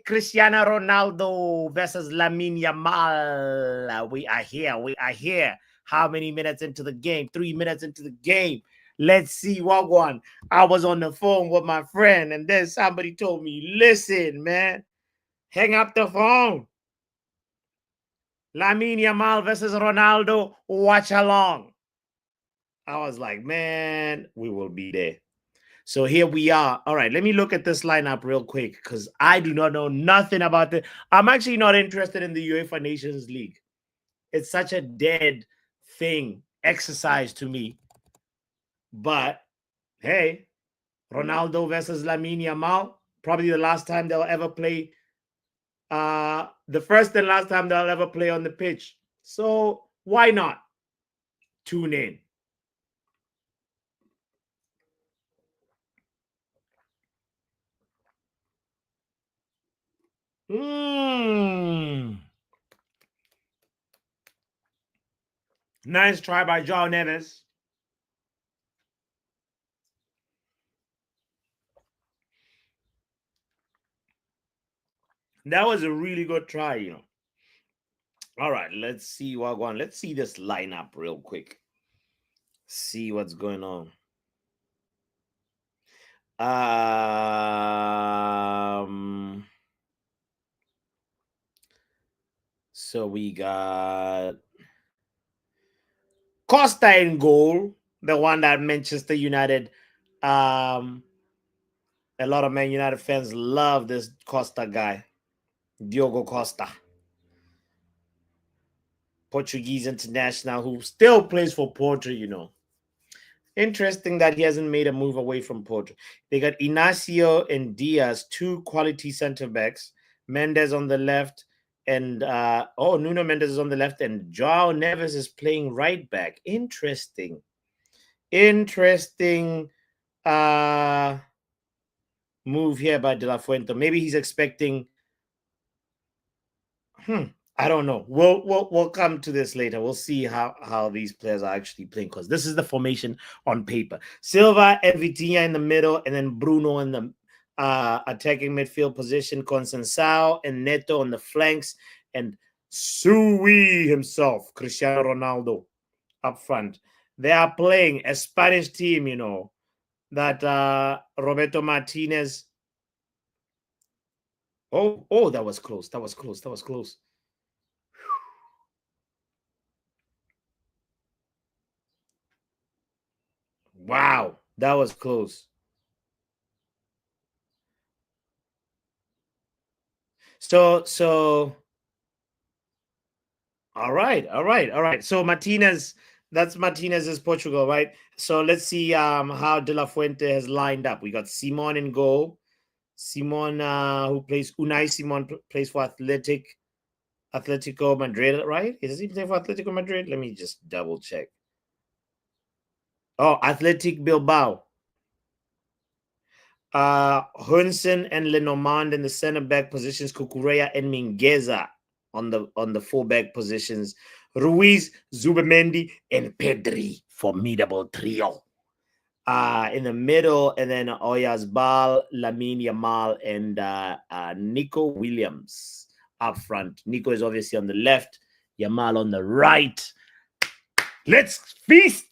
Cristiano Ronaldo versus Lamine Yamal. We are here. We are here. How many minutes into the game? 3 minutes into the game. Let's see what one. I was on the phone with my friend, and then somebody told me, listen, man, hang up the phone. Lamine Yamal versus Ronaldo, watch along. I was like, man, we will be there. So here we are. All right, let me look at this lineup real quick because I do not know nothing about it. I'm actually not interested in the UEFA Nations League. It's such a dead thing, exercise to me. But hey, Ronaldo versus Lamine Yamal, probably the last time they'll ever play, the first and last time they'll ever play on the pitch. So why not tune in? Nice try by João Neves. That was a really good try, you know. All right, let's see what going. Let's see this lineup real quick. See what's going on. So we got Costa in goal, the one that Manchester United. A lot of Man United fans love this Costa guy, Diogo Costa, Portuguese international who still plays for Porto, you know. Interesting that he hasn't made a move away from Porto. They got Inacio and Diaz, two quality center backs. Mendes on the left, and Nuno Mendes is on the left, and João Neves is playing right back. Interesting move here by De La Fuente. Maybe he's expecting. I don't know. We'll come to this later. We'll see how these players are actually playing because this is the formation on paper. Silva and Vitinha in the middle, and then Bruno in the attacking midfield position. Conceição and Neto on the flanks, and Sui himself, Cristiano Ronaldo, up front. They are playing a Spanish team, you know, that Roberto Martinez. Oh, that was close. That was close. Wow, that was close. So all right. So Martinez, that's Martinez's Portugal, right? So let's see how De La Fuente has lined up. We got Simon in goal. Simon who plays Unai Simon plays for Atletico Madrid, right? Is he playing for Atletico Madrid? Let me just double check. Oh, Athletic Bilbao. Hunsen and Lenormand in the center back positions, Cucurella and Mingueza on the fullback positions, Ruiz, Zubimendi, and Pedri, formidable trio. In the middle, and then Oyarzabal, Lamine Yamal, and Nico Williams up front. Nico is obviously on the left, Yamal on the right. Let's feast.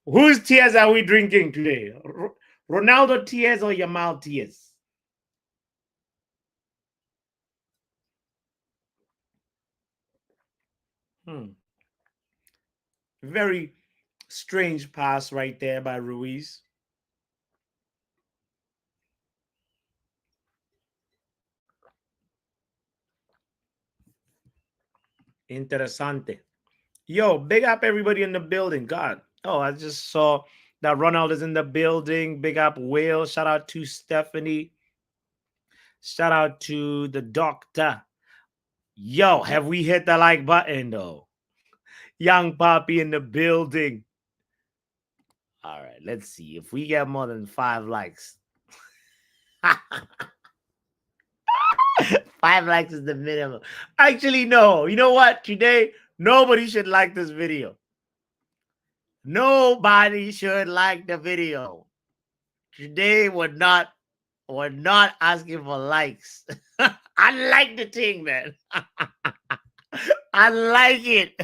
Whose tears are we drinking today? Ronaldo tears or Yamal tears? Very strange pass right there by Ruiz. Interessante. Yo, big up everybody in the building. God. Oh, I just saw that Ronald is in the building. Big up Will. Shout out to Stephanie. Shout out to the doctor. Yo, have we hit the like button though? Young Poppy in the building. All right, let's see if we get more than 5 likes. 5 likes is the minimum. Actually, no. You know what? Today, nobody should like this video. Nobody should like the video. Today would not We're not asking for likes. I like the thing, man. I like it.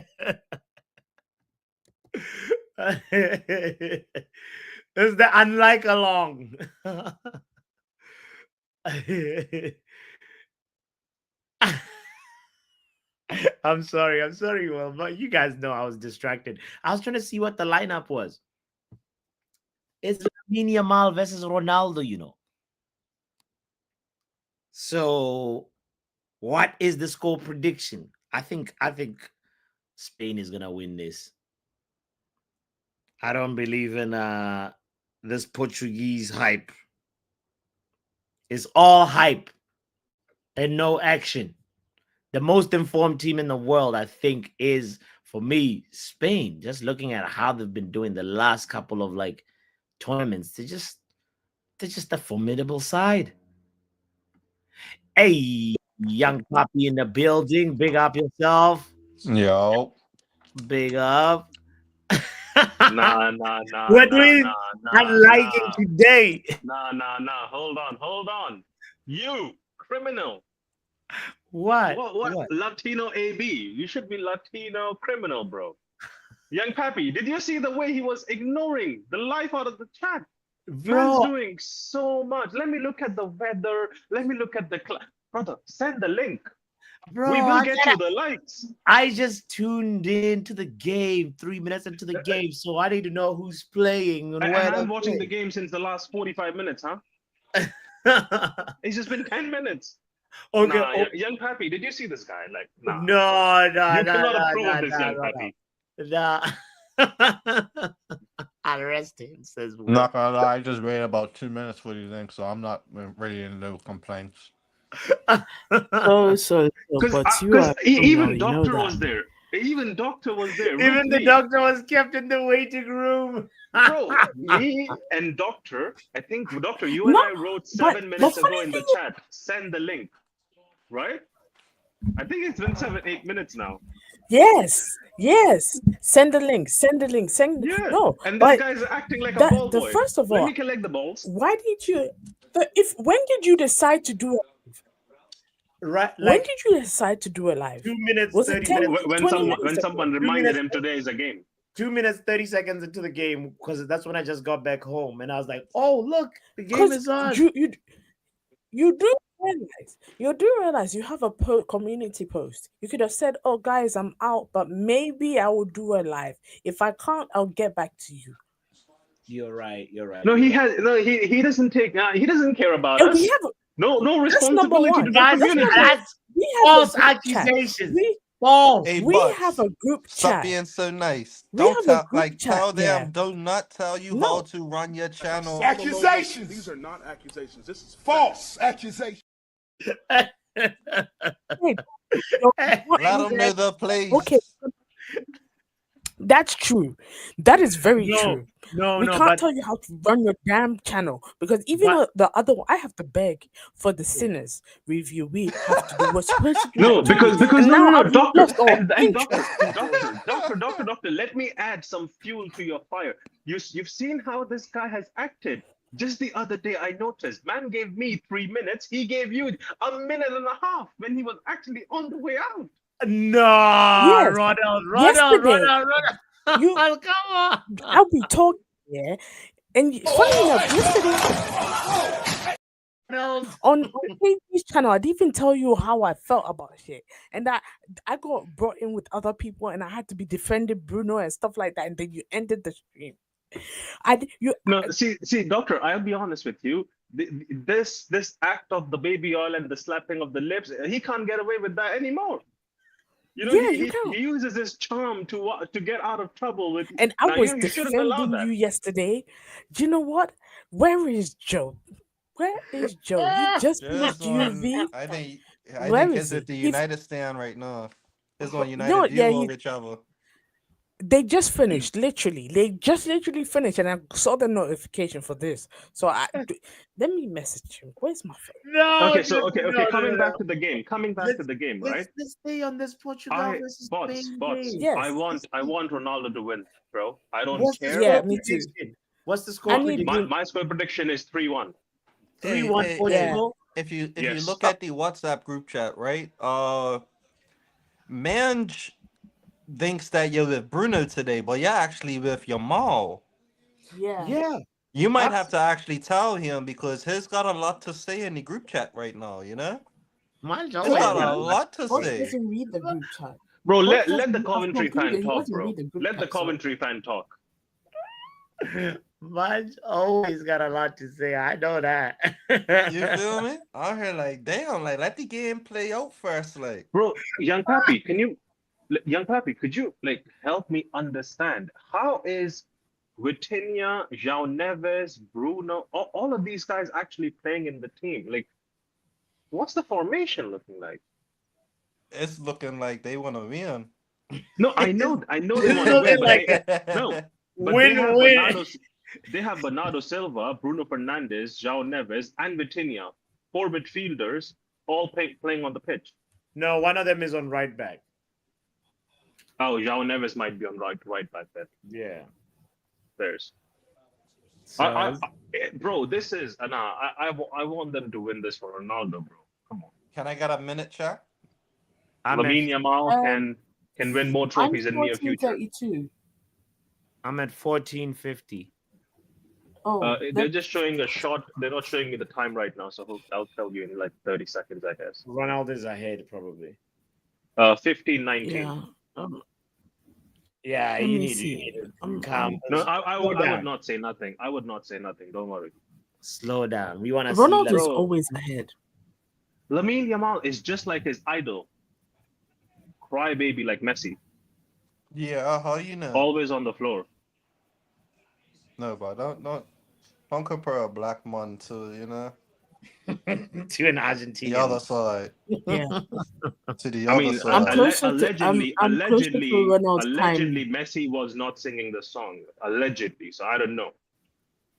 It's the unlike along. I'm sorry. I'm sorry. Well, but you guys know I was distracted. I was trying to see what the lineup was. It's Lamine Yamal versus Ronaldo, you know. So, what is the score prediction? I think Spain is gonna win this. I don't believe in this Portuguese hype. It's all hype and no action. The most informed team in the world, I think, is for me Spain. Just looking at how they've been doing the last couple of like tournaments, they're just a formidable side. Hey, young puppy in the building, big up yourself, Yo. big up. Nah, nah, nah, We're nah, doing nah, nah, unliking nah, today. nah. Hold on. You criminal. What? What? What? Latino AB. You should be Latino criminal, bro. Young Pappy, did you see the way he was ignoring the life out of the chat? Man's Bro, doing so much. Let me look at the weather. Let me look at the brother. Send the link. bro, We will get you the likes. I just tuned in to the game 3 minutes into the game, so I need to know who's playing and And where I'm they're watching the game since the last 45 minutes, huh? playing. It's just been 10 minutes. Okay. Nah, Oh, young Pappy, did you see this guy? Like, nah. no, no, You no, cannot no, approve no, of this, young no, Pappy. no, no. Arrest him, says Will. Not gonna lie, I just waited about 2 minutes for these things, so I'm not really in no complaints. So, but you Because are criminal, even you know Doctor that. was there. Even Doctor was there with Even the me. doctor was kept in the waiting room. Bro, me and Doctor, I think, Doctor, you and No, I wrote but 7 minutes ago funny in thing the chat. Send the link, right? I think it's been 8 minutes now. yes. Send the link. Yeah. No, And this but guy's acting like a ball the boy. first of Let all, me collect the balls. why did you? When did you decide to do it? Right, When like did you decide to do it live? 2 minutes, Was it 30 10, minutes, When 20 someone minutes when ago? someone two reminded minutes, him today is a game. 2 minutes, 30 seconds into the game, because that's when I just got back home and I was like, oh, look, the game Because is on. you do realize you have a community post. You could have said, "Oh, guys, I'm out, but maybe I will do a live. If I can't, I'll get back to you." You're right. You're right. No, You're he right. has no. He doesn't take. He doesn't care about And we us. have No that's number responsibility to one. the That's That's community. number. that's We have a false group chat. accusations. We False. Hey, we have Bucks, a group stop chat. being so nice. We Don't have a tell, group chat. tell Yeah. them, do not tell you how No. to run your channel. Accusations. These are not accusations. This is false accusations. Wait, so what- Let them know the place. okay, that's true. That is very no, true. no, We no, can't but tell you how to run your damn channel because even but the other one, I have to beg for the sinners review. We have to do. We're supposed to do No, that 2 weeks, because and now no, I've doctor lost all and interest. doctor. Let me add some fuel to your fire. You've seen how this guy has acted. Just the other day, I noticed. Man gave me 3 minutes. He gave you a minute and a half when he was actually on the way out. no, Yes, Ronald, yesterday you, Come on. I'll be talking, yeah, and funny enough, yesterday Ronald. on KG's channel, I didn't even tell you how I felt about shit, and that I got brought in with other people, and I had to be defending Bruno and stuff like that, and then you ended the stream. No, see, doctor. I'll be honest with you. This act of the baby oil and the slapping of the lips, he can't get away with that anymore. You know, Yeah, he, you he, can. he uses his charm to get out of trouble with. And I Now was you shouldn't allow defending that. you yesterday. Do you know what? Where is Joe? Where is Joe? He just Just finished on, UV. I Where think is he's at he? the United stand right now. He's on No, United yeah, U or whichever. they just finished. Literally, they just literally finished, and I saw the notification for this. So let me message him. Where's my phone? No, Okay, no, so okay. no. Coming back to the game. Let's stay on this Portugal I versus bots, Spain bots. game. Yes. I want Ronaldo to win, bro. I don't What's the care. Yeah, score me too. prediction? What's the I score need prediction? Bruno. My score prediction is 3-1. 3-1 Hey, Portugal. if you Yes. look at the WhatsApp group chat, right? Manj thinks that you're with Bruno today, but you're actually with Yamal. Yeah. Yeah. You might Huh? have to actually tell him because he's got a lot to say in the group chat right now, Mine's He's always got got a a lot lot to to Boss say. say. doesn't read the group chat. Bro, Boss let the doesn't. I've commentary fan concluded he talk, doesn't bro. read the group Let the chat. So commentary fan talk. Mine's always got a lot to say. I know that. You feel me? I'm here like, damn, like let the game play out first, like. Bro, Young Papi, could you like help me understand how is Vitinha, João Neves, Bruno, all of these guys actually playing in the team? Like, what's the formation looking like? It's looking like they want to win. No, I know they It's want to win, looking but like they have win-win. Bernardo Silva, Bruno Fernandes, João Neves, and Vitinha, four midfielders, all playing on the pitch. No, one of them is on right back. Oh, João Neves might be on right back there. Yeah. There's. So Bro, this is I want them to win this for Ronaldo, bro. Come on, Can I get a minute, chat? I'm at Lamine Yamal can win more I'm trophies in near future. 1432. I'm at 1450. Oh, They're just showing a shot. They're not showing me the time right now, so I'll tell you in like 30 seconds, I guess. Ronaldo's ahead probably. 15-19. yeah. Yeah, Let you me need see. to calm. No, I Slow would down. not say nothing. I would not say nothing. Don't worry. Slow down. We want to see. Ronaldo is Bro. always ahead. Lamine Yamal is just like his idol, crybaby like Messi, Yeah, how you know? always on the floor. No, but don't compare a black man to to an Argentinian. the other side. Yeah. To the I other mean, I'm side. closer to I'm closer to Ronald's allegedly, time. Messi was not singing the song. Allegedly, so I don't know.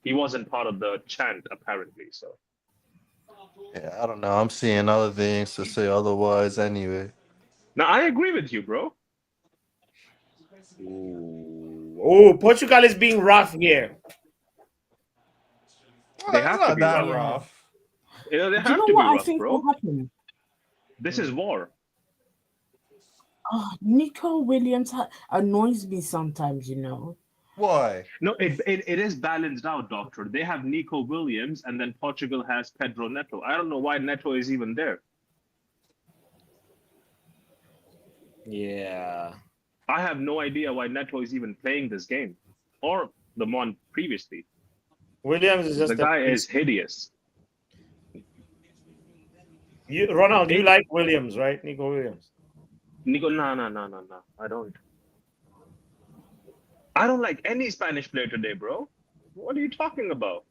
He wasn't part of the chant, apparently. So Yeah, I don't know. I'm seeing other things to say otherwise anyway. now I agree with you, bro. Ooh. Oh, Portugal is being rough here. Well, They that's have to not be that rough. rough. You know, they Do you have know to be what I rough, think will bro. happen? This is war. Oh, Nico Williams annoys me sometimes, you know. Why? No, it is balanced out, doctor. They have Nico Williams, and then Portugal has Pedro Neto. I don't know why Neto is even there. Yeah. I have no idea why Neto is even playing this game, or the one previously. Williams is just The guy is hideous. Ronald, you like Williams, right? Nico Williams. Nico, no. I don't like any Spanish player today, bro. What are you talking about?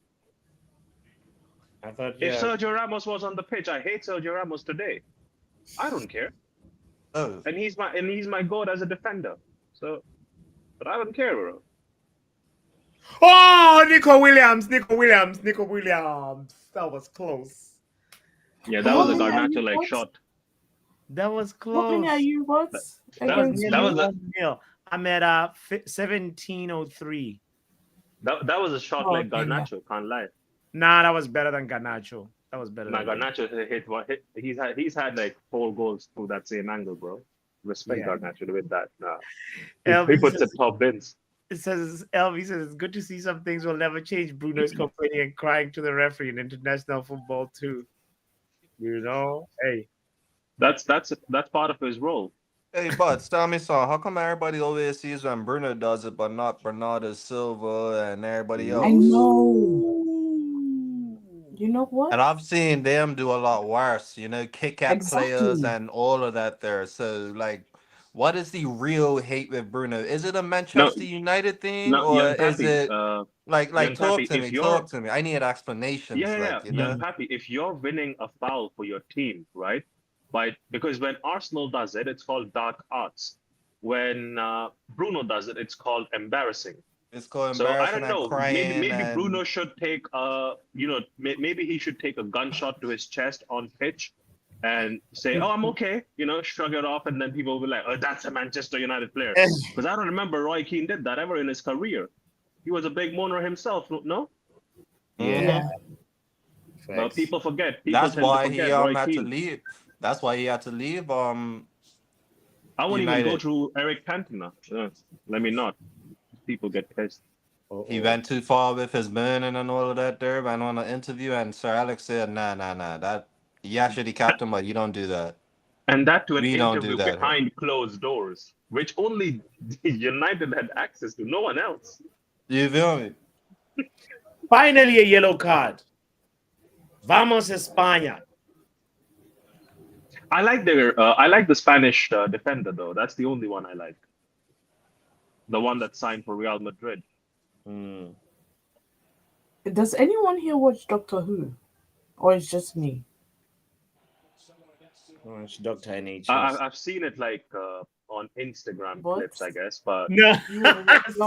I thought If Sergio Ramos was on the pitch, I hate Sergio Ramos today. I don't care. Oh, And he's my god as a defender. So, but I don't care, bro. Oh, Nico Williams. That was close. Yeah, that was a Garnacho like shot. That was close. What minute are you what? That was a nil. I'm at 1703. that was a shot Oh, like okay, yeah. Garnacho. Can't lie. Nah, that was better than Garnacho. That was better. Nah, than Garnacho hit one hit. He's had like 4 goals through that same angle, bro. Respect Garnacho with that. Nah, he puts it top bins. It says LV says it's good to see some things will never change. Bruno's complaining and crying to the referee in international football too. You know, hey, That's part of his role. hey, but tell me something. How come everybody always sees when Bruno does it, but not Bernardo Silva and everybody else? I know. You know what? And I've seen them do a lot worse, kick at players Exactly. and all of that there. So, like, what is the real hate with Bruno? Is it a Manchester United thing, No, or young is Pappy, it like young talk Pappy, to me, talk to me? I need explanations, young Pappy, if you're winning a foul for your team, right? Because when Arsenal does it, it's called dark arts. When Bruno does it, it's called embarrassing. It's called So I embarrassing don't know. and crying. Maybe and... Bruno should take maybe he should take a gunshot to his chest on pitch and say, "Oh, I'm okay," shrug it off, and then people will be like, "Oh, that's a Manchester United player." Because I don't remember Roy Keane did that ever in his career. He was a big moaner himself, no? Yeah. But Facts. people forget. People That's tend to why he forget Roy had to Keane. leave. That's why he had to leave I won't even go United. through Eric Cantona. Let me not. People get pissed. He Uh-oh. went too far with his burning and all of that there, and on an interview, and Sir Alex said, nah, that you actually captain, but you don't do that. And that to an We don't do interview that here. behind closed doors, which only United had access to, no one else. You feel me? Finally, a yellow card. Vamos España. I like the Spanish defender though. That's the only one I like. The one that signed for Real Madrid. Hmm. Does anyone here watch Doctor Who? Or it's just me? Oh, it's Dr. I've seen it like on Instagram What? clips, I guess, but No. You're Yeah, boss.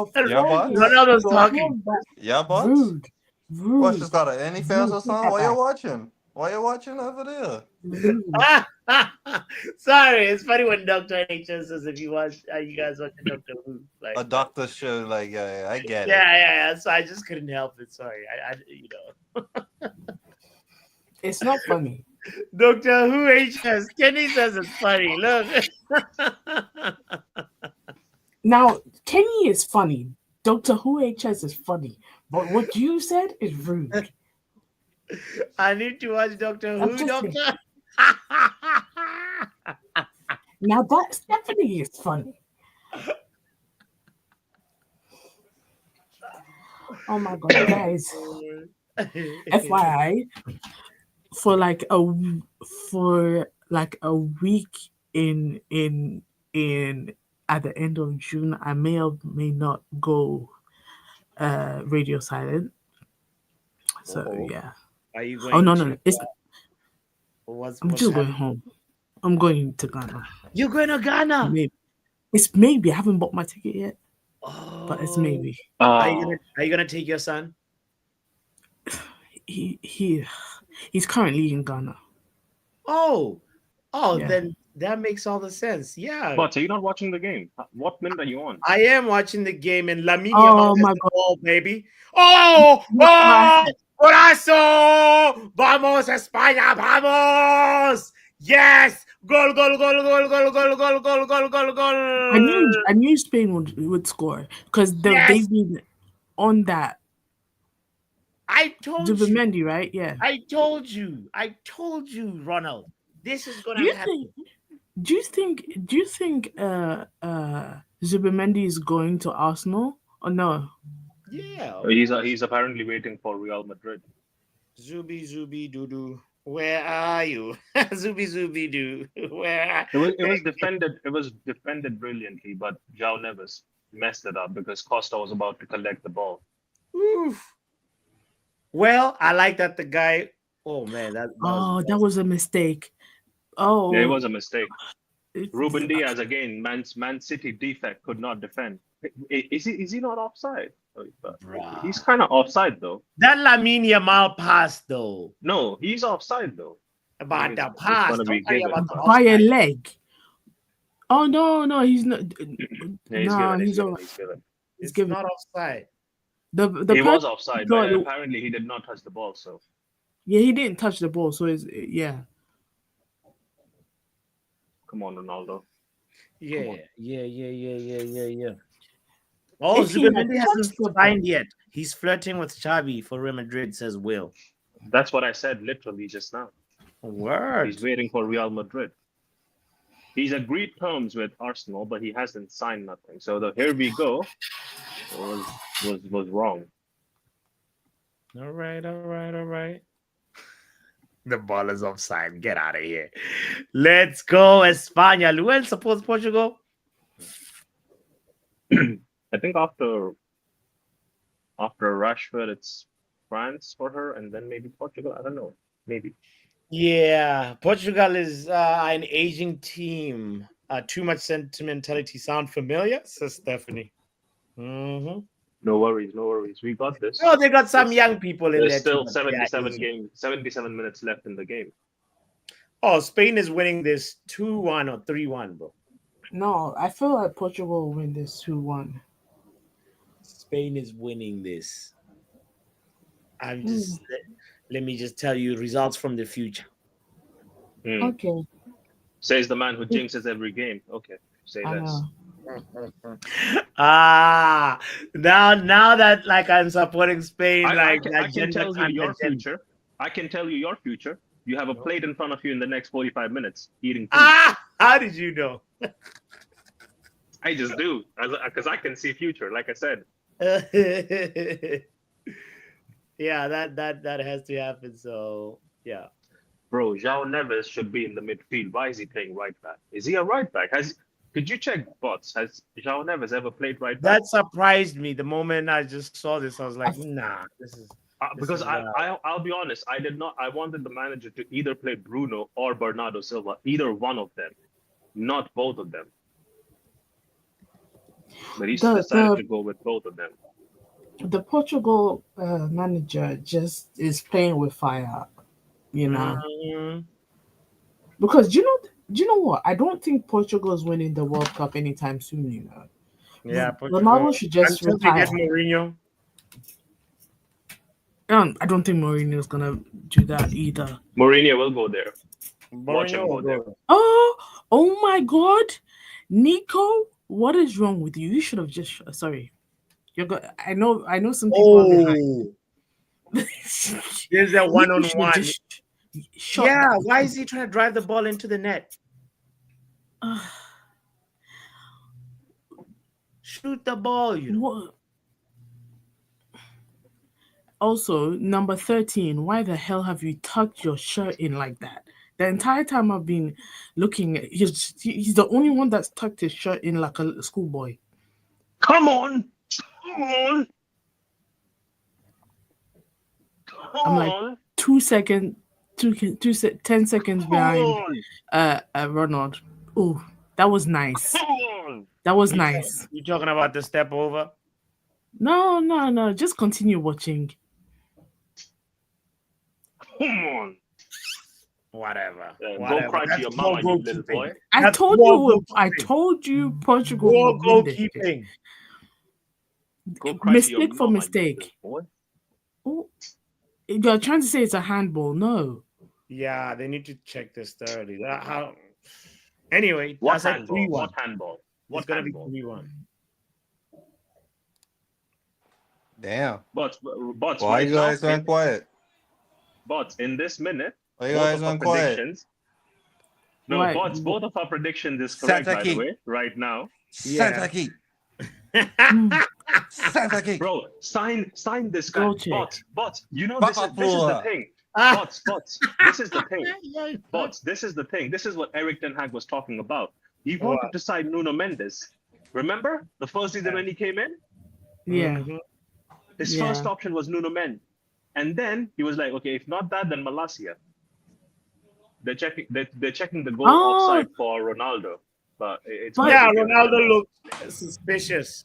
Ronaldo's you're talking. Yeah, but rude. what? Rude. She's got any fans Rude. or Take something? that What you back. watching? What you watching over there? Rude. Sorry, it's funny when Dr. NHS says if you watch, you guys watch Doctor Who. Like, A doctor show, like yeah, I get it. yeah. So I just couldn't help it. Sorry, It's not funny. Doctor Who HS. Kenny says it's funny. Look. Now, Kenny is funny. Doctor Who HS is funny. But what you said is rude. I need to watch Doctor I'm Who, just saying. Doctor. Now that definitely is funny. Oh my god, guys. FYI, for like a week in at the end of June, I may or may not go radio silent. So Uh-oh. yeah. Are you going? Oh no, to, it's what's I'm just going happening? home. I'm going to Ghana. You're going to Ghana. Maybe. It's maybe. I haven't bought my ticket yet, but it's Oh. maybe. Are you gonna take your son? He's currently in Ghana. Oh, Yeah. then that makes all the sense. Yeah, But are you not watching the game? What minute are you on? I am watching the game, and Lamine Oh Yamal has my the god. ball, baby. Oh, golazo! Vamos España, vamos! Yes! Goal, goal, goal, goal, goal, goal, goal, goal, goal, goal, goal. I knew Spain would score because Yes! they've been on that. I told you. Zubimendi, right? Yeah. I told you, Ronald. This is Do gonna you happen. think Zubimendi is going to Arsenal or no? Yeah. He's apparently waiting for Real Madrid. Zubi doo. Where are you? Zubi doo. Where? It was defended. It was defended brilliantly, but João Neves messed it up because Costa was about to collect the ball. Oof. Well, I like that the guy. Oh man, that was a mistake. Oh, Yeah, it was a mistake. it's- Ruben Diaz again. Man City defect could not defend. Is he not offside? Bruh. He's kind of offside though. that Lamine Yamal pass though. No, he's offside though. About the It's pass. gonna be Don't tell me given, about the but- by a offside. leg. Oh no, he's not. Yeah, he's no, given. he's all He's right. given. He's It's given. not offside. The He was person offside, got but it- apparently he did not touch the ball. So Yeah, he didn't touch the ball, so it's yeah. come on, Ronaldo. Yeah. Oh, If he had Zubimendi touched hasn't the ball- signed yet. He's flirting with Xavi for Real Madrid, says Will. That's what I said literally just now. Word. He's waiting for Real Madrid. He's agreed terms with Arsenal, but he hasn't signed nothing. So the here we go was wrong. All right. The ball is offside. Get out of here. Let's go, España. Who else supports Portugal? I think after Rashford, it's France for her, and then maybe Portugal. I don't know. Maybe. Yeah, Portugal is an aging team. Too much sentimentality. Sound familiar? Says Stephanie. Mm-hmm. No worries. We got this. Oh, they got some young people in there. There's still too, but they are 77 minutes left in the game. Oh, Spain is winning this 2-1 or 3-1, bro. No, I feel like Portugal will win this 2-1. Spain is winning this. I'm just Let me just tell you results from the future. Okay, Says the man who jinxes every game. Okay, say I less. know. Now that like I'm supporting Spain, like I that can gender tell you your convergence. future. I can tell you your future. You have a plate in front of you in the next 45 minutes eating food. How did you know? I just do, because I can see future. Like I said, Yeah, that has to happen. So yeah. bro, João Neves should be in the midfield. Why is he playing right back? Is he a right back? Could you check bots? Has João Neves ever played right back? That surprised me. The moment I just saw this, I was like, nah, this is Because I'll be honest, I did not. I wanted the manager to either play Bruno or Bernardo Silva, either one of them, not both of them. But he decided to go with both of them. The Portugal manager just is playing with fire, you know. Mm, Because do you know what? I don't think Portugal is winning the World Cup anytime soon. You know, yeah, Portugal. Ronaldo should just Until they retire. get Mourinho. I don't think Mourinho is gonna do that either. Mourinho will go there. Watch Mourinho him go will there. go. Oh my God, Nico, what is wrong with you? You should have just sorry. You're go- I know some people are behind. There's that Nico one-on-one. should have just shot Yeah, that. why is he trying to drive the ball into the net? Shoot the ball, you know. What? Also, number 13, why the hell have you tucked your shirt in like that? The entire time I've been looking, he's the only one that's tucked his shirt in like a schoolboy. Come on, come on, I'm like 10 seconds behind Ronald. Oh, that was nice. That was nice. You talking about the step over? No. Just continue watching. Come on. Whatever. Go cry to your mama, you little boy. I told you Portugal Poor would win this shit. goalkeeping. Go cry Mistake to your for mama, mistake. you little boy. Oh, you're trying to say it's a handball? No. Yeah, they need to check this thoroughly. How? Anyway, What that's a handball? 3-1. What handball? What It's gonna handball? be 3-1. Damn. But Why right you guys now, went quiet? but in this minute, Why you both guys of our went quiet? predictions. No, Right. both of our predictions is correct, by the Sataki. way, right now. Sataki. Sataki. Bro, sign this guy. Go check. But you know this is the Papa thing. Bots, this is the thing. Bots, this is the thing. This is what Eric Ten Hag was talking about. He wanted to sign Nuno Mendes. Remember the first season when he came in? Yeah. Mhm. His Yeah. first option was Nuno Mendes. And then he was like, okay, if not that, then Malacia. They're checking the goal offside for Ronaldo. But it's Yeah, Ronaldo looks suspicious.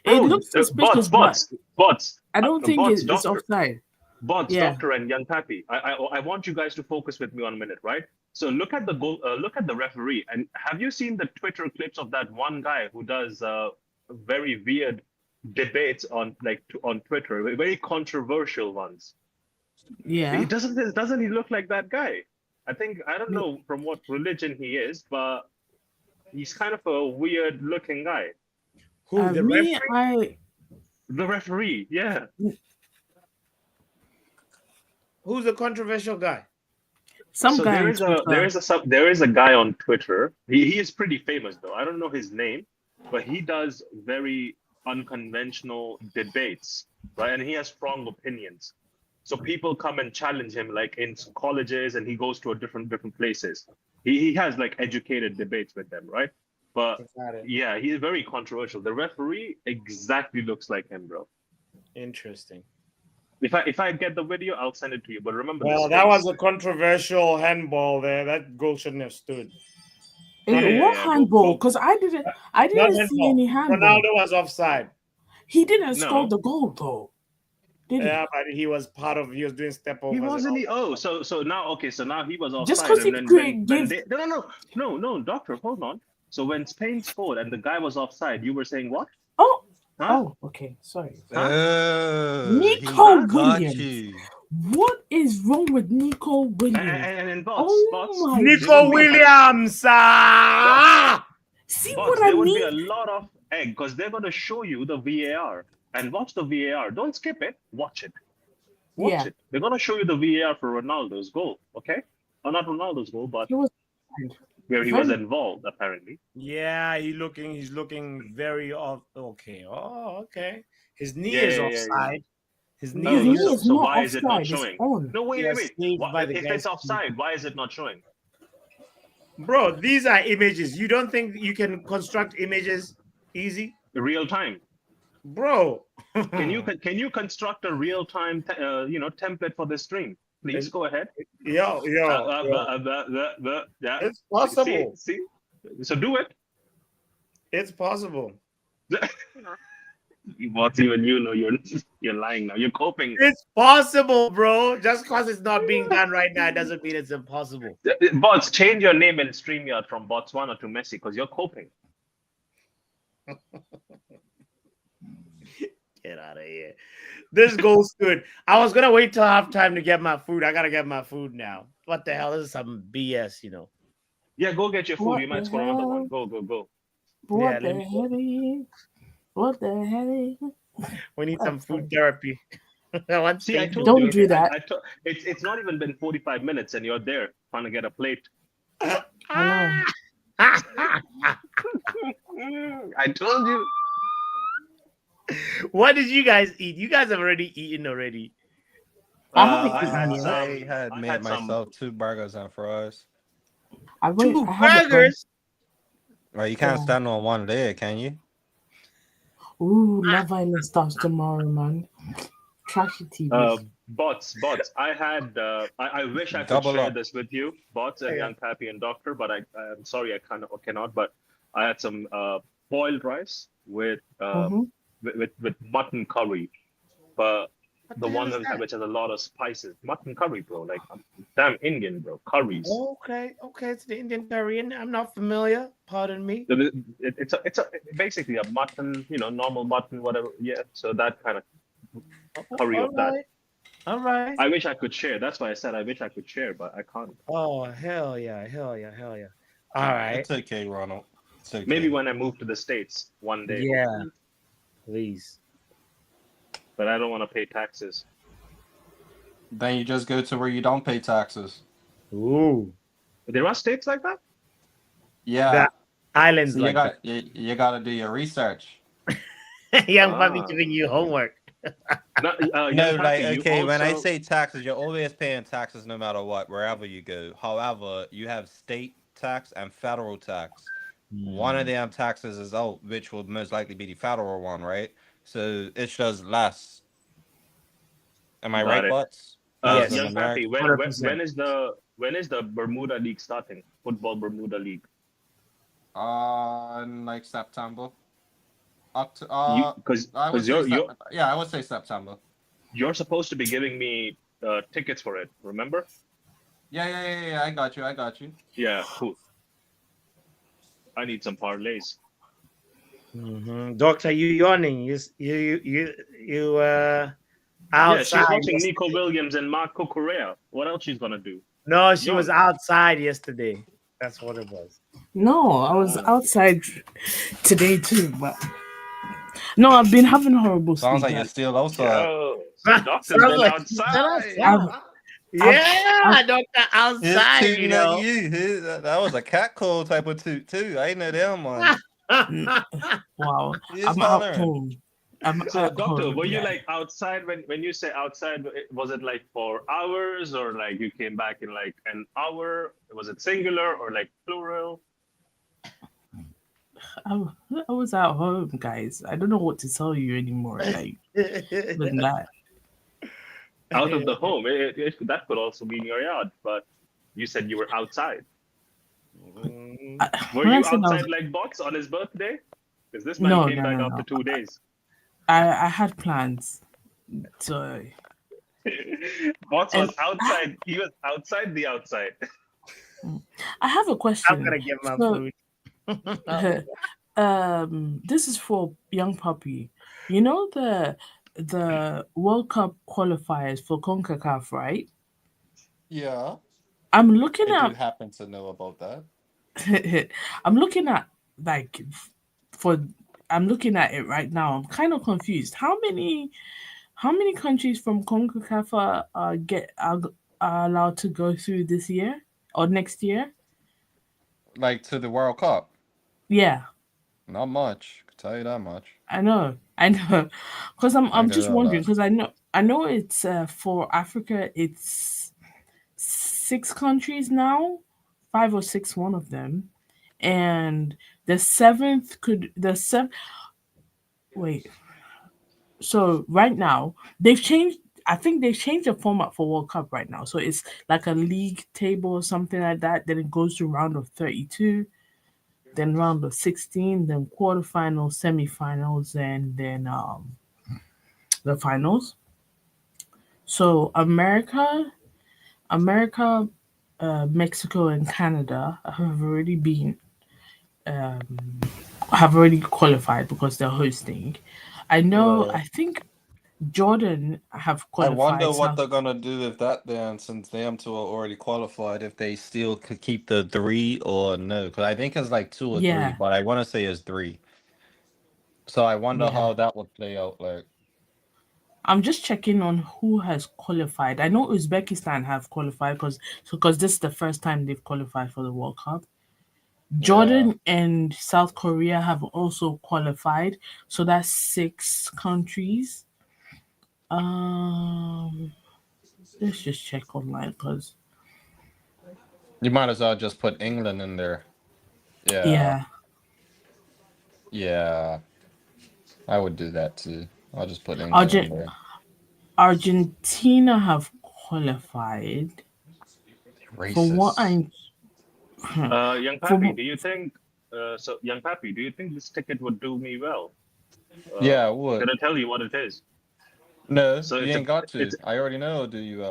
It looks suspicious, bots. I don't think bots, it's doctor. offside. Bots, Yeah. Doctor, and Young Pappy. I want you guys to focus with me on a minute, right? So look at the goal. Look at the referee. And have you seen the Twitter clips of that one guy who does very weird debates on Twitter, very controversial ones? Yeah. Doesn't he look like that guy? I don't know from what religion he is, but he's kind of a weird looking guy. Who the referee? The referee, yeah. Who's the controversial guy? There is a guy on Twitter. He is pretty famous though. I don't know his name, but he does very unconventional debates, right? And he has strong opinions. So people come and challenge him like in colleges, and he goes to different places. He has like educated debates with them, right? But yeah, he's very controversial. The referee exactly looks like him, bro. Interesting. If I get the video, I'll send it to you. But remember, Well, that was a controversial handball there. That goal shouldn't have stood. What handball? Because I didn't see any handball. Ronaldo was offside. He didn't score the goal though. Did he? Yeah, but he was doing step over. He wasn't. So now he was offside. Just because he No, doctor, hold on. So when Spain scored and the guy was offside, you were saying what? Oh, okay. Sorry. Oh, Nico Williams. What is wrong with Nico Williams? And bots, Oh my Nico God. Williams. See Bots, what I there would be mean? a lot of egg because they're going to show you the VAR and watch the VAR. Don't skip it. Watch it. Watch Yeah. it. They're going to show you the VAR for Ronaldo's goal. Okay, or not Ronaldo's goal, but He was where he was very- involved apparently. Yeah, he's looking very off. Okay. Oh, okay. His knee Yeah, is yeah, yeah, yeah. offside. His knee His Oh, is knee is so not why is it not offside, it's showing? on. No, wait, Yes, wait, saved wait. by the If guy's it's offside, why is it not showing? Bro, these are images. You don't think you can construct images easy? Real time. Bro. Can you construct a real time template for this stream? Please go ahead. Yo. Yeah. It's possible. See? So do it. It's possible. What even you know you're lying now. You're coping. It's possible, bro. Just because it's not being done right now doesn't mean it's impossible. Bots, change your name in StreamYard from Botswana to Messi because you're coping. Get out of here. This goes good. I was gonna wait till halftime to get my food. I gotta get my food now. What the hell? This is some BS, you know. Yeah, go get your food. What You might the score another one. hell? Go. What Yeah, the hell? What the hell? We need some food therapy. See, I told Don't you. do that. It's not even been 45 minutes and you're there trying to get a plate. I I told you. What did you guys eat? You guys have already eaten already. I haven't I eaten had yet. I I made had some- myself 2 burgers and fries. I wait. Two I haven't burgers. Well, you can't Yeah. stand on one leg, can you? Ooh, Love Island starts tomorrow, man. Trashy TV. Bots. I had. I wish I could Double share up. this with you, bots and Yeah. Young Pappy and Doctor, but I'm sorry I cannot. But I had some boiled rice with Mhm. with mutton curry, but What the hell one is that? which has a lot of spices. Mutton curry, bro. Like I'm damn Indian, bro. Curries. Okay, it's the Indian curry. I'm not familiar. Pardon me. It's basically a mutton, normal mutton, whatever. Yeah. So that kind of curry of that. All right. I wish I could share. That's why I said I wish I could share, but I can't. Oh, hell yeah. All right. It's okay, Ronald. It's okay. Maybe when I move to the States one day. Yeah. hopefully. Please. But I don't want to pay taxes. Then you just go to where you don't pay taxes. Ooh. There are states like that? Yeah. That islands So like you got to do your research. that. Young Bobby Ah. giving you homework. No, No, Young like, Pappy, you okay, when I also- say taxes, you're always paying taxes no matter what, wherever you go. However, you have state tax and federal tax. One of them taxes is out, which will most likely be the federal one, right? So it's just less. Am I Got right, it. Butts? Yes. Young Pappy, when 100%. when is the Bermuda League starting? Football Bermuda League. In like September. Up to I would Because say I would say September. you're supposed to be giving me tickets for it. Remember? Yeah. I got you. Yeah, cool. I need some parlays. Doctor, you yawning. You Yeah, outside. she's watching Nico Williams and Marco Correa. What else she's gonna do? No, she was Yawning. outside yesterday. That's what it was. No, I was outside today too, but no, I've been having horrible Sounds like sleep. you're still outside. Oh, doctor's Sounds been like- outside. Yeah, Doctor It's outside, tooting you know. at you. That was a cat call type of toot too. I ain't know them one. Wow, He's I'm out hollering. home. I'm So, at doctor, home, were you yeah. like outside when you say outside? Was it like for hours, or like you came back in like an hour? Was it singular or like plural? I was at home, guys. I don't know what to tell you anymore. Like than that. Out of the home, that could also be in your yard, but you said you were outside. Were When I you said I was- outside like Bots on his birthday? Because this man No, came no, back no, after no. 2 days. I had plans, so Bots And- was outside. He was outside the outside. I have a question. I'm gonna get my So- food. This is for Young Puppy. You know the the World Cup qualifiers for CONCACAF, right? Yeah, I'm looking I do at happen to know about that. I'm looking at like for I'm looking at it right now. I'm kind of confused. How many countries from CONCACAF are allowed to go through this year or next year? Like to the World Cup, Yeah, not much. Can tell you that much. I know, because I I'm can just know wondering that. because I know it's for Africa it's 6 countries now, 5 or 6, one of them, and the seventh could the seventh. Wait, so right now they've changed. I think they've changed the format for World Cup right now. So it's like a league table or something like that. Then it goes to round of 32, then round of 16, then quarterfinals, semifinals, and then the finals. So America, Mexico, and Canada have already qualified because they're hosting. I know. Right. I think Jordan have I wonder qualified. what South. they're gonna do with that then, since them two are already qualified. If they still could keep the three or no, because I think it's like two or three, Yeah, but I want to say it's three. So I wonder yeah. how that would play out. Like, I'm just checking on who has qualified. I know Uzbekistan have qualified because this is the first time they've qualified for the World Cup. yeah, Jordan and South Korea have also qualified, so that's 6 countries. Um, let's just check online because you might as well just put England in there. Yeah, yeah, yeah, I would do that too. I'll just put England in Argent there. Argentina have qualified. For what Racist. I Young Pappy, for do you think? Young Pappy, do you think this ticket would do me well? Yeah, I Can would. I tell you what it is? No, So you it's a ain't got it's to. I already know. Do you?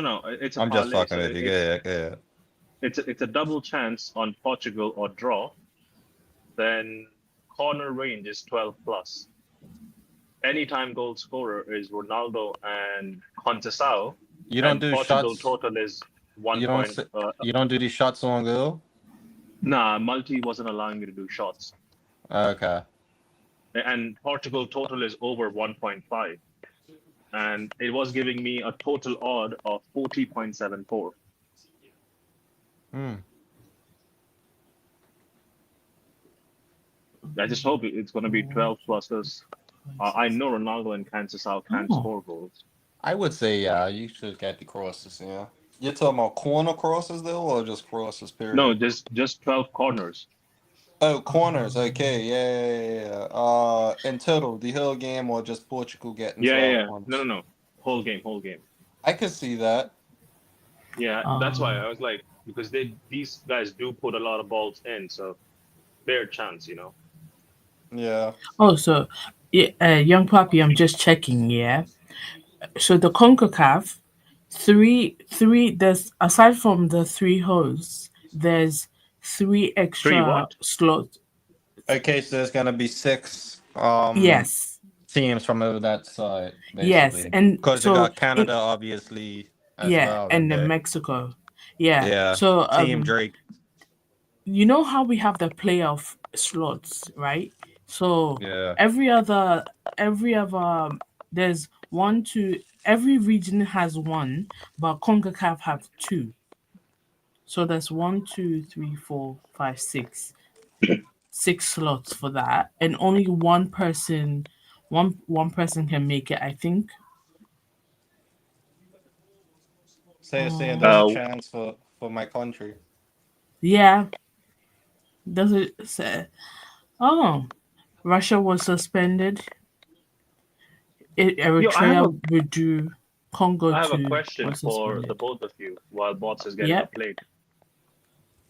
no. It's a I'm just parlay. fucking So with you. Yeah, yeah. it's a double chance on Portugal or draw. Then corner range is 12 plus. Anytime goal scorer is Ronaldo and Conceição, You don't and do Portugal shots. total is one You don't. point. You don't do these shots on goal. Nah, multi wasn't allowing me to do shots, Okay. and Portugal total is over 1.5, and it was giving me a total odd of 40.74. Hmm. I just hope it's going to be 12 plus because I know Ronaldo and Conceição can't oh score goals. I would say yeah. You should get the crosses. Yeah. You're talking about corner crosses though, or just crosses? No, Period. just 12 corners. Oh, corners. Okay. Yeah, yeah, yeah, yeah. In total, the whole game, or just Portugal getting Yeah, yeah, 12 yeah. No, points. no, no. Whole game, whole game. I could see that. Yeah, that's why um I was like, because these guys do put a lot of balls in, so fair chance. Yeah. so yeah, young puppy. I'm just checking. Yeah, so the Concacaf, three. There's aside from the three hosts, there's three Three extra what? slots. Okay, so there's gonna be six Yes, teams from over that side, yes, basically. and Because you so got in Canada obviously as yeah, well in and then there. Mexico. Yeah, Yeah. so Team Drake. you know how we have the playoff slots, right? So Yeah. every other there's one, two, every region has one, but CONCACAF have two. So there's one, two, three, four, five, six slots for that, and only one person can make it. I think. So you're saying there's a Uh, chance for my country. Yeah, does it say? Oh, Russia was suspended. yo, Eritrea withdrew. Congo I have a too question was for the suspended. both of you while Bots is getting a Yep. plate.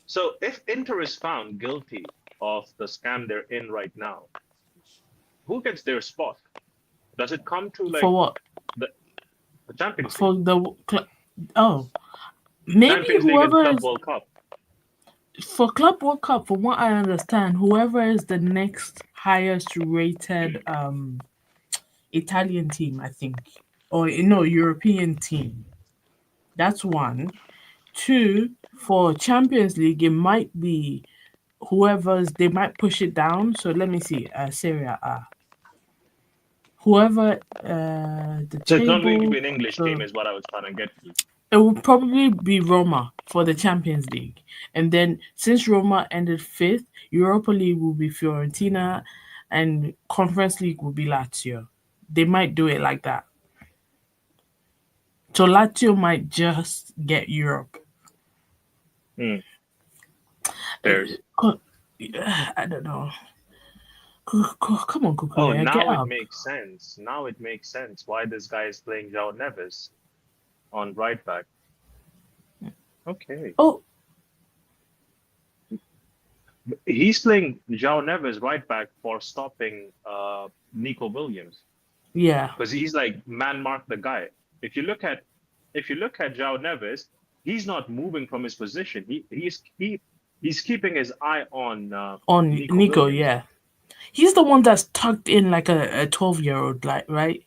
So if Inter is found guilty of the scam they're in right now, who gets their spot? Does it come to For like what? the, the Champions League, For oh, maybe Champions League and whoever Club is World Cup? for Club World Cup. From what I understand, whoever is the next highest rated Italian team, I think, or no, European team. That's one. Two, for Champions League, it might be whoever's they might push it down. So let me see. Serie A. Whoever the So it's not going to be table. an English team, So is what I was trying to get to. it will probably be Roma for the Champions League. And then since Roma ended fifth, Europa League will be Fiorentina and Conference League will be Lazio. They might do it like that. So Lazio might just get Europe. Hmm. There's. Co- I don't know. Come on, Oh, Kukurea, get now it up. makes sense. Now it makes sense why this guy is playing João Neves on right back. Okay. Oh, He's playing João Neves right back for stopping Nico Williams yeah. because he's like man mark the guy. If you look at João Neves, he's not moving from his position. He's keeping his eye on On Nico Nico, Williams. yeah. He's the one that's tucked in like a 12-year-old, like, right?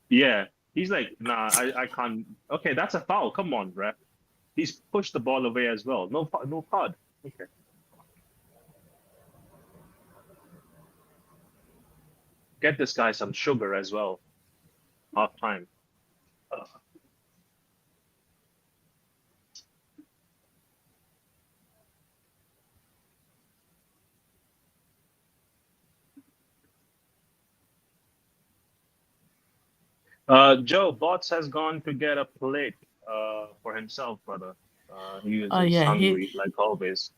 Yeah, he's like, nah, I can't. Okay, that's a foul. Come on, ref. He's pushed the ball away as well. No card. Okay. Get this guy some sugar as well. Half time. Joe Bots has gone to get a plate for himself, brother. He is Oh just yeah, hungry like always.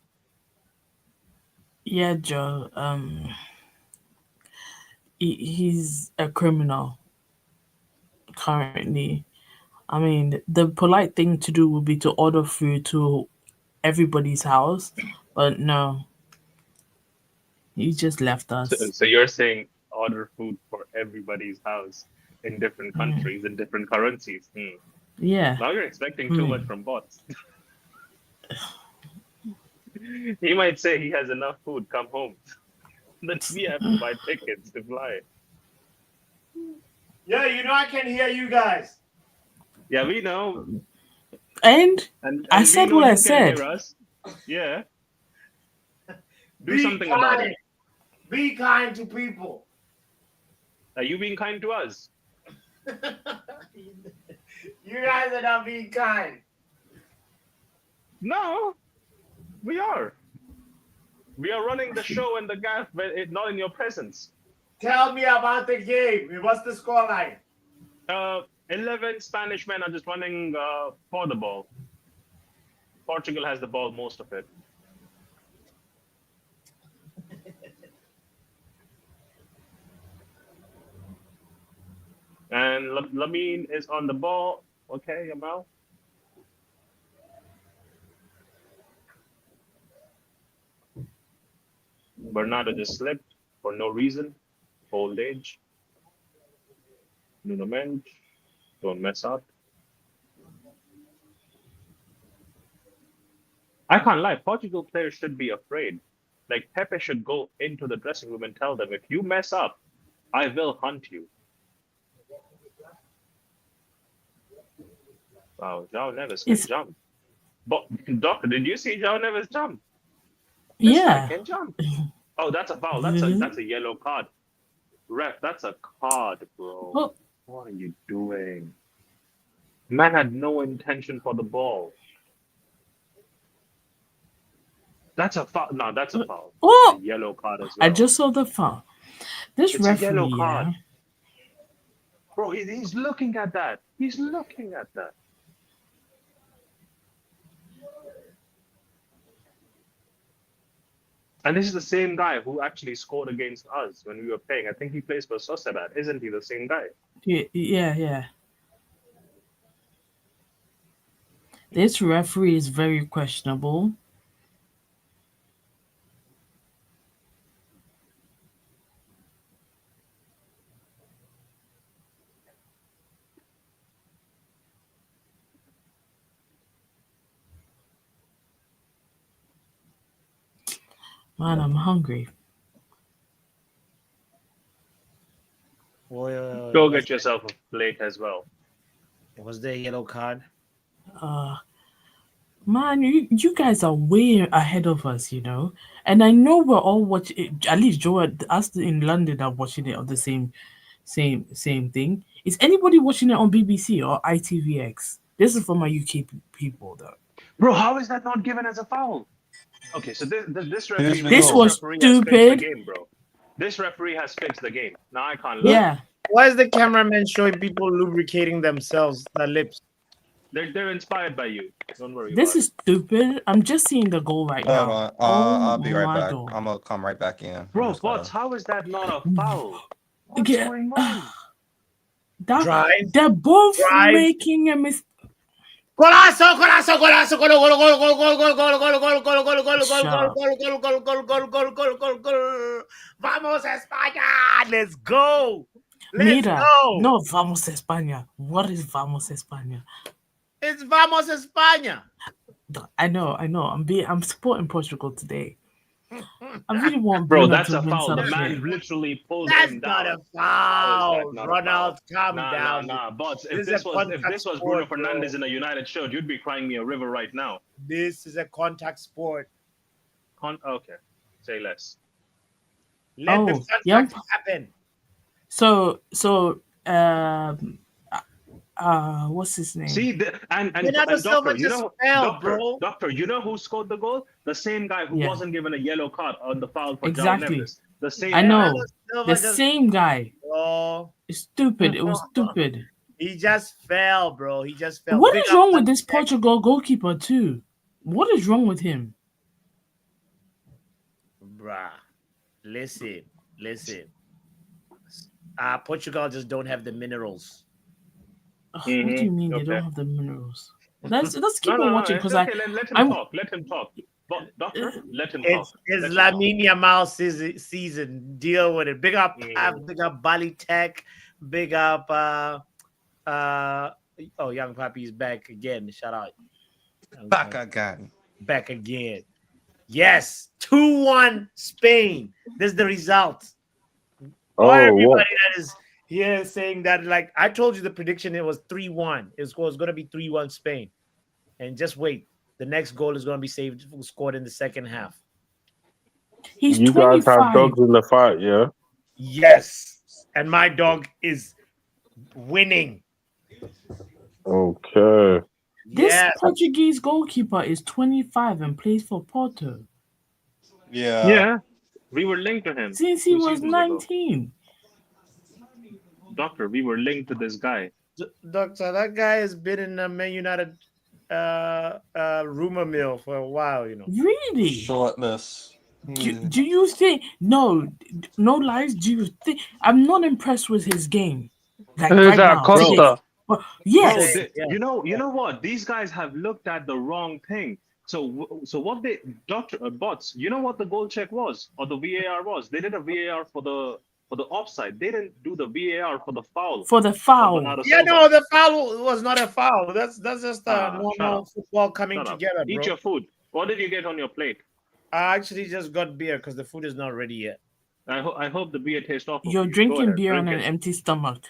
Joe. He's a criminal currently. I mean, the polite thing to do would be to order food to everybody's house, but no, he just left So, us. so you're saying order food for everybody's house in different countries in different currencies. Hmm. Yeah. Now you're expecting too much from Bots. He might say he has enough food, come home. Then we have to buy tickets to fly. Yeah, I can hear you guys. Yeah, we know. And And I we said know what I you can said. hear us. Yeah. Do Be something about kind. it. Be kind to people. Are you being kind to us? You guys are not being kind. No, we are. We are running the show and the gaff, but not in your presence. Tell me about the game. What's the scoreline? 11 Spanish men are just running for the ball. Portugal has the ball, most of it. And Lamine is on the ball. Okay, Yamal. Bernardo just slipped for no reason. Old age. Nuno Mendes. Don't mess up. I can't lie. Portugal players should be afraid. Like Pepe should go into the dressing room and tell them, if you mess up, I will hunt you. Wow, João Neves can It's jump. But Doctor, did you see João Neves jump? This guy yeah. can jump. Oh, that's a foul. That's a yellow card. Ref, that's a card, bro. Oh, What are you doing? Man had no intention for the ball. That's a foul. No, that's a foul. A oh! yellow card as I well. just saw the foul. This It's a yellow referee, card. yeah. Bro, he's looking at that. He's looking at that. And this is the same guy who actually scored against us when we were playing. I think he plays for Sociedad. Isn't he the same guy? Yeah. This referee is very questionable. Man, I'm hungry. Well, Go get yourself a plate as well. Was there a yellow card? Man, you guys are way ahead of us, you know. And I know we're all watching. At least Joe, us in London are watching it on the same thing. Is anybody watching it on BBC or ITVX? This is for my UK people, though. Bro, how is that not given as a foul? Okay, so this referee, the This goal. was referee has fixed the stupid. game, bro. This referee has fixed the game. Now I can't lie. Yeah, Why is the cameraman showing people lubricating themselves, their lips? They're inspired by you. Don't worry this about is stupid. I'm just seeing the goal right Hold now. on. Oh I'll be right my back. God. I'm gonna come right back in. it. Bro, I'm just gonna- Bots, how is that not a foul? What's Yeah. going on? Drive. They're both Drive. making a mistake. Golazo, golazo, golazo, gol, gol, gol, gol, gol, gol, gol, gol, gol, gol, gol, gol, Shut gol, up. gol, gol, gol, gol, gol, gol, gol, gol, gol. Vamos España. Let's go. Let's Mira, go. no, vamos a España. What is vamos a España? It's Vamos España. I know. I'm supporting Portugal today. I really want Bro, Bruno that's to a win foul. The something. man literally pulled That's him not down. a foul. How is that not a Ronald, calm Nah, down. nah. Bots, This if is this a was contact Bruno sport, Fernandes bro. in a United shirt, you'd be crying me a river right now. This is a contact sport. Okay, say less. Let the Oh, contact yep. happen. So, what's his name? See, and Bernardo Silva doctor, you just know, fell, bro. doctor, you know who scored the goal? The same guy who Yeah. wasn't given a yellow card on the foul for Exactly. João Neves. The same. I know. Bernardo Silva The just- same guy. Oh, It's stupid. It was stupid. he just fell, bro. He just fell. What Big is up wrong with that this Portugal goalkeeper too? What is wrong with him? Bruh, listen. Portugal just don't have the minerals. Ugh, what do you mean they Okay. don't have the minerals? Let's keep No, on watching it's because okay. Let him I'm- talk. Let him talk. But doctor, let him talk. It's Let him talk. Lamine Yamal season. Deal with it. Big up, Mhm. big up Bali Tech. Big up. Young Papi's back again. Shout out. Back again. Back again. Yes, 2-1 Spain. This is the result. Oh, Everybody what? that is here saying that, like I told you, the prediction it was 3-1. It was going to be 3-1 Spain, and just wait. The next goal is going to be scored in the second half. he's You guys 25. have dogs in the fight, yeah? Yes, and my dog is winning. Okay. This Yes, Portuguese goalkeeper is 25 and plays for Porto Yeah. Yeah, we were linked to him since he 2 was seasons ago. 19. Doctor, we were linked to this guy. Doctor, that guy has been in the Man United rumor mill for a while. You know. Really? Shortness. Do you think no lies? Do you think I'm not impressed with his game? Like Who's right that, now. Costa? But Bro, yes, Yeah. you know what? These guys have looked at the wrong thing. So what they doctor bots? You know what the goal check was or the VAR was? They did a VAR for the offside. They didn't do the VAR for the foul. for the of foul. Bernardo Yeah, Silva. no, the foul was not a foul. That's just Shut normal up. football coming Shut up. together, bro. Eat your food. What did you get on your plate? I actually just got beer because the food is not ready yet. I hope the beer tastes awful. You're for you. Go drinking ahead, beer on drink an it. empty stomach.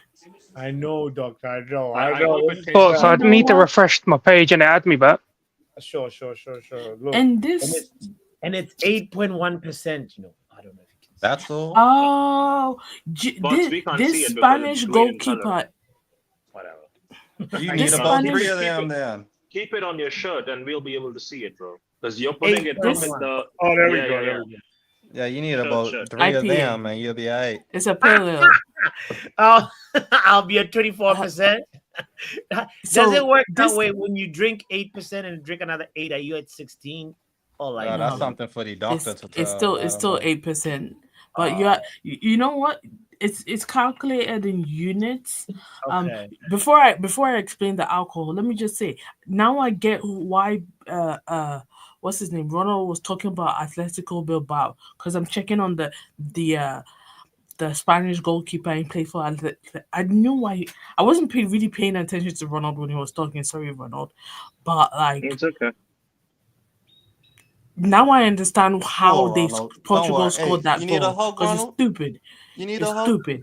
I know, doctor. I know. I I know. hope it tastes Oh, so I well. know need to what? refresh my page and it add me back. Sure. Look, And this and it's 8.1%. You know, I don't know if you can. That's all. oh Bots, we can't see this it because Spanish it's green in color. goalkeeper. Whatever. You I need This about Spanish- 3 of them then. Keep it on your shirt, and we'll be able to see it, bro. Because you're putting it up in 8.1. the. Oh, there we Yeah, go. yeah, There yeah. we go. Yeah, you need Sure, about sure. 3 of IPA. them and you'll be all right. It's a pale ale. I'll be at 24%. Does So it work that this- way when you drink 8% and drink another 8? Are you at 16? Or like That's No. something for the doctor It's to tell. it's still I it's don't still know. 8%. But you know what? It's calculated in units. okay. Before I explain the alcohol, let me just say now I get why what's his name? Ronald was talking about Atletico Bilbao because I'm checking on the Spanish goalkeeper and played for I knew why I wasn't really paying attention to Ronald when he was talking. Sorry, Ronald, but like It's okay. now I understand how Oh, Ronald, don't Portugal worry. scored Hey, that you need a goal hug, because it's Ronald? stupid. You need It's a hug? stupid.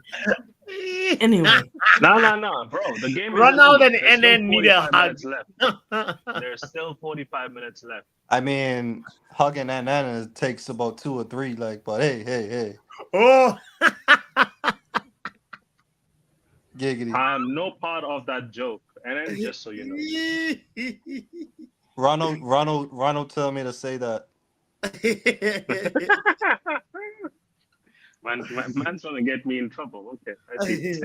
Anyway, No, bro. The game isn't Ronaldo over. and There's still NN need a 45 hug. minutes left. There's still 45 minutes left. I mean, hugging and it takes about 2 or 3. Like, but hey, Oh, giggity. I am no part of that joke. And then just so you know. Ronald told me to say that. Man's trying to get me in trouble. Okay, I see.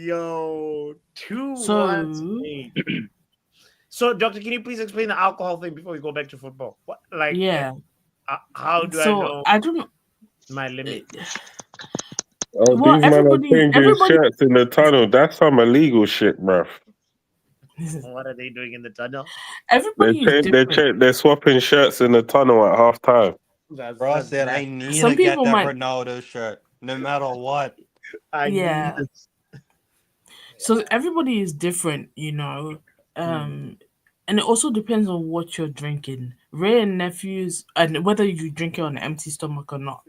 Yo, 2-1 So- Spain. So, doctor, can you please explain the alcohol thing before we go back to football? What, like, yeah. how do I So know I don't know. my limit? Oh, Well, these men are everybody- changing everybody- shirts in the tunnel. That's some illegal shit, bruv. What are they doing in the tunnel? Everybody is different. They're swapping shirts in the tunnel at half time. Bro, I said I need Some to get people that might- Ronaldo shirt, no matter what. Yeah. need it. So everybody is different, you know. And it also depends on what you're drinking. Ray and nephews, and whether you drink it on an empty stomach or not.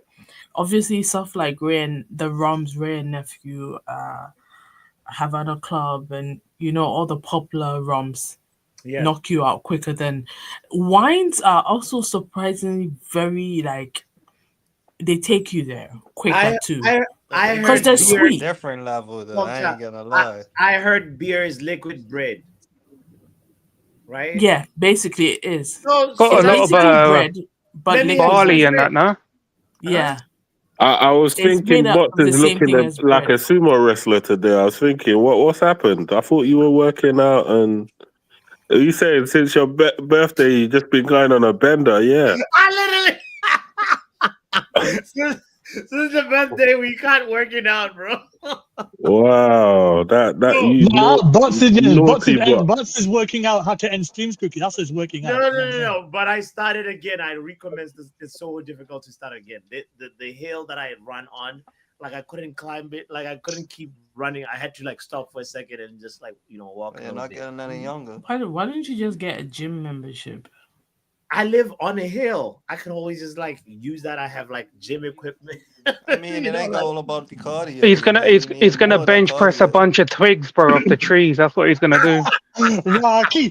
Obviously, stuff like Ray and the rums, Ray and nephew, Havana Club, and you know all the popular rums Yeah. knock you out quicker than wines. Are also surprisingly very like they take you there quicker too. I They heard they're take you to a sweet. different level, though. Well, I ain't gonna lie. I heard beer is liquid bread, right? Yeah, basically it is. So, Got a It's lot of basically bread, but let me liquid barley bread. and that, no? Yeah. I was It's thinking, made up Bots of the is same looking thing as like bread. a sumo wrestler today. I was thinking, what's happened? I thought you were working out, and you saying since your birthday you just been going on a bender. Yeah. I literally since the birthday we can't work it out, bro. Wow, Bots naughty bot. is working out how to end streams quickly. That's what's working out. No. But I started again. I recommenced. It's so difficult to start again. The hill that I had run on, like I couldn't climb it. Like I couldn't keep running. I had to like stop for a second and just like walk. You're not getting any younger. Why don't you just get a gym membership? I live on a hill. I can always just like use that. I have like gym equipment. I mean, You it know, ain't like- all about the cardio. He's gonna he's gonna bench press a bunch of twigs, bro, off the trees. That's what he's gonna do. Rocky.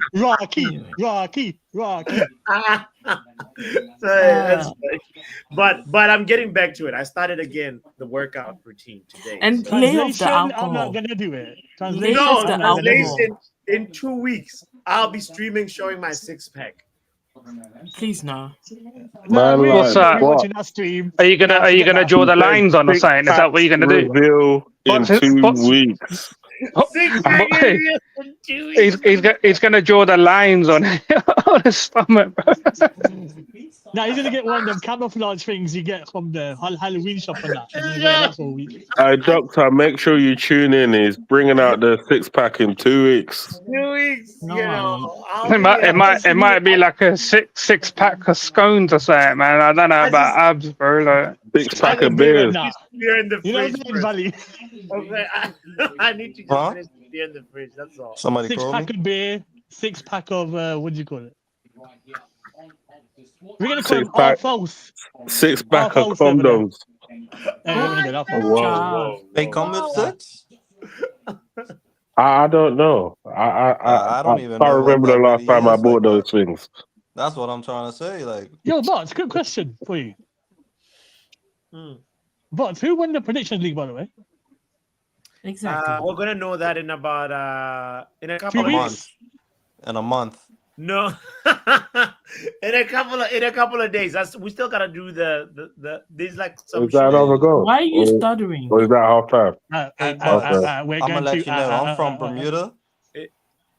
That's funny. But I'm getting back to it. I started again the workout routine today. And so- lay off the Translation, I'm alcohol. not gonna do it. Lay no, off the I'm not gonna do it. translation. In 2 weeks, I'll be streaming showing my 6-pack. Please no. Man, we What's like, that? be watching that stream. Are you gonna draw the lines on or something? Is that what you're gonna do? Reveal in What's it- 2 what's- weeks. 6-pack Hey, in 2 weeks. he's gonna draw the lines on on his stomach, bro. Now he's gonna get one of them camouflage things you get from the Halloween shop and that. And he's wear that for a week. Doctor, make sure you tune in. He's bringing out the 6-pack in 2 weeks. 2 weeks. No, You I know, It might be like a six pack of scones or something, man. I don't know I about just- abs, bro. Like 6-pack of Beer beers. and that. beer in the You know fridge. what I'm first. Valley? Okay, I need to just Huh? finish the beer in the fridge. That's all. Somebody Six call me. pack of beer, 6-pack of what do you call it? We're gonna call them 6-pack. Alphos. 6-pack of Alphos over there. condoms. We're gonna get Alphos. Whoa. They come with 6? I don't know. I don't even can't know what remember that the last really time I is, bought like, those things. That's what I'm trying to say. Like, Yo, Bots, quick question for you. Bots, who won the prediction league, by the way? Exactly. We're gonna know that in about in a couple Few of weeks? months. in a month. No, in a couple of days. We still gotta do the there's like some. Is that shit. another goal? Why are you stuttering? Or is that half time? Hey, We're I'm going gonna let to. you know. I'm from Bermuda.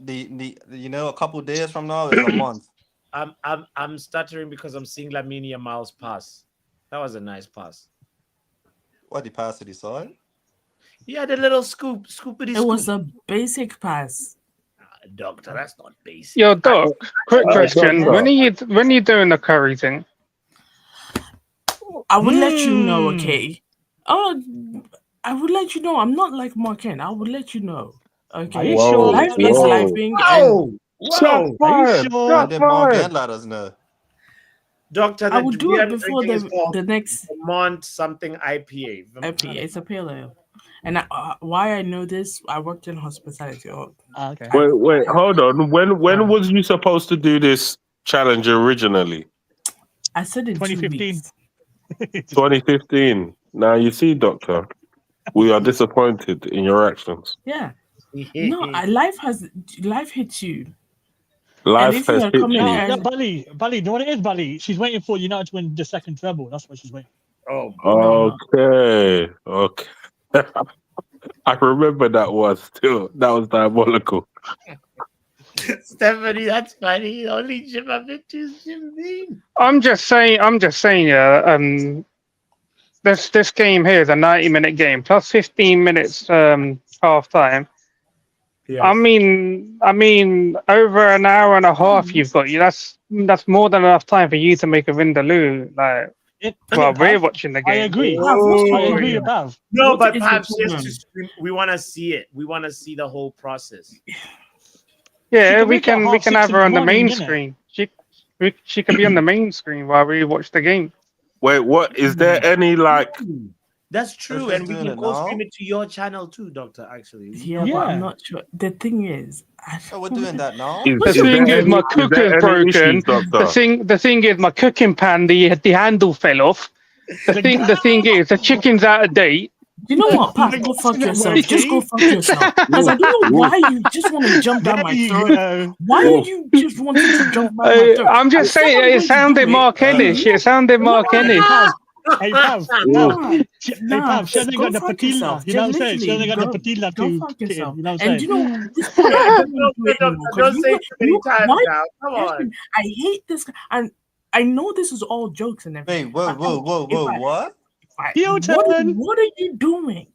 The a couple days from now is a month. I'm stuttering because I'm seeing Lamine Yamal's pass. That was a nice pass. What, the pass to the side? Yeah, the little scoopity. It was a basic pass. Doctor. That's not basic. Yo, Doc, quick question. Doctor. When are you doing the curry thing? I would let you know, okay? Oh, I would let you know. I'm not like Marken. I would let you know. Okay. Are you sure? Life is Whoa. lifing. And Whoa, Shots Are you fired. sure? When Shots did Mark fired. and let us know? Doctor, I would do beer it I'm before drinking is called the next Vermont something IPA. IPA. It's a pale ale. And why I know this, I worked in hospitality. Okay. Wait, hold on. When was you supposed to do this challenge originally? I said in 2 2015. weeks. 2015. Now you see, Doctor, we are disappointed in your actions. Yeah. No, life hits you. Life if you has are hit coming you. No, and Bali, do you know what it is, Bali? She's waiting for United to win the second treble. That's what she's waiting. Oh, no. Okay. I remember that was diabolical. Stephanie, that's funny. The only gym I've been to is Jim Beam. I'm just saying, yeah. This game here is a 90-minute game plus 15 minutes half time. Yes. I mean, over an hour and a half you've got you. That's more than enough time for you to make a vindaloo. Like while we're watching the I game. agree. Pav, what's the I agree problem? with Pav. No, What but is the perhaps problem? we want to see it. We want to see the whole process. Yeah, can we wake up can 6:30 have her in on the the main morning, innit? screen. She can be on the main screen while we watch the game. Wait, what is there any like? That's true, Let's and we doing can it co-stream now. it to your channel too, Doctor. Actually, Yeah, but I'm not sure. The thing is, Oh, we're doing that now. The thing is, my cooker's broken. issues, Doctor? The thing is, my cooking pan, the handle fell off. The thing is, the chicken's out of date. You know what, Pav? Go fuck yourself. Just go fuck yourself. Because I don't know why you just want to jump down my throat. Why you just wanted to jump down my throat? I'm just saying, it sounded Mark Ennish. It sounded Mark Ennish. Hey, Pav. Nah, She hasn't go got the fuck patilla. yourself. You know what I'm Just saying? She hasn't got the literally patilla go to fuck kid. yourself. You know what I'm And saying? you know, this part I don't want to do it anymore. Don't say too many times why? now. Come on. I hate this guy. And I know this is all jokes and everything. Wait, whoa, what? What are you doing?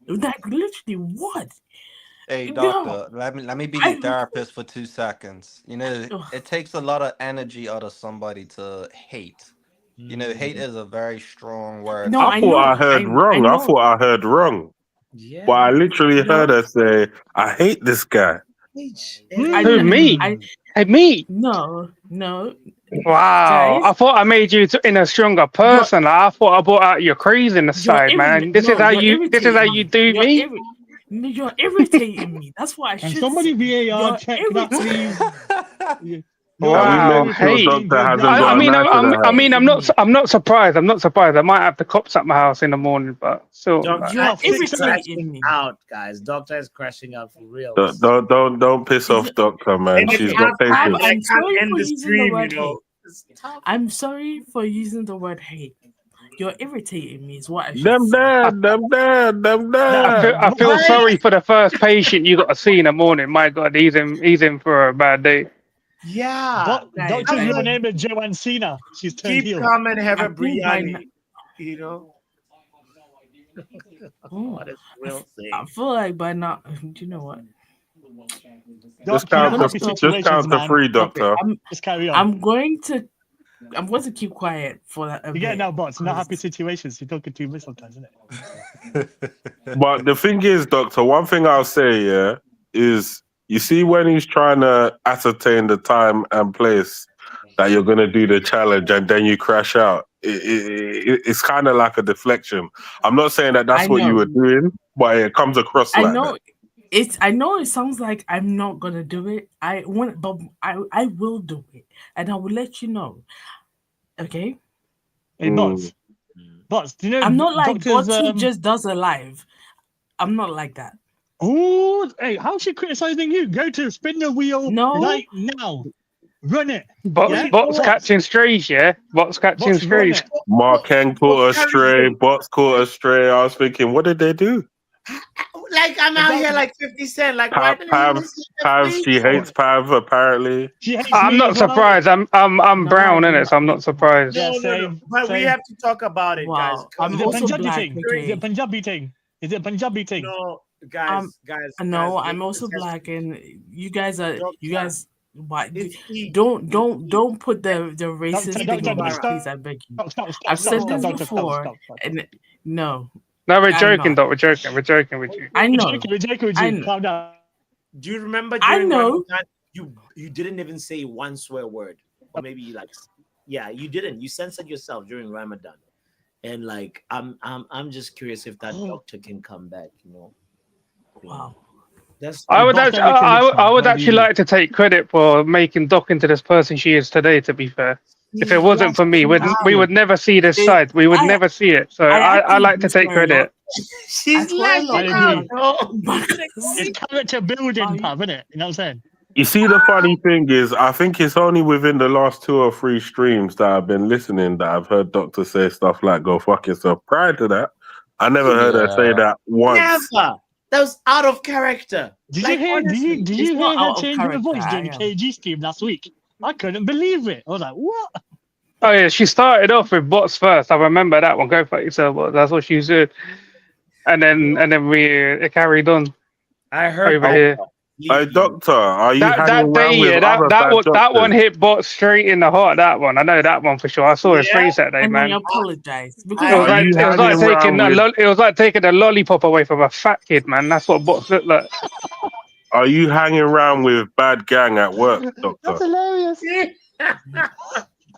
Like literally, what? Hey, No. doctor, let me be your therapist for 2 seconds. You know, it takes a lot of energy out of somebody to hate. You know, hate is a very strong word. No, I thought I heard wrong. I thought I heard wrong. Yeah. But I literally heard her say, "I hate this guy." Who, me? Hey, me? No. Wow, Guys, I thought I made you in a stronger person. I thought I brought out your craziness side, man. This is how you do me. You're irritating me. That's what I should somebody say. VAR check that, please. Wow, Can we make sure hey. Doctor hasn't got a knife in her hand? I'm not surprised. I'm not surprised. I might have the cops at my house in the morning, but still. Doctor is crashing out, guys. Doctor is crashing out for real. Don't piss off Doctor, man. She's got patience. I'm sorry end for the using stream, the word you know. hate. I'm sorry for using the word hate. You're irritating me, is what I should Them say. I feel sorry for the first patient you got to see in the morning. My God, he's in for a bad day. Yeah. Doctor's real name is Joanne Cena. She's turned heel. Keep calm and have I a think biryani. You know? What is real thing? I feel like by now, you know what? Just count to 3, Doctor. Just carry on. I'm going to keep quiet for that. You get now, bots. Not happy situations. You're talking too much sometimes, isn't it? But the thing is, Doctor, one thing I'll say, yeah, is you see when he's trying to ascertain the time and place that you're going to do the challenge and then you crash out, it's kind of like a deflection. I'm not saying that that's what you were doing, but it comes across like that. I know it sounds like I'm not gonna do it. I will do it, and I will let you know. Okay. Hey, bots. Do you know? I'm not like Doctors, bots who just does a live. I'm not like that. Oh, hey, how's she criticizing you? Go to spin the wheel right now. Run it. Bots catching strays, yeah? Bots catching strays. Mark Ken caught a stray, Bots caught a stray. I was thinking, what did they do? Like I'm out here like 50 Cent. Like why Pav, she hates Pav apparently. I'm not surprised. I'm brown in it, so I'm not surprised. No. But we have to talk about it, guys. I'm also black. Is it Punjabi thing? No, guys. No, I'm also black, and you guys. Why? Don't put the racist thing on me, please. I beg you. I've said this before, and no. No, we're joking, Doc. We're joking with you. I know. We're joking with you. Calm down. Do you remember? I know. Ramadan, you didn't even say one swear word, or maybe you didn't. You censored yourself during Ramadan. and like I'm just curious if that doctor can come back. Wow. That's I would Dr. actually, Erica I Lichman, would gotta actually be like to take credit for making Doc into this person she is today. To be fair, if it she's wasn't for me, we would never see this They- side. We would I never see it. So I I actually like to do take swear a lot. credit. she's I swear a lot. I lashing agree. out, bro. It's character building, pub, isn't it? You know what I'm saying? You see, the funny thing is, I think it's only within the last 2 or 3 streams that I've been listening that I've heard Doctor say stuff like "go fuck yourself." Prior to that, I never heard her say Yeah. that once. Never. That was out of character. Did Like, you hear? honestly. Did It's you not hear her out of change her character. voice during the I am. KG stream last week? I couldn't believe it. I was like, what? Oh yeah, she started off with bots first. I remember that one. Go fuck yourself. Bots. That's what she said, and then we it carried on I heard over that here. Hey, completely. Doctor, are you hanging That day, around with yeah, other that bad was that one doctors? hit bot straight in the heart. That one, I know that one for sure. I saw his Yeah. face that day, And I man. apologize because I- Are you It was like hanging taking around with? it was like taking a lollipop away from a fat kid, man. That's what bots look like. Are you hanging around with bad gang at work, That's Doctor? hilarious.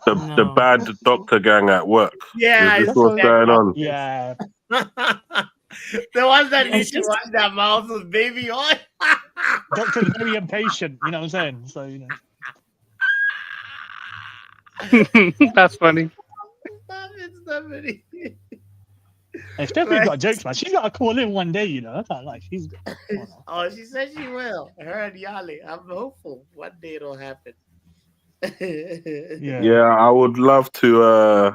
The no. bad doctor gang at work. yeah, Is I this That's see what's what, going that. on? yeah. The ones that Yeah, need it's to just wash their mouths with baby oil. Doctor's very impatient, you know what I'm saying? So, That's funny. Stop it, Stephanie. Hey, Stephanie's got jokes, man. She's got to call in one day, I can't like, she's got. Oh, she said she will. Her and Yali. I'm hopeful one day it'll happen. Yeah. Yeah, I would love to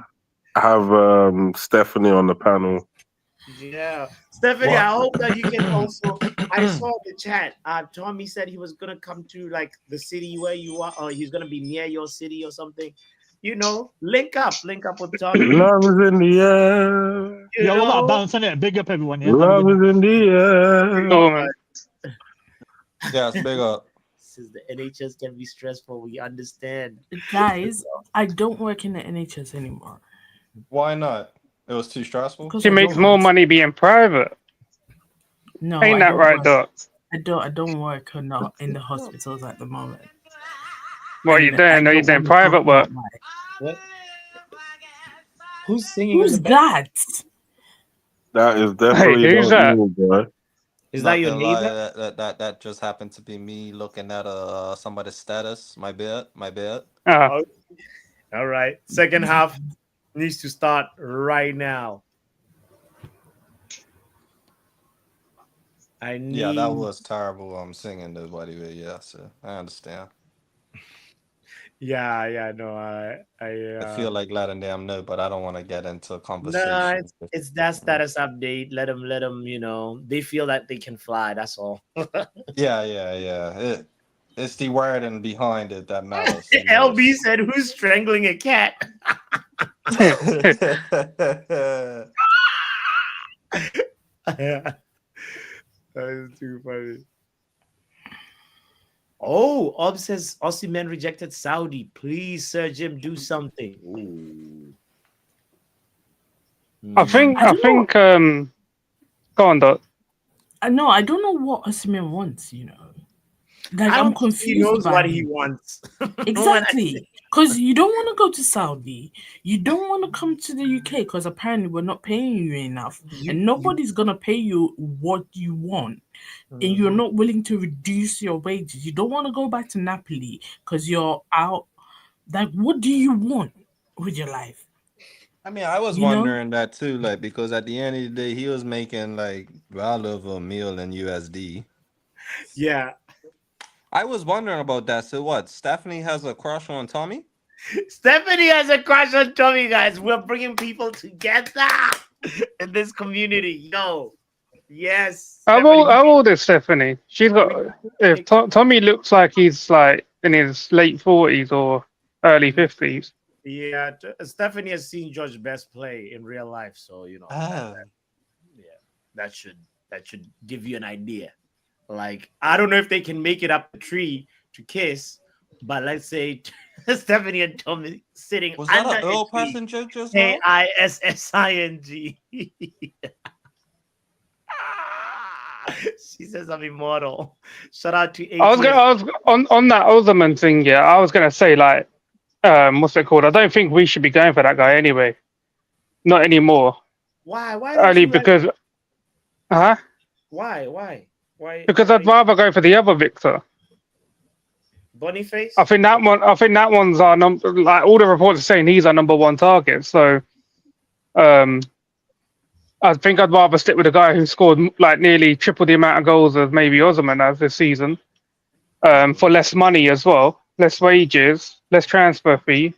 have Stephanie on the panel. Yeah. Stephanie, I hope that you can also. I saw the chat. Tommy said he was gonna come to like the city where you are, or he's gonna be near your city or something. Link up with Tommy. Love is in the air. You Yo, what about know? bouncing it? Big up everyone, yeah? Have a Love good is night. in the air. Oh, man. Yes, big up. Since the NHS can be stressful, we understand. guys, I don't work in the NHS anymore. Why not? It was too stressful. Because She I makes don't more want to- money being private. No, Ain't I that don't right, work. Doc? I don't work in the hospitals at the moment. What are you And I doing? Are you don't doing wanna private talk work? about my- What? Who's singing Who's in the back? that? That is definitely Hey, who's not that? you, boy. Is Not that your gonna lie, neighbor? that just happened to be me looking at somebody's status. My bad. Oh, All right. Second half needs to start right now. I need. Yeah, that was terrible. I'm singing though, buddy. But yeah, so I understand. Yeah. No, I feel like letting them know, but I don't want to get into a No, conversation. it's that status update. Let them. They feel that they can fly. That's all. Yeah. It's the wording behind it that matters. LB said, "Who's strangling a cat?" That is too funny. Oh, Ob says Osimhen rejected Saudi. Please, Sir Jim, do something. Ooh. I think I don't know. Go on, Doc. No, I don't know what Osimhen wants. Like I I'm don't think he confused knows by what him. he wants. Exactly. Because you don't want to go to Saudi. You don't want to come to the UK because apparently we're not paying you enough. And nobody's going to pay you what you want. And you're not willing to reduce your wages. You don't want to go back to Napoli because you're out. Like, what do you want with your life? I mean, I was wondering that too, like, because at the end of the day, he was making like well over a meal in USD. Yeah. I was wondering about that. So what? Stephanie has a crush on Tommy? Stephanie has a crush on Tommy, guys. We're bringing people together in this community. Yo. Yes. How old is Stephanie? She's got. If Tommy looks like he's like in his late 40s or early 50s. Yeah, Stephanie has seen George Best play in real life, so that should give you an idea. Like, I don't know if they can make it up the tree to kiss, but let's say Stephanie and Tommy sitting Was that under an Earl a tree. person joke just now? Kissing. She says I'm immortal. Shout out to I was on that Osman thing. Yeah, I was gonna say like, what's it called? I don't think we should be going for that guy anyway. Not anymore. Why? Why don't Only you like? because, huh? Why? Why? Because Why? I'd rather go for the other Victor. Boniface? I think that one. I think that one's our number. Like all the reports are saying, he's our number one target. So, um, I think I'd rather stick with a guy who scored like nearly triple the amount of goals as maybe Osman has this season. For less money as well, less wages, less transfer fee.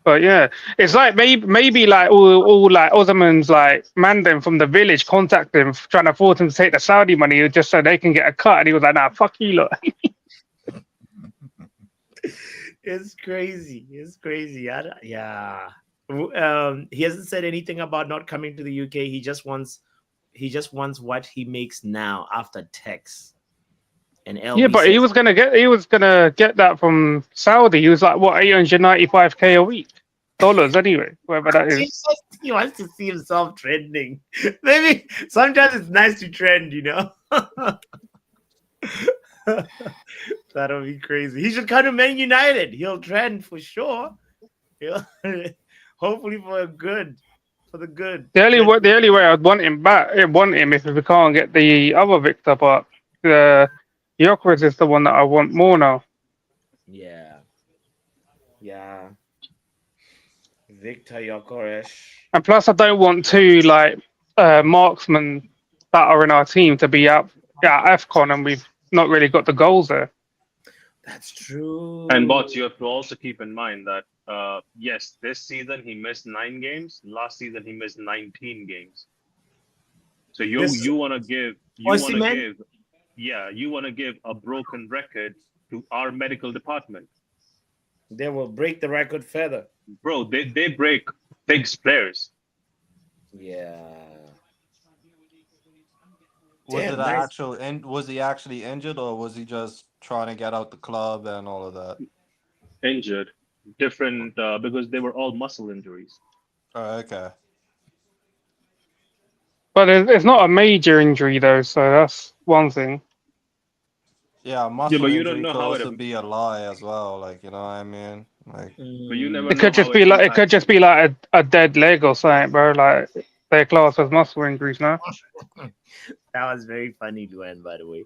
But yeah, it's like maybe like all like Osman's like Mandan from the village contacted him trying to force him to take the Saudi money just so they can get a cut, and he was like, "Nah, fuck you, lot." It's crazy. It's crazy. Yeah. He hasn't said anything about not coming to the UK. He just wants what he makes now after tax. And LB Yeah, but says, he was gonna get that from Saudi. He was like, what, 895K a week, dollars anyway, whatever that is. he wants to see himself trending. Maybe sometimes it's nice to trend, you know. That'll be crazy. He should come to Man United. He'll trend for sure. He'll hopefully for the good. The only way I'd want him back, if we can't get the other Victor, but the Gyökeres is the one that I want more now. Yeah. Victor Gyökeres. And plus, I don't want two like marksmen that are in our team to be out at AFCON, and we've not really got the goals there. That's true. And Bots, you have to also keep in mind that yes, this season he missed 9 games. Last season he missed 19 games. So you want to give a broken record to our medical department. They will break the record further. Bro, they break big players. Yeah. Was he actually injured, or was he just trying to get out the club and all of that? Injured. Different because they were all muscle injuries. Oh, okay. But it's not a major injury though, so that's one thing. Yeah, muscle but you injury don't know could how also be a lie as well. Like, you know what I mean? Like, but you never It could just be like a dead leg or something, bro. Like they're classed as muscle injuries now. That was very funny, Luan, by the way.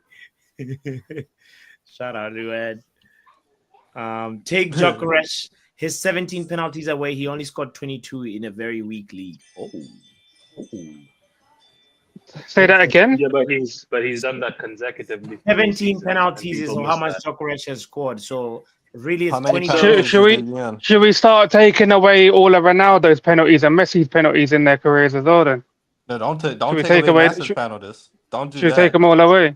Shout out, Luan. Take Gyökeres. His 17 penalties away. He only scored 22 in a very weak league. Oh. Say that again. Yeah, but he's done that consecutively. 17 penalties is how much Gyökeres has scored. So really, it's how many 22. penalties Should we start taking away all of Ronaldo's penalties and Messi's penalties in their careers as well? Then No, don't we take away Messi's penalties. Don't do should we that. take them all away?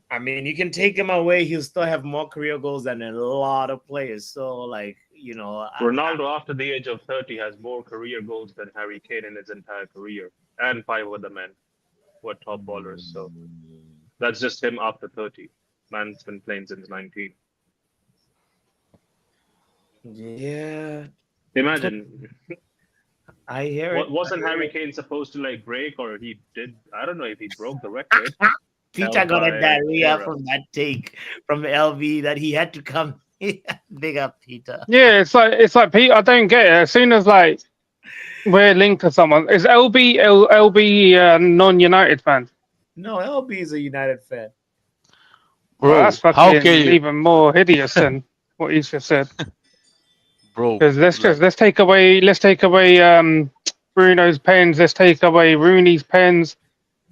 I mean, you can take him away. He'll still have more career goals than a lot of players. So, like, you know, Ronaldo, after the age of 30, has more career goals than Harry Kane in his entire career, and 5 other men who are top ballers. So that's just him after 30. Man's been playing since 19. Yeah. Imagine. I hear it. Wasn't Harry Kane supposed to like break, or he did? I don't know if he broke the record. Peter got a diarrhea from that take from LV that he had to come. Big up, Peter. Yeah, it's like Pete. I don't get it. As soon as like we're linked to someone, is LB non-United fan? No, LB is a United fan. Bro, Well, that's how fucking can you, even more hideous than what he's just said. bro? Because let's take away Bruno's pens. Let's take away Rooney's pens.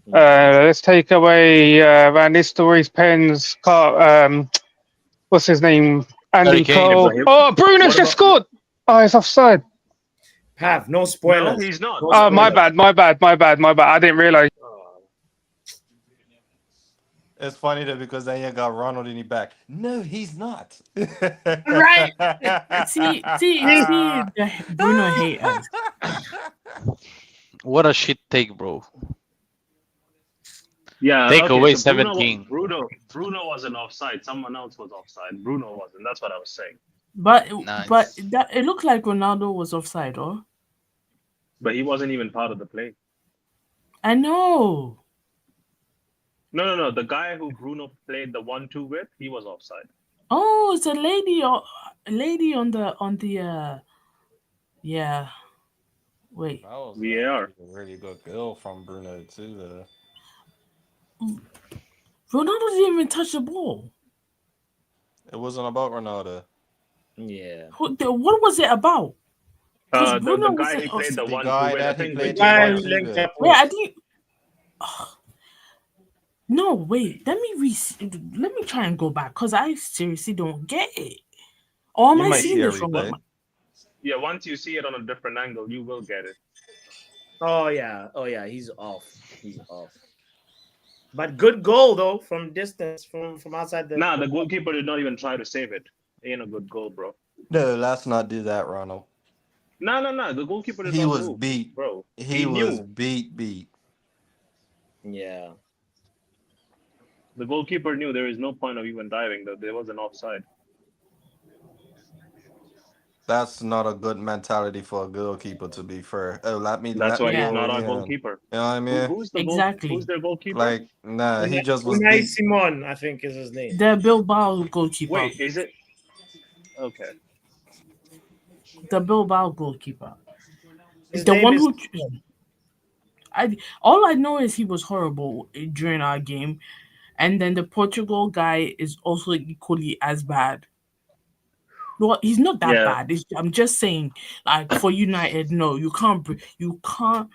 Let's take away Van Nistelrooy's pens. What's his name? Andy Cole. Oh, Bruno's just scored. Oh, it's offside. Pav, no spoilers. No, he's not. Oh, my bad. I didn't realize. It's funny though because then you got Ronald in the back. No, he's not. Right. See, Bruno hate us. What a shit take, bro. Yeah, Take away so 17. Bruno wasn't offside. Someone else was offside. Bruno wasn't. That's what I was saying. But Nice. that it looked like Ronaldo was offside, oh? But he wasn't even part of the play. I know. No. The guy who Bruno played the 1-2 with, he was offside. Oh, it's a lady on the yeah. Wait, That was VAR. actually a really good goal from Bruno too. Though. Ronaldo didn't even touch the ball. It wasn't about Ronaldo. Yeah. What was it about? Because Bruno The guy wasn't. he played the The 1-2 guy with, I that he think played Richie the Guy Wright. who 1-2 linked with. up Wait, with. I didn't. No, wait. Let me try and go back because I seriously don't get it. Or am You I might see seeing a this wrong? replay. Yeah, once you see it on a different angle, you will get it. Oh yeah. Oh yeah. He's off. He's off. But good goal though from distance, from outside the. Nah, the goalkeeper did not even try to save it. Ain't a good goal, bro. No, let's not do that, Ronald. No. The goalkeeper did He not was move, beat. bro. He He was knew. beat. Yeah. The goalkeeper knew there is no point of even diving. That there was an offside. That's not a good mentality for a goalkeeper, to be fair. Oh, let That's me why he's Yeah, not go our in. goalkeeper. You know what I mean? Who's the goal? Who's exactly. their goalkeeper? Like, nah, he just was Unai beat. Simon, I think is his name. The Bilbao goalkeeper. Wait, is it? Okay. The Bilbao goalkeeper. His The name one is. who. All I know is he was horrible during our game, and then the Portugal guy is also equally as bad. Well, he's not that Yeah, bad. I'm just saying, like for United, no, you can't. You can't.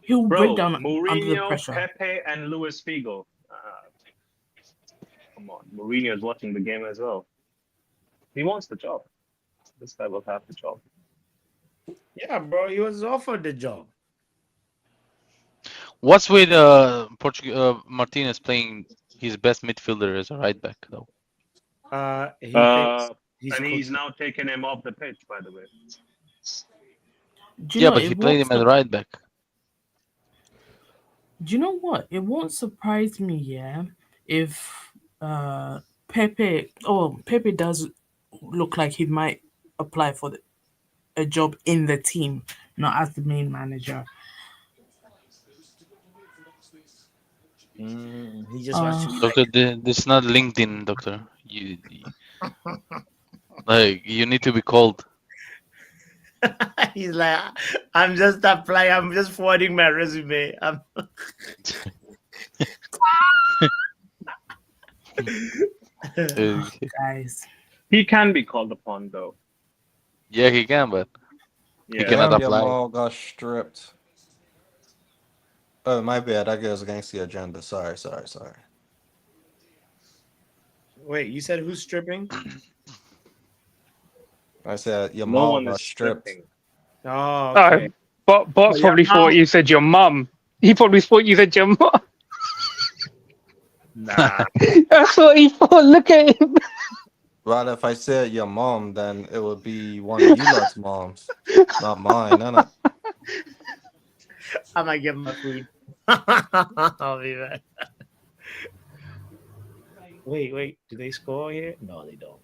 He'll break bro. down under the Mourinho, pressure. Pepe, and Luis Figo. Come on, Mourinho is watching the game as well. He wants the job. This guy will have the job. Yeah, bro. He was offered the job. What's with Martinez playing his best midfielder as a right back though? He thinks he's And he's cooking. now taking him off the pitch, by the way. Do you Yeah, know but he it played won't? him as a right back. Do you know what? It won't surprise me, yeah, if Pepe does look like he might apply for a job in the team, not as the main manager. He just wants Uh, to be like. Doctor, this is not LinkedIn, doctor. Like you need to be called. He's like, I'm just applying. I'm just forwarding my resume. guys, He can be called upon, though. Yeah, he can, but he Yeah. cannot Damn, apply. Yamal got stripped. Oh, my bad. That goes against the agenda. Sorry. Wait, you said who's stripping? I said No Yamal one got is stripped. stripping. Oh, okay. Bots Yeah, probably thought you said your mum. He probably thought you said your mum. Nah. That's what he thought. Look at him. Right, if I said your mom, then it would be one of you lot's moms, not mine. No. I might get my food. I'll be back. Wait. Do they score here? No, they don't.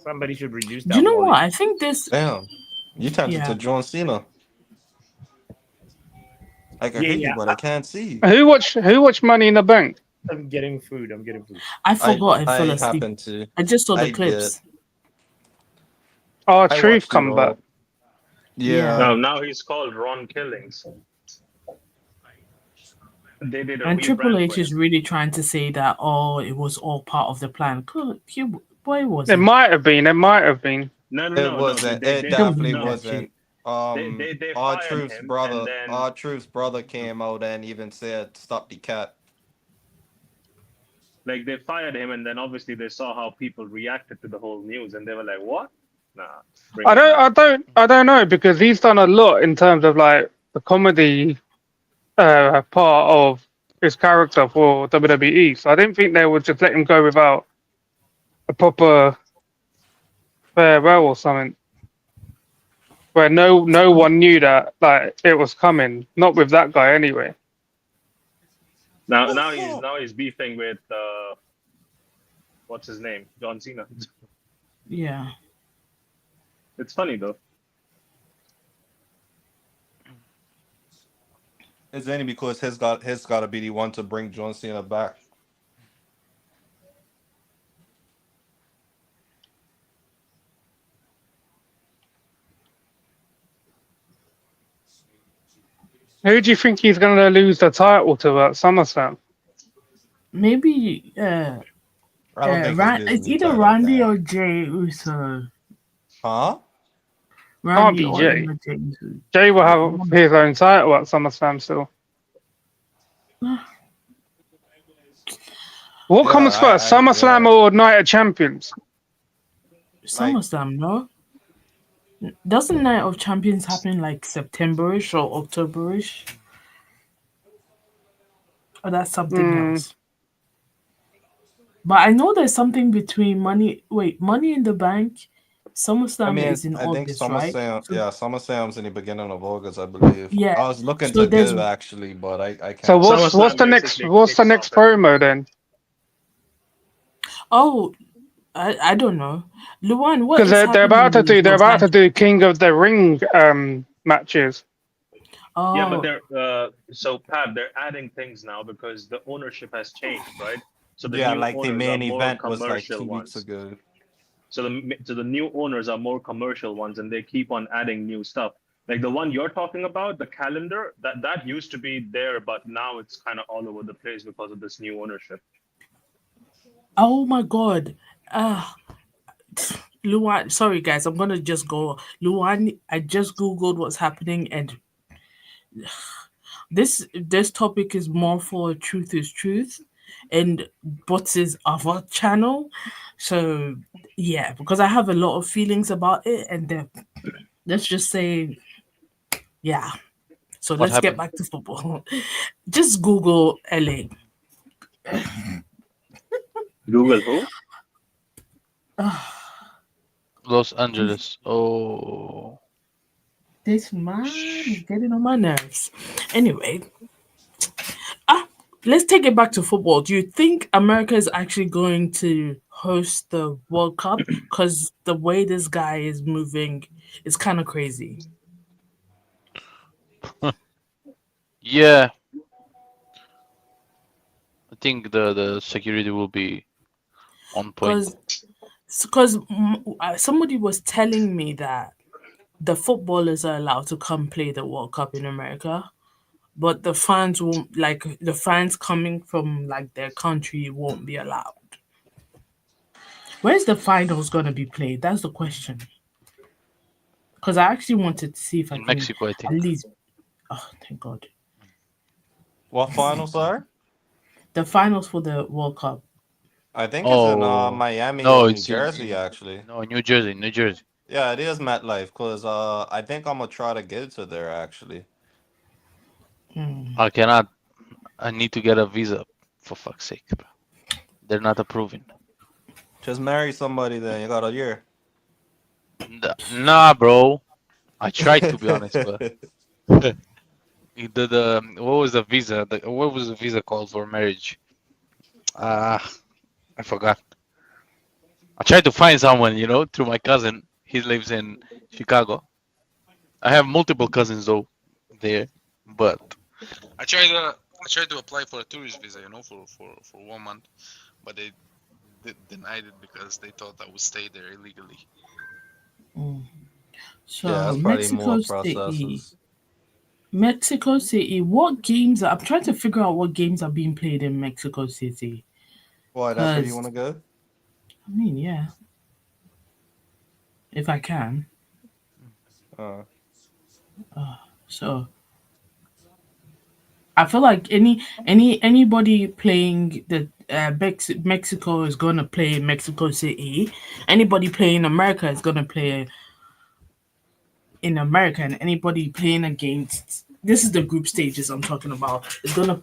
Somebody should reduce do you that know what? volume. I think this. Damn, you turned Yeah. into John Cena. I can hear you, but I can't see you. Who watched Money in the Bank? I'm getting food. I forgot. I fell I asleep. happened to. I just saw the I did. clips. Oh, I Truth watched it come back. all. Yeah. Now he's called Ron Killings. They did a And Triple rebrand H for him. is really trying to say that it was all part of the plan. Boy, was It it? might have been. It wasn't. It They definitely no. wasn't. They Our fired Truth's him, brother, and then our Truth's brother came out and even said, "Stop the cat." like they fired him, and then obviously they saw how people reacted to the whole news, and they were like, "What? Nah, bring I him back." don't know because he's done a lot in terms of like the comedy part of his character for WWE. So I didn't think they would just let him go without a proper farewell or something. Where no one knew that like it was coming. Not with that guy anyway. Now he's beefing with what's his name, John Cena. Yeah. It's funny though. It's only because his got to be the one to bring John Cena back. Who do you think he's going to lose the title to at SummerSlam? Maybe I don't think he's losing it's the either title Randy there. or Jay Uso. Huh? Can't Randy be Orton Jay. or Jay Uso. Jay will have his own title at SummerSlam still. What Yeah, comes first, I SummerSlam yeah. or Night of Champions? Like, SummerSlam, no? Doesn't Night of Champions happen like September-ish or October-ish? Or that's something Mm, else. But I know there's something between Money in the Bank. I SummerSlam mean, is in I think August, right? SummerSlam, So yeah, SummerSlam's in the beginning of August, I believe. yeah. I was looking So to there's go actually, but I so canceled. what's SummerSlam the next basically what's the kicks next off in promo then? oh I don't know. Luan, what Because is they're about happening to with do Los Angeles? King of the Ring matches. Yeah, but Oh, so Pat, they're adding things now because the ownership has changed, right? So the Yeah, new like the owners are main more event was like commercial 2 weeks ones. ago. So the new owners are more commercial ones, and they keep on adding new stuff. Like the one you're talking about, the calendar, that used to be there, but now it's kind of all over the place because of this new ownership. oh my God. Ah, Luan, sorry guys, I'm gonna just go. Luan, I just googled what's happening, and this topic is more for Truth is Truth, and what's his other channel. So yeah, because I have a lot of feelings about it, and let's just say yeah. So What let's get happened? back to football. Just Google LA. Google who? Los Angeles. Oh. This man is Sh- getting on my nerves. Anyway, ah, let's take it back to football. Do you think America is actually going to host the World Cup? Because the way this guy is moving is kind of crazy. Yeah, I think the security will be on point. Because somebody was telling me that the footballers are allowed to come play the World Cup in America, but the fans won't, like the fans coming from like their country won't be allowed. Where's the finals gonna be played? That's the question. Because I actually wanted to see if I In can Mexico, I at think. least. Oh, thank God! What finals are? The finals for the World Cup. I think it's in Oh Miami no, or New it's Jersey actually. no New Jersey, New Jersey. Yeah, it is MetLife because I think I'm gonna try to get to there actually. I cannot. I need to get a visa for fuck's sake, bro. They're not approving. Just marry somebody then. You got a year. Nah, bro. I tried to be honest, but the what was the visa? What was the visa called for marriage? Ah, I forgot. I tried to find someone, through my cousin. He lives in Chicago. I have multiple cousins though there, but I tried to apply for a tourist visa, for 1 month, but they denied it because they thought I would stay there illegally. Yeah, So that's probably more Mexico City. processes. Mexico City. What games? I'm trying to figure out what games are being played in Mexico City. Why? That's where you want Cause to go? I mean, yeah, if I can. Uh, So I feel like anybody playing the Mexico is gonna play Mexico City. Anybody playing America is gonna play in America, and anybody playing against this is the group stages I'm talking about is gonna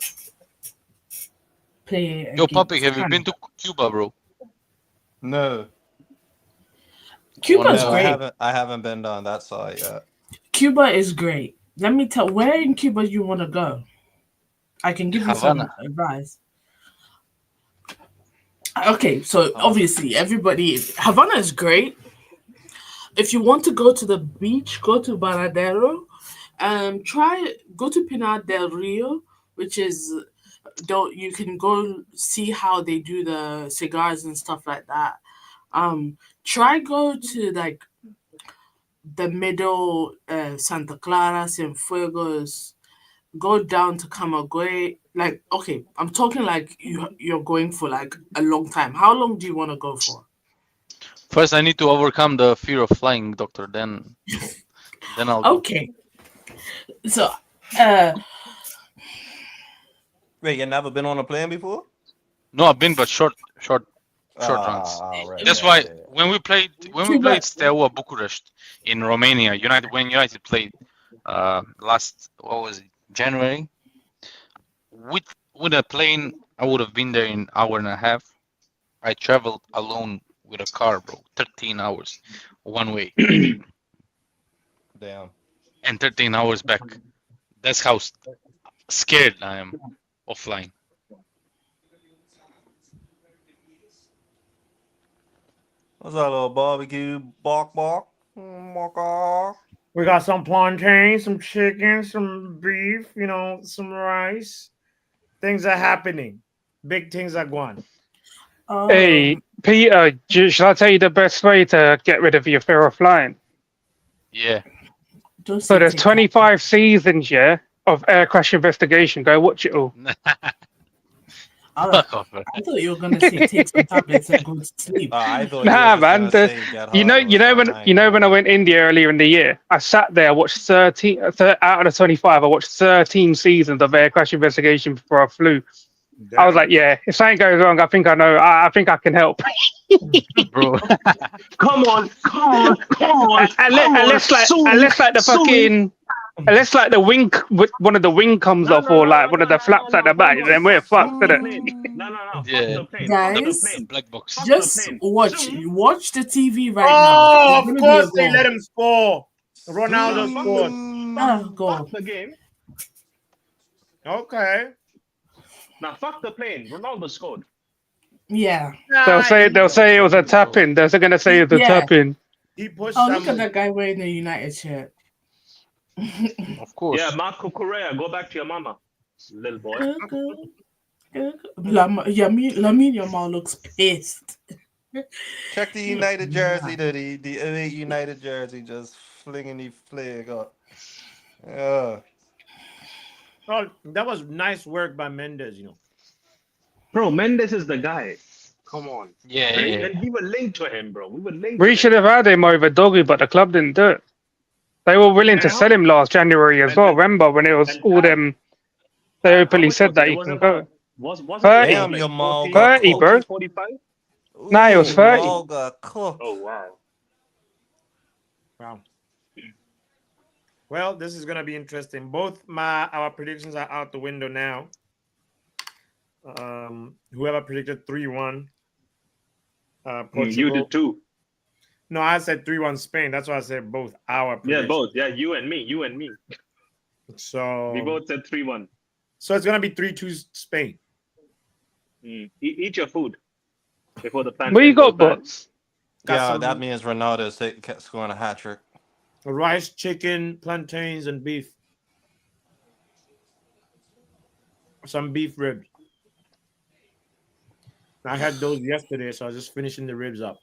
play Yo, Papi, against have you been Canada. to Cuba, bro? no, Cuba is no, I Wanna great. haven't. I haven't been on that side yet. Cuba is great. Let me tell where in Cuba you want to go. I can give you some Havana? advice. Okay, so Uh, obviously everybody Havana is great. If you want to go to the beach, go to Baradero. Try go to Pinar del Rio, which is don't you can go see how they do the cigars and stuff like that. Try go to like the middle Santa Clara, Cienfuegos, go down to Camagüey, like okay, I'm talking like you're going for like a long time. How long do you want to go for? First, I need to overcome the fear of flying, doctor. Then I'll go. Okay. So, uh, Wait, you never been on a plane before? No, I've been, but short runs. Right, That's right, why right. when we played Steaua Bucharest in Romania, when United played last, what was it, January, with a plane, I would have been there in an hour and a half. I traveled alone with a car, bro, 13 hours one way Damn. and 13 hours back. That's how scared I am of flying. What's that little barbecue? Bark, bark. We got some plantains, some chicken, some beef, some rice. Things are happening. Big things are going. Hey, Peter, should I tell you the best way to get rid of your fear of flying? Yeah. So there's 25 seasons, of air crash investigation. Go watch it all. Fuck off, man. I thought you were gonna say take some tablets and go to sleep. I thought Nah, you was man. just gonna say get When I went India earlier in the year, I sat there, watched 13 out of the 25. I watched 13 seasons of air crash investigation before I flew. I was like, yeah, if something goes wrong, I think I know. I think I can help. Bro. Come on. Unless like the wing, one of the wing comes off, or like one of the flaps at the back, then we're fucked, isn't it? No. Yeah. Fuck the plane. Guys, Black box. Fuck just the plane. watch the TV right now. Oh, It's of gonna be a course they goal. let him score. Ronaldo Fuck scored. Go. Fuck the game. Okay. Now fuck the plane. Ronaldo scored. Yeah. They'll say it was a tap in. They're gonna say it's a tap in. He pushed Oh, look at that guy wearing the United shirt. Of course. Yeah, Marco Correa, go back to your mama, little boy. Lamine Yamal looks pissed. Check the United jersey, the 08 United jersey, just flinging the flag up. Yeah. Oh, that was nice work by Mendes, Bro, Mendes is the guy. Come on. Yeah. And we were linked to him, bro. We should have had him over Doggy, but the club didn't do it. They were willing to sell him last January as well. Remember when it was all them? They openly said that he can go. Was 30. Damn, your mall 30, bro. 45? Nah, it was 30. Mall got cooked. Oh, wow. Wow. Well, this is gonna be interesting. Both our predictions are out the window now. Whoever predicted 3-1. Portugal. You did too. No, I said 3-1 Spain. That's why I said both our predictions. Yeah, both. Yeah, you and me. So We both said 3-1. So it's gonna be 3-2 Spain. Eat your food before the plan. Where you got bots? Yeah, that means Ronaldo kept scoring a hat trick. Rice, chicken, plantains, and beef. Some beef ribs. I had those yesterday, so I was just finishing the ribs up.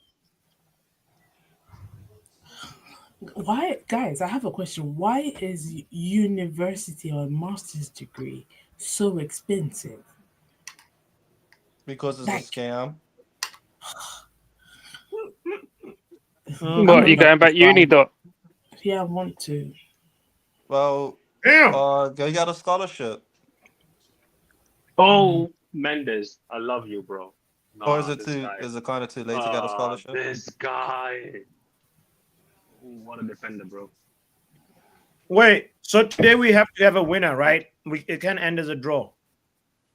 Why, guys? I have a question. Why is university or master's degree so expensive? Because it's a scam. What, you going back uni, Doc? Yeah, I want to. Well, you got a scholarship. Oh, Mendes, I love you, bro. No, Or is it kind of too late to get a scholarship? This guy. Ooh, what a defender, bro. Wait, so today we have to have a winner, right? It can end as a draw.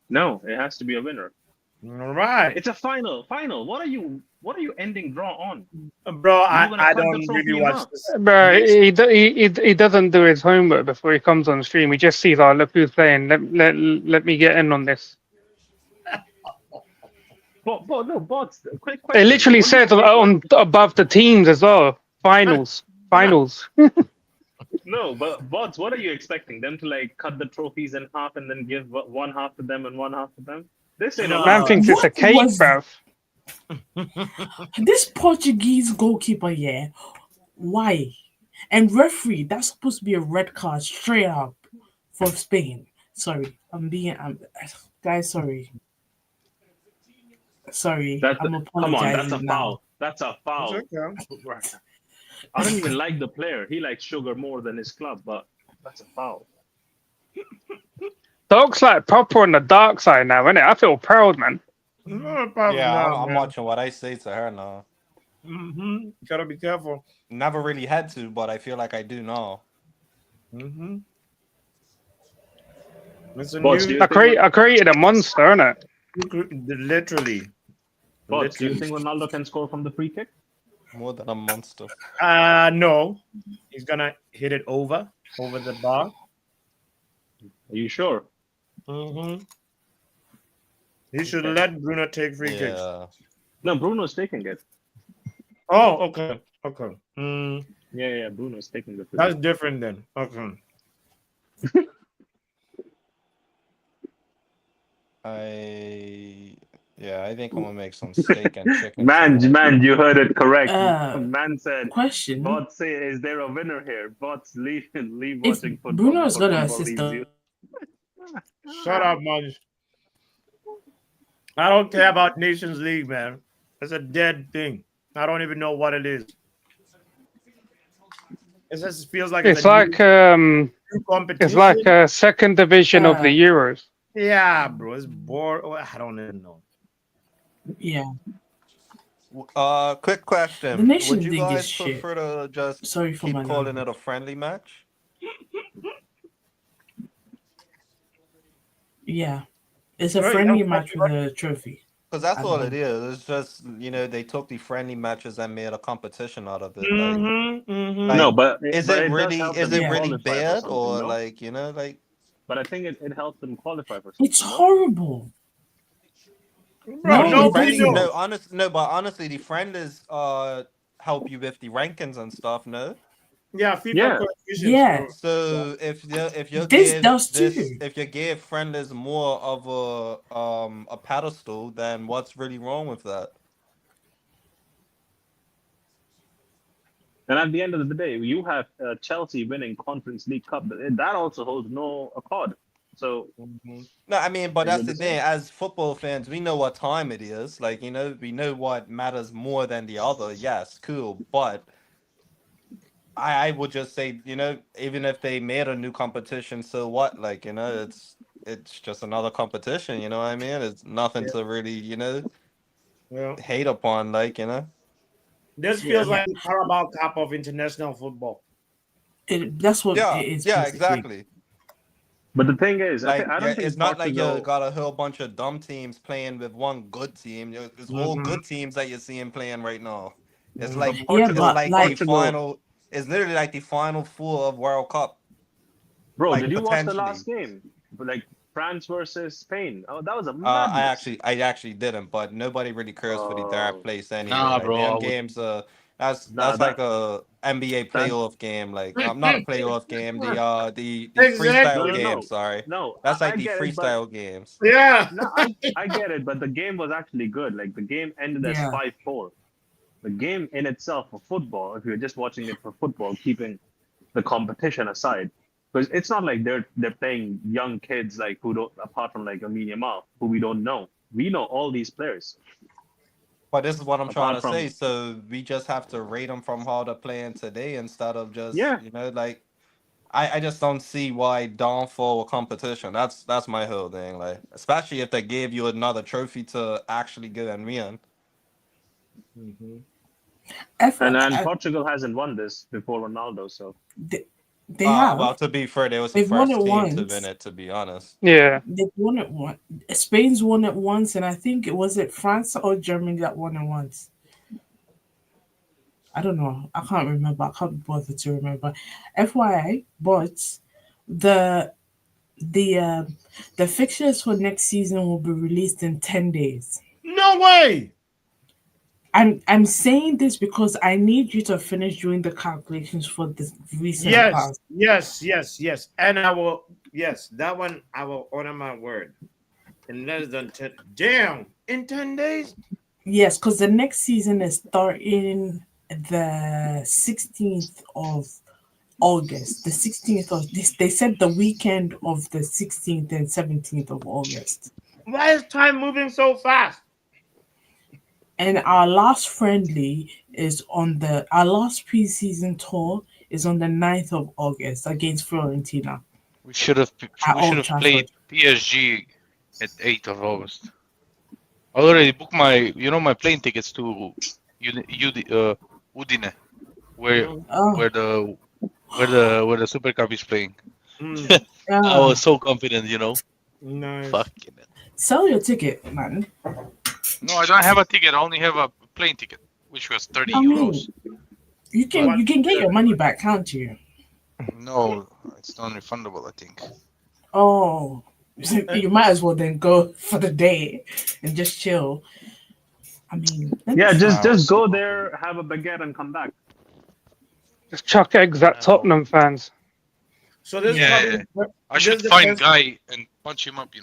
No, it has to be a winner. All right. It's a final. What are you ending draw on? Bro, I don't really watch this. Bro, he doesn't do his homework before he comes on stream. He just sees, oh, look who's playing. Let me get in on this. But no, bots. Quick It question. literally says on above the teams as well. Finals. No, but bots. What are you expecting them to like cut the trophies in half and then give one half to them and one half to them? This ain't a Man thinks it's a cake, bruv. This Portuguese goalkeeper, why? And referee, that's supposed to be a red card straight up for Spain. Sorry, guys. Sorry, I'm Come on, that's a apologizing now. foul. That's a foul. It's okay. I don't even like the player. He likes sugar more than his club, but that's a foul. Doc's like proper on the dark side now, innit? I feel proud, man. No problem Yeah, now, I'm man. watching what I say to her now. You gotta be careful. Never really had to, but I feel like I do now. It's a Boss, do new, you think I created a monster, innit? literally. Boss, do you think Ronaldo can score from the free kick? More than a monster. No, he's gonna hit it over the bar. Are you sure? He should let Bruno take free kicks. Yeah. No, Bruno's taking it. Oh, okay. Yeah, Bruno's taking the free That's kick. different then. Okay. I think I'm gonna make some steak and chicken. Man, you heard it correct. Uh, Man said, Question: "Bots say, is there a winner here? Bots leave If watching football. Bruno's before got an football assist, leaves you." Shut up, man. I don't care about Nations League, man. It's a dead thing. I don't even know what it is. It just feels like It's a like new competition. it's like a second division of the Euros. Yeah, bro. It's bored. I don't even know. yeah. Quick The question: Nations would you League is guys shit. prefer to just Sorry for keep my calling language. it a friendly match? Yeah, it's a Right, friendly yeah, match with a trophy. Because that's at all the it is. It's just they took the friendly matches and made a competition out of it. No, Like, but is it it does really help is them it really qualify for bad something, or no? like But I think it helps them qualify for something. It's no? horrible. Bro, I mean, No, the it nobody friendly doesn't. knows. but honestly, the friendlies help you with the rankings and stuff. No, Yeah, FIFA Yeah. coefficients. Yeah, so if you this give does this too. if you give friendlies more of a pedestal, then what's really wrong with that? And at the end of the day, you have Chelsea winning Conference League Cup. That also holds no accord. So No, I mean, but is that's it the the thing. same? As football fans, we know what time it is. Like, we know what matters more than the other. Yes, cool. But I would just say, even if they made a new competition, so what? Like, it's just another competition. You know what I mean? It's nothing Yeah. to really, Yeah. hate upon. Like, This Yeah. feels like the Carabao Cup of international football. That's what it Yeah, is yeah, basically. exactly. But the thing is, Like, I yeah, don't think it's not like you Portugal. got a whole bunch of dumb teams playing with one good team. It's all Mhm. good teams that you're seeing playing right now. It's Mhm. like But Yeah, it's Portugal, but like the like, final. It's literally like the final four of World Cup. bro, Like, did you watch the potentially. last game? Like France versus Spain. Oh, that was a I madness. actually didn't, but nobody really cares for the third place anyway. Nah, Like, bro. them I would. games, that's Nah, like a NBA that playoff game. Like, not a playoff game. The no, freestyle no, Exactly. game. no, Sorry, no. that's like I the get it, but freestyle games. Yeah. no, I get it. But the game was actually good. Like the game ended as yeah, 5-4. The game in itself for football, if you're just watching it for football, keeping the competition aside, because it's not like they're playing young kids like who don't, apart from like Yamal, who we don't know. We know all these players But this is what I'm trying apart to say. from So we just have to rate them from how they're playing today instead of just, yeah. like, I just don't see why downfall competition. That's my whole thing. Like, especially if they gave you another trophy to actually go and win. And Portugal hasn't won this before Ronaldo, so they have. Well, to be fair, they was the They've won first it team to win once. it. To be honest. Yeah. They've won it once. Spain's won it once, and I think it France or Germany that won it once. I don't know. I can't remember. I can't bother to remember. FYI, but the the uh, the fixtures for next season will be released in 10 days. No way. I'm saying this because I need you to finish doing the calculations for the recent Yes, past. yes. And I will, yes, that one I will honor my word. In less than 10, damn, in 10 days? Yes, because the next season is starting the 16th of August, the 16th of this. They said the weekend of the 16th and 17th of August. Why is time moving so fast? And our last friendly is on our last preseason tour is on the 9th of August against Fiorentina We should have at we should Old have played Trafford. PSG at 8th of August. I already booked my plane tickets to Udine, where Oh, where the where the Super Cup is playing. Mm, I yeah. was so confident, nice. Fucking it. Sell your ticket, man. No, I don't have a ticket. I only have a plane ticket, which was 30 I euros. mean, you What? can get your money back, can't you? No, it's non-refundable, I think. Oh, you might as well then go for the day and just chill. I mean, let me Yeah, see. just I was just so go confident. there, have a baguette, and come back. Just chuck eggs at No. Tottenham fans. So this Yeah, probably I this should is the find first. Guy and punch him up,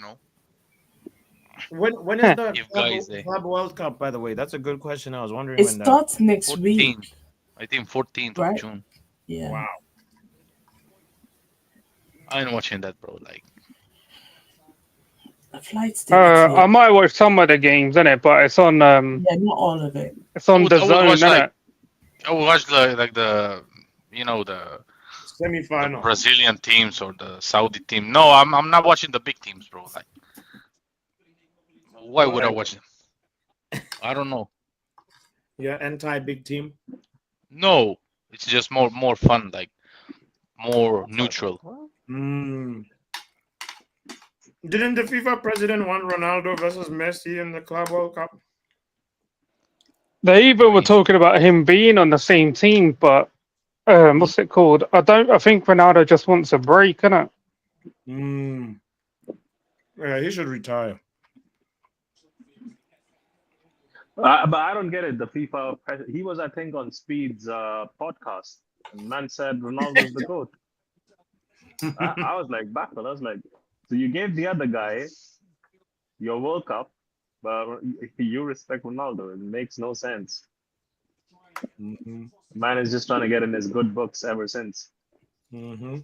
When is Heh. the if Guy is there. Club World Cup? By the way, that's a good question. I was wondering It when that. starts next 14th. week, I think 14th of right? June. Yeah. Wow. I ain't watching that, bro. Like, The flights to Italy. I might watch some of the games, innit? But Yeah, not all of it. it's on the I would zone, watch innit? I would watch the Semi-final. Brazilian teams or the Saudi team. No, I'm not watching the big teams, bro. Like, why would I Why? watch them? I don't know. Yeah, anti-big team. No, it's just more fun, like more neutral. Mm. Didn't the FIFA president want Ronaldo versus Messi in the Club World Cup? They even were Really? talking about him being on the same team, but what's it called? I think Ronaldo just wants a break, innit? Mm. Yeah, he should retire. But I don't get it. The FIFA he was, I think, on Speed's podcast, and man said Ronaldo's the goat. I was like baffled. I was like, so you gave the other guy your World Cup, but you respect Ronaldo. It makes no sense. Mhm. Man is just trying to get in his good books ever since. Mhm.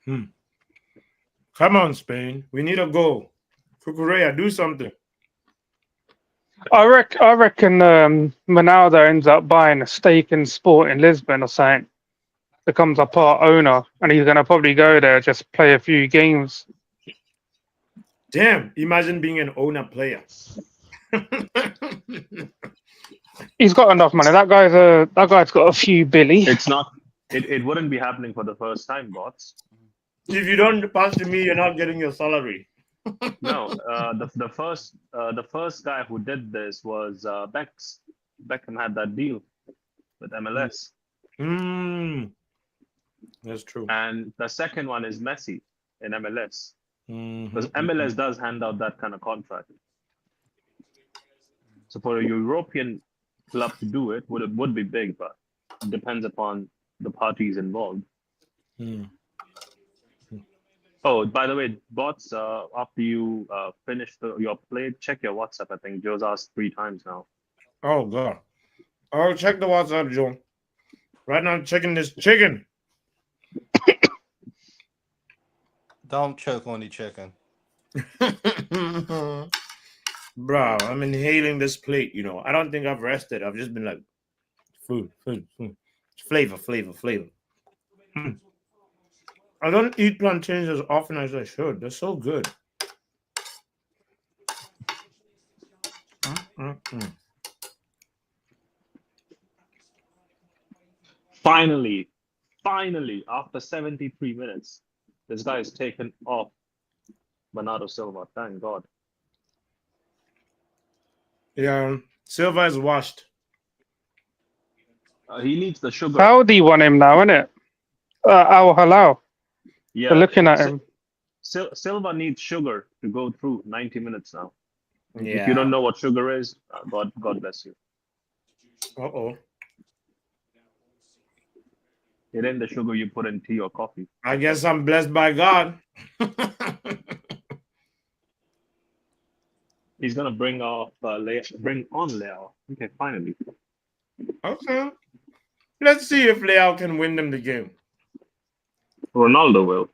Hmm. Come on, Spain. We need a goal. Kukurea, do something. I reckon Ronaldo ends up buying a stake in Sport in Lisbon or something. Becomes a part owner, and he's gonna probably go there just play a few games. Damn, imagine being an owner player. He's got enough money. That guy's got a few billy. It's not. It wouldn't be happening for the first time, bots. If you don't pass to me, you're not getting your salary. No, the first guy who did this was Bex. Beckham had that deal with MLS, Mm, that's true. and the second one is Messi in MLS, because Mhm. MLS does hand out that kind of contract. So for a European club to do it would be big, but it depends upon the parties involved. Mm. Oh, by the way, bots, after you finish your play, check your WhatsApp. I think Joe's asked 3 times now. Oh god. Oh, check the WhatsApp, Joe. Right now, I'm checking this chicken. Don't choke on the chicken. Bro, I'm inhaling this plate. I don't think I've rested. I've just been like, food. Flavor. Hmm. I don't eat plantains as often as I should. They're so good. Mm. Finally, after 73 minutes, this guy is taken off Bernardo Silva. Thank God. Yeah, Silva is washed. He needs the sugar. Saudi won him now, innit? Al Halal. Yeah, They're looking at him. Silva needs sugar to go through 90 minutes now. If you Yeah. don't know what sugar is, God bless you. Uh-oh. It ain't the sugar you put in tea or coffee. I guess I'm blessed by God. He's gonna bring off bring on Leao. Okay, finally. Okay. Let's see if Leao can win them the game. Ronaldo will.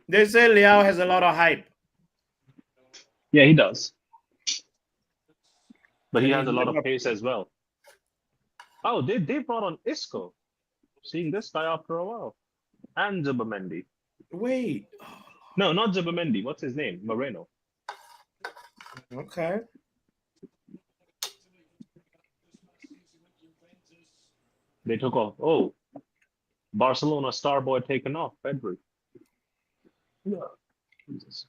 They say Leao has a lot of hype. Yeah, he does. But he Can he has a lot live of up? pace as well. Oh, they brought on Isco. Seeing this guy after a while. And Zubimendi. Wait. No, not Zubimendi. What's his name? Moreno. Okay. They took off. Oh, Barcelona star boy taken off. Pedri. Yeah. Jesus.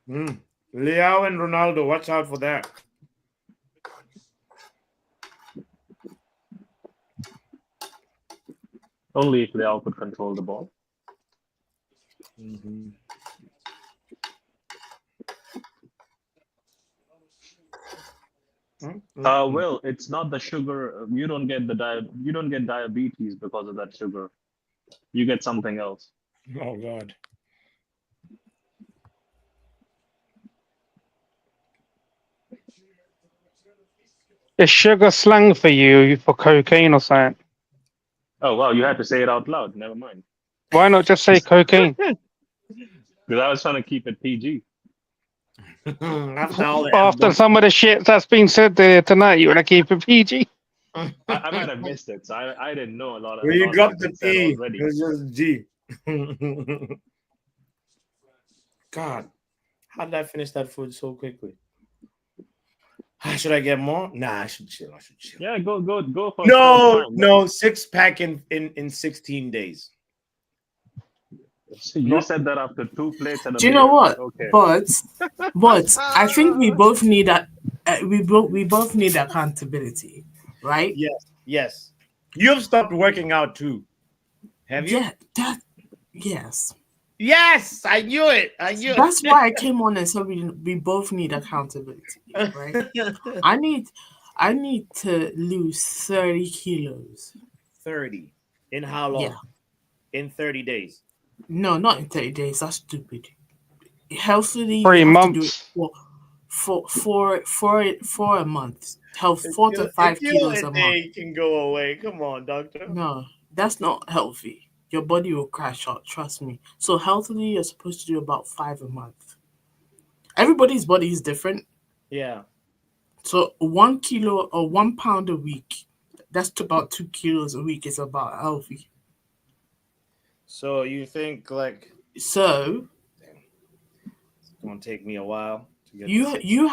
Leao and Ronaldo, watch out for that. Only if Leao could control the ball. Well, it's not the sugar. You don't get you don't get diabetes because of that sugar. You get something else. Oh God. Is sugar slang for you for cocaine or something? Oh wow, you had to say it out loud. Never mind. Why not just say cocaine? Because I was trying to keep it PG. After all that, After some of the shit that's been said there tonight, you want to keep it PG? I might have missed it, so I didn't know a lot of. well, you dropped the has been said P. already. It was just G. God, how did I finish that food so quickly? Should I get more? Nah, I should chill. Yeah, go for No, time. no, 6-pack in 16 days. You said that after 2 plates and a Do you know beer. what? Okay. But I think we both need that. We both need accountability, right? Yes. You've stopped working out too. Have you? Yeah, yes. Yes, I knew it. That's why I came on and said we both need accountability, right? I need to lose 30 kilos. 30. In how long? Yeah. In 30 days. No, not in 30 days. That's stupid. Healthily, 3 you have months. to do it for a month. Health 4 to 5 kilos a month. Day can go away. Come on, doctor. No, that's not healthy. Your body will crash out. Trust me. So healthily, you're supposed to do about 5 a month. Everybody's body is different. Yeah. So 1 kilo or 1 pound a week, that's about 2 kilos a week is about healthy. So you think like So it's gonna take me a while to get you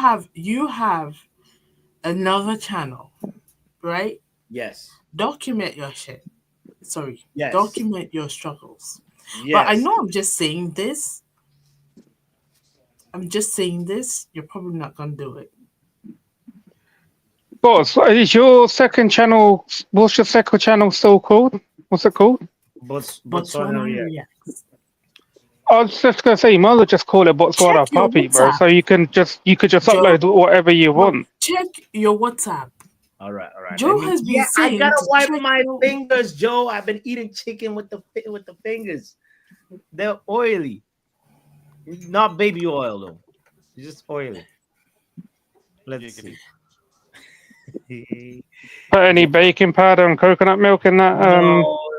have another channel, right? Yes. Document your shit. Sorry. Yes. Document your struggles. Yes. But I know I'm just saying this. You're probably not gonna do it. Boss, is your second channel? What's your second channel still called? What's it called? Botswana React. Reacts. I was just gonna say, you might as well just call it Botswana Check your Puppy, bro. WhatsApp. So you could just upload whatever you want. Check your WhatsApp. All right. Joe has been saying I gotta to wipe check my your- fingers, Joe. I've been eating chicken with the fingers. They're oily. Not baby oil though. It's just oily. Let's see. Put any baking powder and coconut milk in that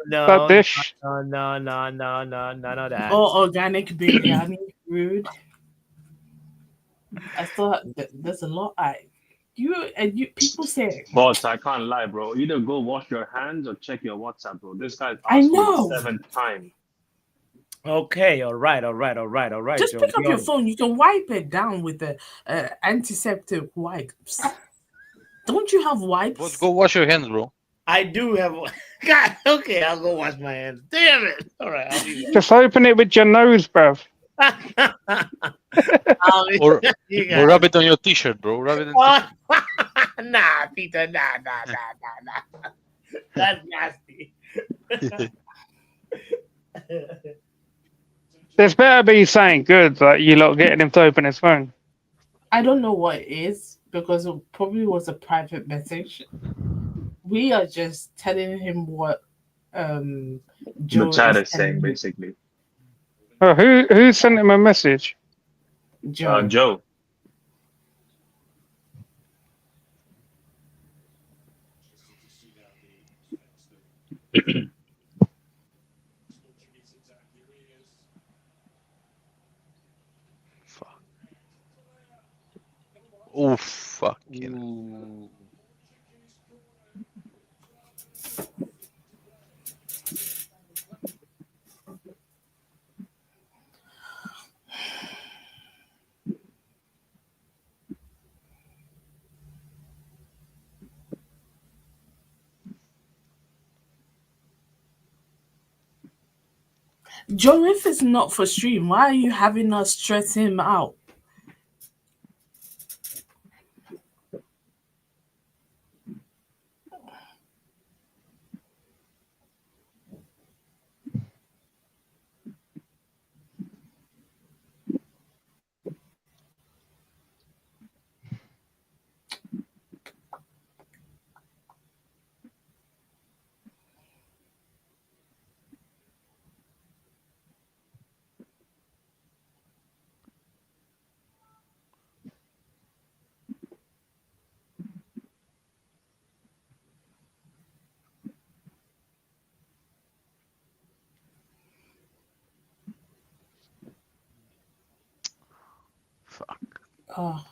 that dish? No, none of that. Or organic biryani. Rude. I thought there's a lot. You people say Boss, I can't lie, bro. Either go wash your hands or check your WhatsApp, bro. This guy's I asked me know. 7th time. Okay, all right. just Joe, pick up be your honest. phone. You can wipe it down with the antiseptic wipes. Don't you have wipes? Boss, go wash your hands, bro. I do have one. God, okay, I'll go wash my hands. Damn it. All right, I'll do Just open it with your nose, bruv. that. Or You Or got rub it on your t-shirt, bro. Rub it on Nah, Peter, nah. That's nasty. There's better be something good that you lot getting him to open his phone. I don't know what it is because it probably was a private message. We are just telling him what Joe The chat is is saying, telling him. basically. Oh, who sent him a message? Joe. Joe. Fuck. Oh fuck. Ooh. Joe, if it's not for stream, why are you having us stress him out? Fuck. Oh.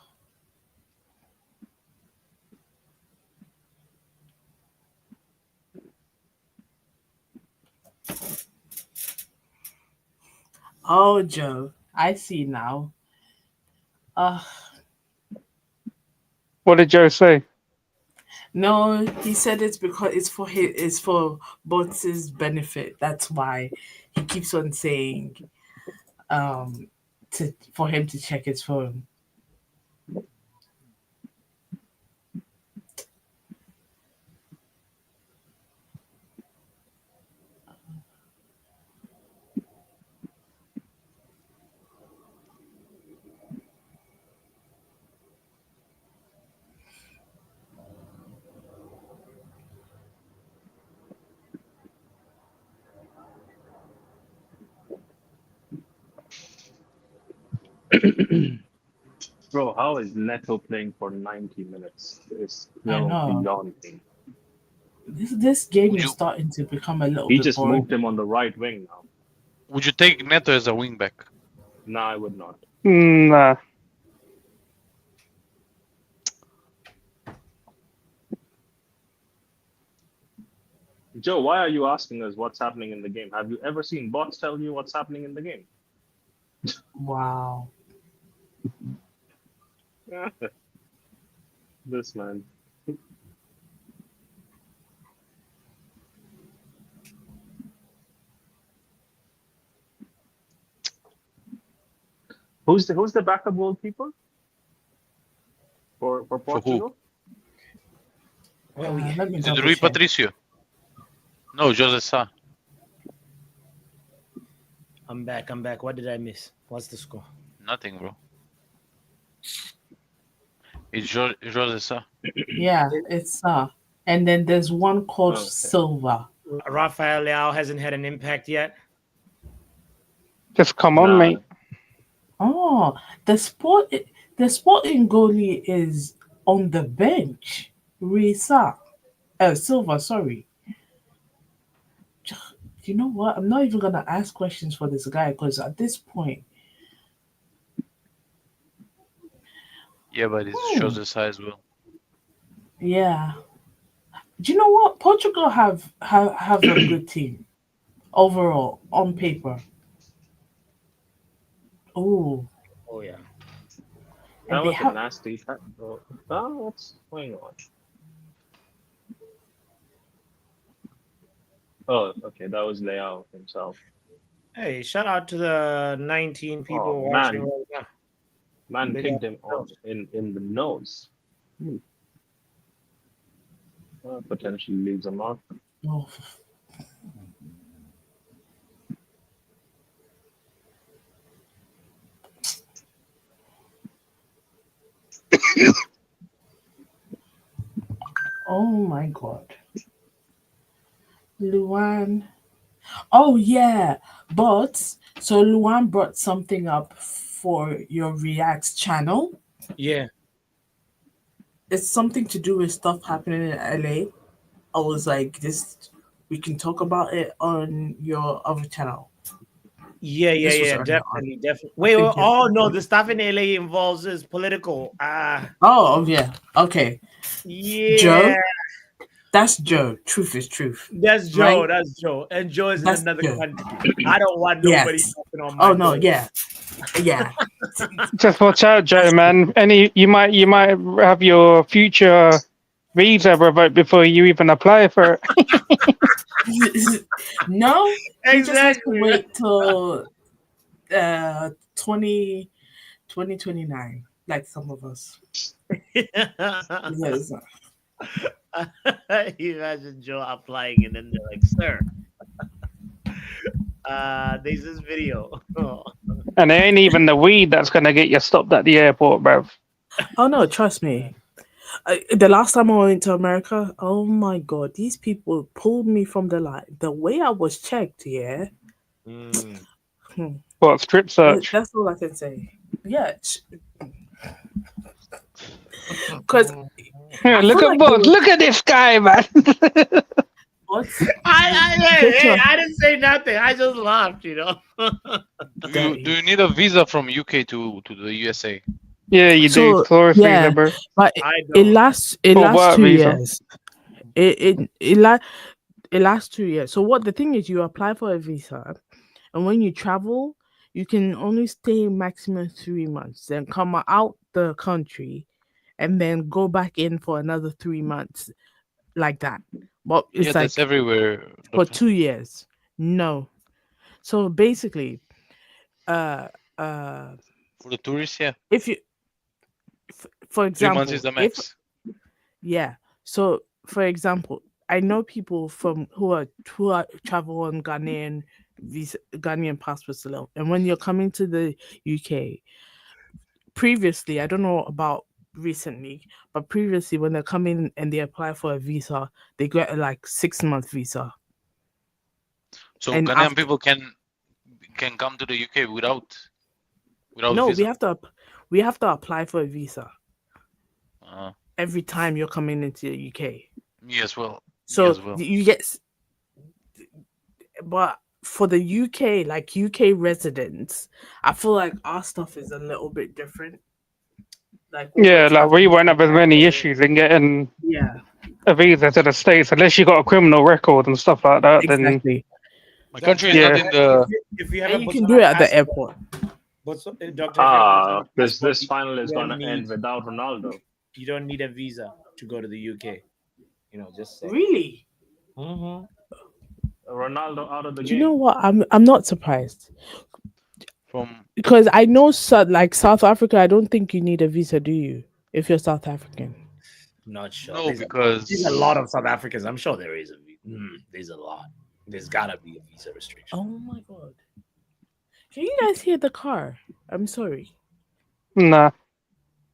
Oh, Joe, I see now. Uh, What did Joe say? no, he said it's because it's for Bots's benefit. That's why he keeps on saying to for him to check his phone. Bro, how is Neto playing for 90 minutes? It's I still know. beyond me. This game Would is you starting to become a little He bit just boring. moved him on the right wing now. would you take Neto as a wingback? No, I would not. Nah. Joe, why are you asking us what's happening in the game? Have you ever seen bots tell you what's happening in the game? Wow. This man. Who's the backup goalkeeper for For who? Portugal? Well, we Let me Is it double Rui check. Patricio? No, Jose Sa. I'm back. I'm back. What did I miss? What's the score? Nothing, bro. It's Jose Sa. Yeah, it's and then there's one called Oh, okay. Silva. Rafael Leao hasn't had an impact yet. Just come on, Nah. mate. Oh, the sporting goalie is on the bench. Risa. Silva, sorry. You know what? I'm not even gonna ask questions for this guy because at this point, Yeah, but it's hmm, Jose Sa as well. yeah. Do you know what? Portugal have a good team overall on paper. Oh, Oh yeah. and That they was a have nasty cut, bro. Oh, what's going on? Oh, okay, that was Leao himself. Hey, shout out to the 19 people Oh watching man, right now. man Big kicked up him on in the nose. Potentially leaves a mark. oh, oh my god. Luan. Oh yeah. But so Luan brought something up for your React channel. Yeah. It's something to do with stuff happening in LA. I was like, this, we can talk about it on your other channel. Yeah, yeah, This was yeah, earlier on. definitely, definitely. Wait, think it- oh no, the stuff in LA involves is political. Oh, yeah. Okay. Yeah, Joe, that's Joe. Truth is truth. that's Right? Joe. That's Joe. And Joe is in That's another Joe. country. I don't want nobody Yes. knocking on my Oh no, door. yeah. Yeah. Just watch out, Joe, man. You might have your future visa revoked before you even apply for it. No, he just has to Exactly. wait till 20, 2029, like some of us. Because Imagine Joe applying and then they're like, "Sir, there's this video." And it ain't even the weed that's gonna get you stopped at the airport, bruv. oh no, trust me. The last time I went to America, oh my god, these people pulled me from the line. The way I was checked, yeah. Mm. What strip search? That's all I can say. Yeah, because Yeah, look feel at like boss. they were- Look at this guy, man. what? Hey, I didn't say nothing. I just laughed, you know. Do you need a visa from UK to the USA? Yeah, you do. So, Tourist yeah, visa, bro. but I it don't. lasts. It Or lasts work 2 visa. years. It lasts 2 years. So what the thing is, you apply for a visa, and when you travel, you can only stay maximum 3 months, then come out the country, and then go back in for another 3 months, like that. But Yeah, it's that's like everywhere. for Doctor. 2 years. No. So basically, uh, uh, For the tourists, yeah. if you, for 3 months is example, the if max. yeah. So, for example, I know people from who are travel on Ghanaian visa, Ghanaian passports alone. And when you're coming to the UK, previously, I don't know about recently, but previously when they're coming and they apply for a visa, they get a like 6 month visa. So And Ghanaian after people can come to the UK without no, visa. we have to apply for a visa Uh, every time you're coming into the UK. me as well. So as well. you get, but for the UK, like UK residents, I feel like our stuff is a little bit different. Like when we're Yeah, like we traveling won't to have as many America, issues in getting yeah, a visa to the States unless you got a criminal record and stuff like that. Then exactly. My country is Yeah. not in the. If you have And a you can Botswana do it at the passport, airport. Doctor, if you have a Botswana This passport, final is you don't gonna need end without Ronaldo. you don't need a visa to go to the UK. You know, just say. Really? Mm-hmm. Ronaldo out of the Do game. you know what? I'm not surprised From because I know like South Africa. I don't think you need a visa, do you? If you're South African. Not sure. no, There's because a lot of South Africans. I'm sure there is a there's a lot. There's gotta be a visa restriction. Oh my god! Can you guys hear the car? I'm sorry. nah.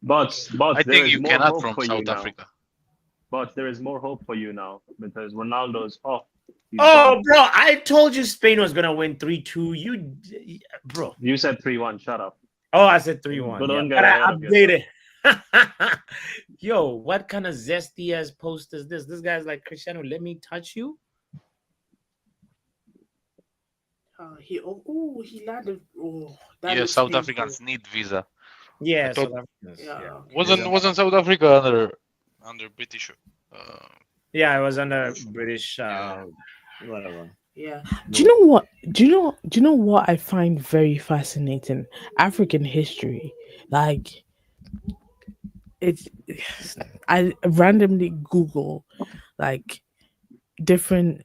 But I there think is you more cannot hope from for you South now. Africa. But there is more hope for you now because Ronaldo's off. He's Oh, gone. bro! I told you Spain was gonna win 3-2. Bro. You said 3-1. Shut up. Oh, I said 3-1. But Yeah. don't get But I ahead of yourself. updated. Yo, what kind of zesty ass post is this? This guy's like, Cristiano, let me touch you. He landed. Oh, that Yeah, looks South painful. Africans need visa. Yeah, I thought- South Africans. Yeah. Yeah. Wasn't South Africa under British? Yeah, it was under British whatever. Yeah. Do you know what? Do you know what I find very fascinating? African history. Like it's I randomly Google like different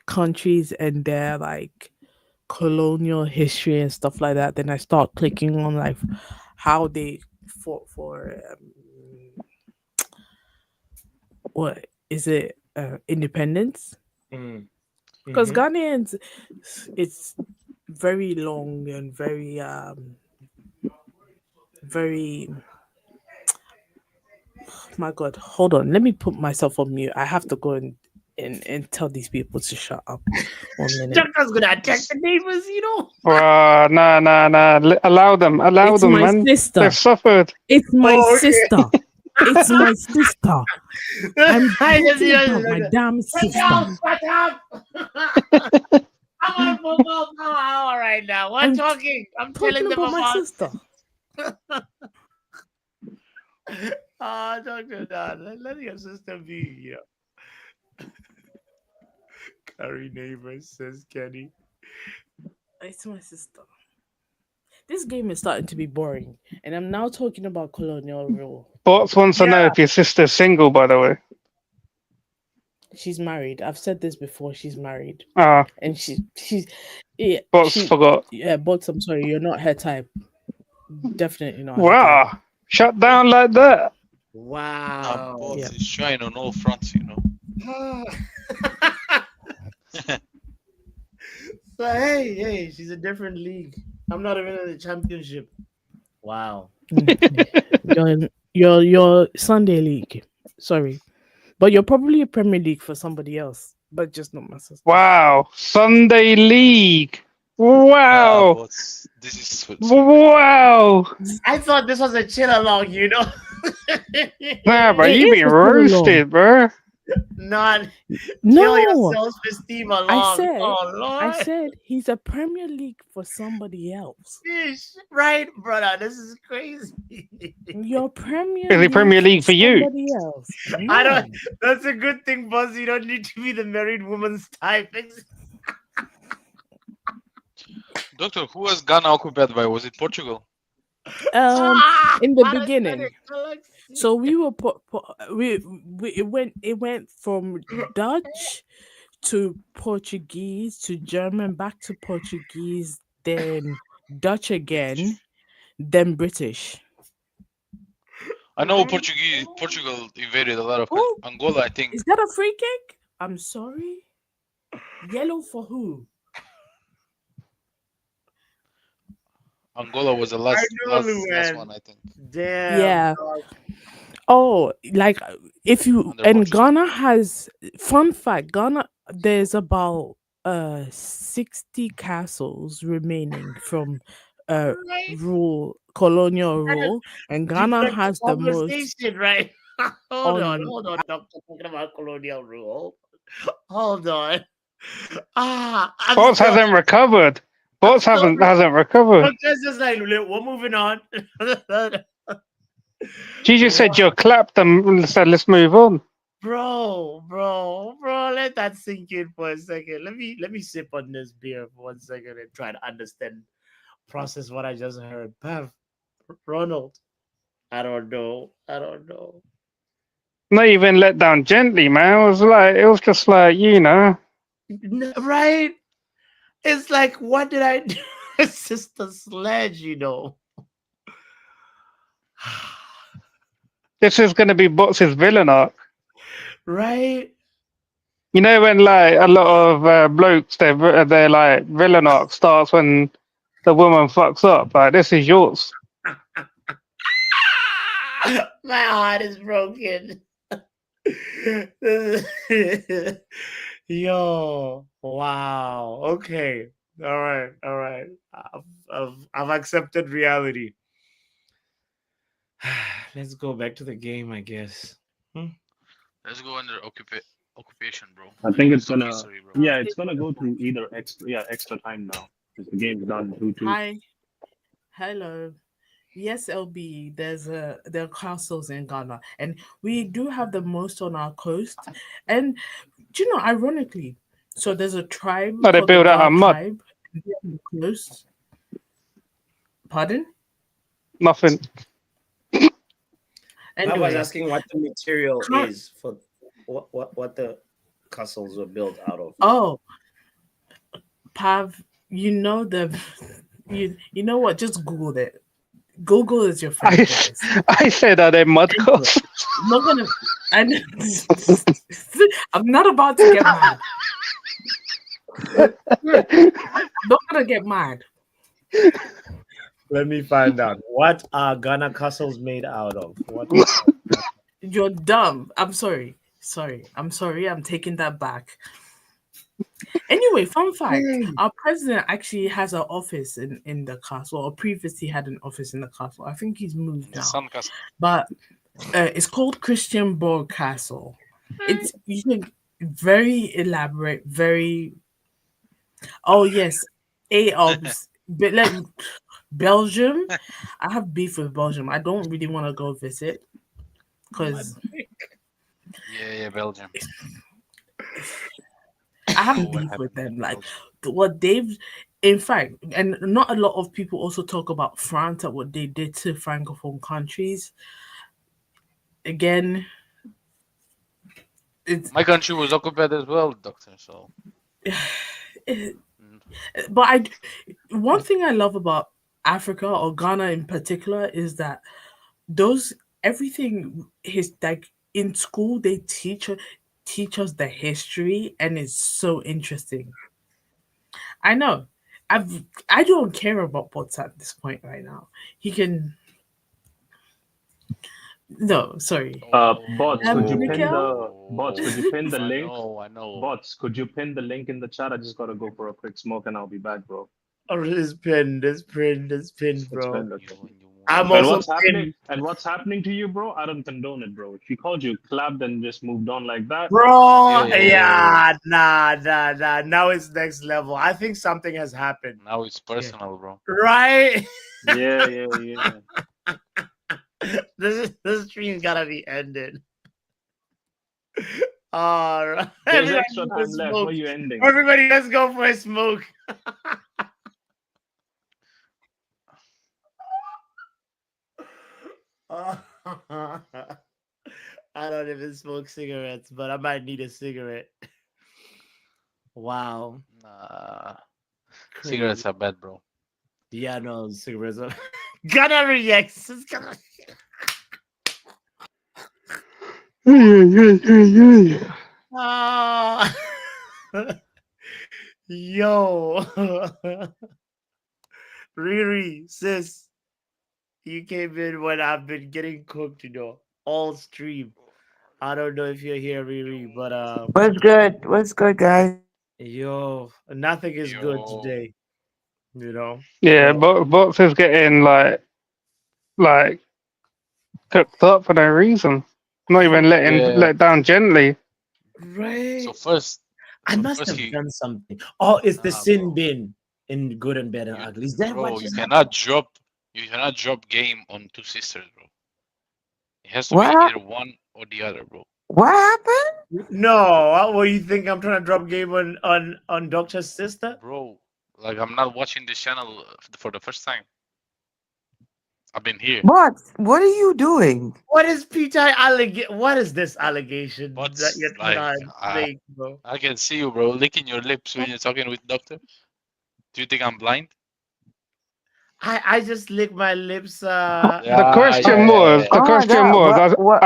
countries and their like colonial history and stuff like that. Then I start clicking on like how they fought for what is it independence? Mm. Because Mhm. Ghanaians, it's very long and very. My God, hold on. Let me put myself on mute. I have to go and and tell these people to shut up. 1 minute. Doctor's gonna attack the neighbors, you know. Nah. Allow them, It's my man. sister. They've suffered. It's my Oh, okay. sister. It's my sister. I'm I just talking hear about my damn sister. Shut up! I'm on football hour right now. We're I'm talking. I'm telling Talking them about my about. sister. Doctor, let your sister be. Yeah. Curry neighbors, says Kenny. It's my sister. This game is starting to be boring, and I'm now talking about colonial rule. Bots wants to know if your sister's single, by the way. She's married. I've said this before. She's married, Ah, and she's yeah. Bots forgot. Yeah, but I'm sorry, you're not her type. Definitely not. Her type. Wow, shut down like that. Wow. Both Yeah. is shine on all fronts, you know. So hey, she's a different league. I'm not even in the championship. Wow. Your Sunday league. Sorry, but you're probably a Premier League for somebody else, but just not my sister. Wow, Sunday League. Wow, But this is wow. I thought this was a chill along, you know. Nah, bro, It you is been a chill-along. roasted, bro. Not kill No, your self-esteem along. Oh Lord. I said he's a Premier League for somebody else. Fish, right, brother? This is crazy. Your Premier Is the Premier League for you? somebody else. I don't. No. That's a good thing, Buzz. You don't need to be the married woman's type. Doctor, who was Ghana occupied by? Was it Portugal? In the What a beginning. static galaxy. So we were it went from Dutch to Portuguese to German, back to Portuguese, then Dutch again, then British. I know Portugal invaded a lot of Oh, Angola, I think. Is that a free kick? I'm sorry. Yellow for who? Angola was the I know, last man. one, I think. Damn. Yeah. dog. Oh, like if you Under and Portugal. Ghana has fun fact, Ghana there's about 60 castles remaining from Right? colonial rule, and Ghana Deflect has the most conversation, right? hold on, on Doctor. Talking about colonial rule. Hold on. I'm Bots still. hasn't recovered. Bots still hasn't recovered. Doctor's just like, we're moving on. She just said you clapped them and said, let's move on. Bro, let that sink in for a second. Let me sip on this beer for 1 second and try to understand, process what I just heard. Pav, Ronald, I don't know. Not even let down gently, man. It was just like, you know. Right? It's like, what did I do? Sister Sledge, you know. This is going to be Bots' villain arc. Right? You know when like a lot of blokes, their like villain arc starts when the woman fucks up. Like this is yours. My heart is broken. Yo, wow. Okay. All right. I've accepted reality. Let's go back to the game, I guess. Let's go under occupation, bro. I think it's Talk gonna. history, bro. Yeah, it's gonna go to either extra time now because the game's done 2-2. Hi. Hello. Yes, LB, there are castles in Ghana, and we do have the most on our coast. And do you know, ironically, so there's a tribe Oh, they called the build out Gar of mud. tribe on the coast. Pardon? Nothing. I was Anyway, asking what the material Can't- is for what the castles were built out of. oh, Pav, you know you know what? Just Google it. Google is your friend, guys. I said, are they mud costs? I'm not gonna. I'm not about to get mad. I'm not gonna get mad. Let me find out. What are Ghana castles made out of? What? You're dumb. I'm sorry. I'm sorry. I'm taking that back. Anyway, fun fact: Mm. our president actually has an office in the castle, or previously had an office in the castle. I think he's moved The now, Sun Castle. but it's called Christian Borg Castle. It's you can very elaborate, very oh yes, a but like Belgium. I have beef with Belgium. I don't really want to go visit My because Yeah, Belgium. I have Oh, what beef with happened them. in Like Belgium? what they've, in fact, and not a lot of people also talk about France and what they did to francophone countries. Again, it's My country was occupied as well, doctor. So, mm, but one thing I love about Africa or Ghana in particular is that those everything is like in school they teach us the history and it's so interesting. I know. I don't care about Potts at this point right now. He can no, sorry. Bots, could you pin Nikhil? the bots? Could you pin the I link? know, I know. Bots, could you pin the link in the chat? I just gotta go for a quick smoke and I'll be back, bro. Oh, this pin, It's bro. pinned, You okay. and you want I'm And also what's happening? pinned, And what's happening to you, bro? I don't condone it, bro. If she called you, clapped and just moved on like that. bro. Yeah, yeah, yeah, yeah, yeah. Yeah, nah. Now it's next level. I think something has happened. Now it's Yeah. personal, bro. Right? Yeah. This stream's gotta be ended. All right. There's Everybody extra go for time left. smoke. Where you ending? Everybody, let's go for a smoke. I don't even smoke cigarettes, but I might need a cigarette. Wow. Nah, Crazy. cigarettes are bad, bro. Yeah, no, cigarettes are gonna react. It's gonna Ah. Yo. Riri, sis, you came in when I've been getting cooked, all stream. I don't know if you're here, Riri, but What's good? What's good, guys? yo, nothing is good Yo, today, Yeah, but but Box is getting like cooked up for no reason. Not even letting yeah. let down gently. So right. first, I so must first have he, done something. Oh, it's the nah, sin bro. bin in good and bad and You, ugly. Is that what bro, just happened? you cannot drop game on two sisters, bro. It has to What be hap- either one or the other, bro. what happened? No, what you think I'm trying to drop game on Doctor's sister? Bro, like I'm not watching this channel for the first time. I've been here, What? What are you doing? What is Peter What is this allegation but that you're like trying to make, bro? I can see you, bro, licking your lips when you're talking with doctor. Do you think I'm blind? I just lick my lips. The Yeah, question yeah, Oh, yeah, was, yeah. the oh my question God! was, What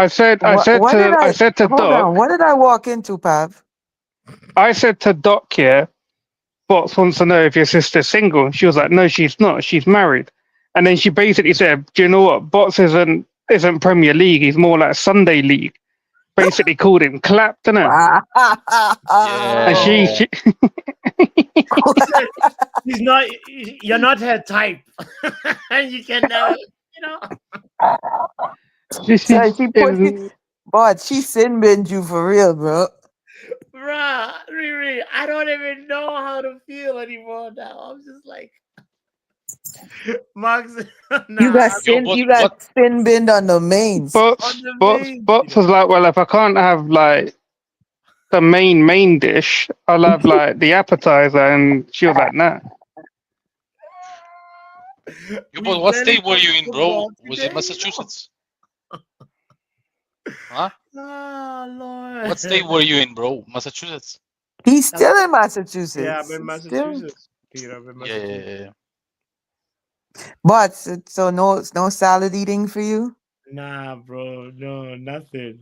did I I? said to Hold Doc, on. What did I walk into, Pav? I said to Doc, yeah, Box wants to know if your sister's single. She was like, no, she's not. She's married. And then she basically said, do you know what? Box isn't Premier League. He's more like Sunday League. Basically called him clapped, innit? Wow. And Yeah. she he said he's not. You're not her type, and you can never. You know, she So she put you, but she sin binned you for real, bro. bruh, Riri, I don't even know how to feel anymore now. I'm just like, Max, You nah, got Yo, sin. but You what? got sin binned on the mains. on Box the Box main, Box was like, well, if I can't have like the main dish, I'll have like the appetizer. And she was like, nah. Yo, we but what barely state were talked you in, bro? football Was it today. Massachusetts? Huh? Oh What Lord. state were you in, bro? Massachusetts. He's still in Yeah, I'm Massachusetts. in He's still, Massachusetts, Peter. I'm in Yeah, yeah, Massachusetts. yeah, yeah. but so no salad eating for you. Nah, bro. No, nothing.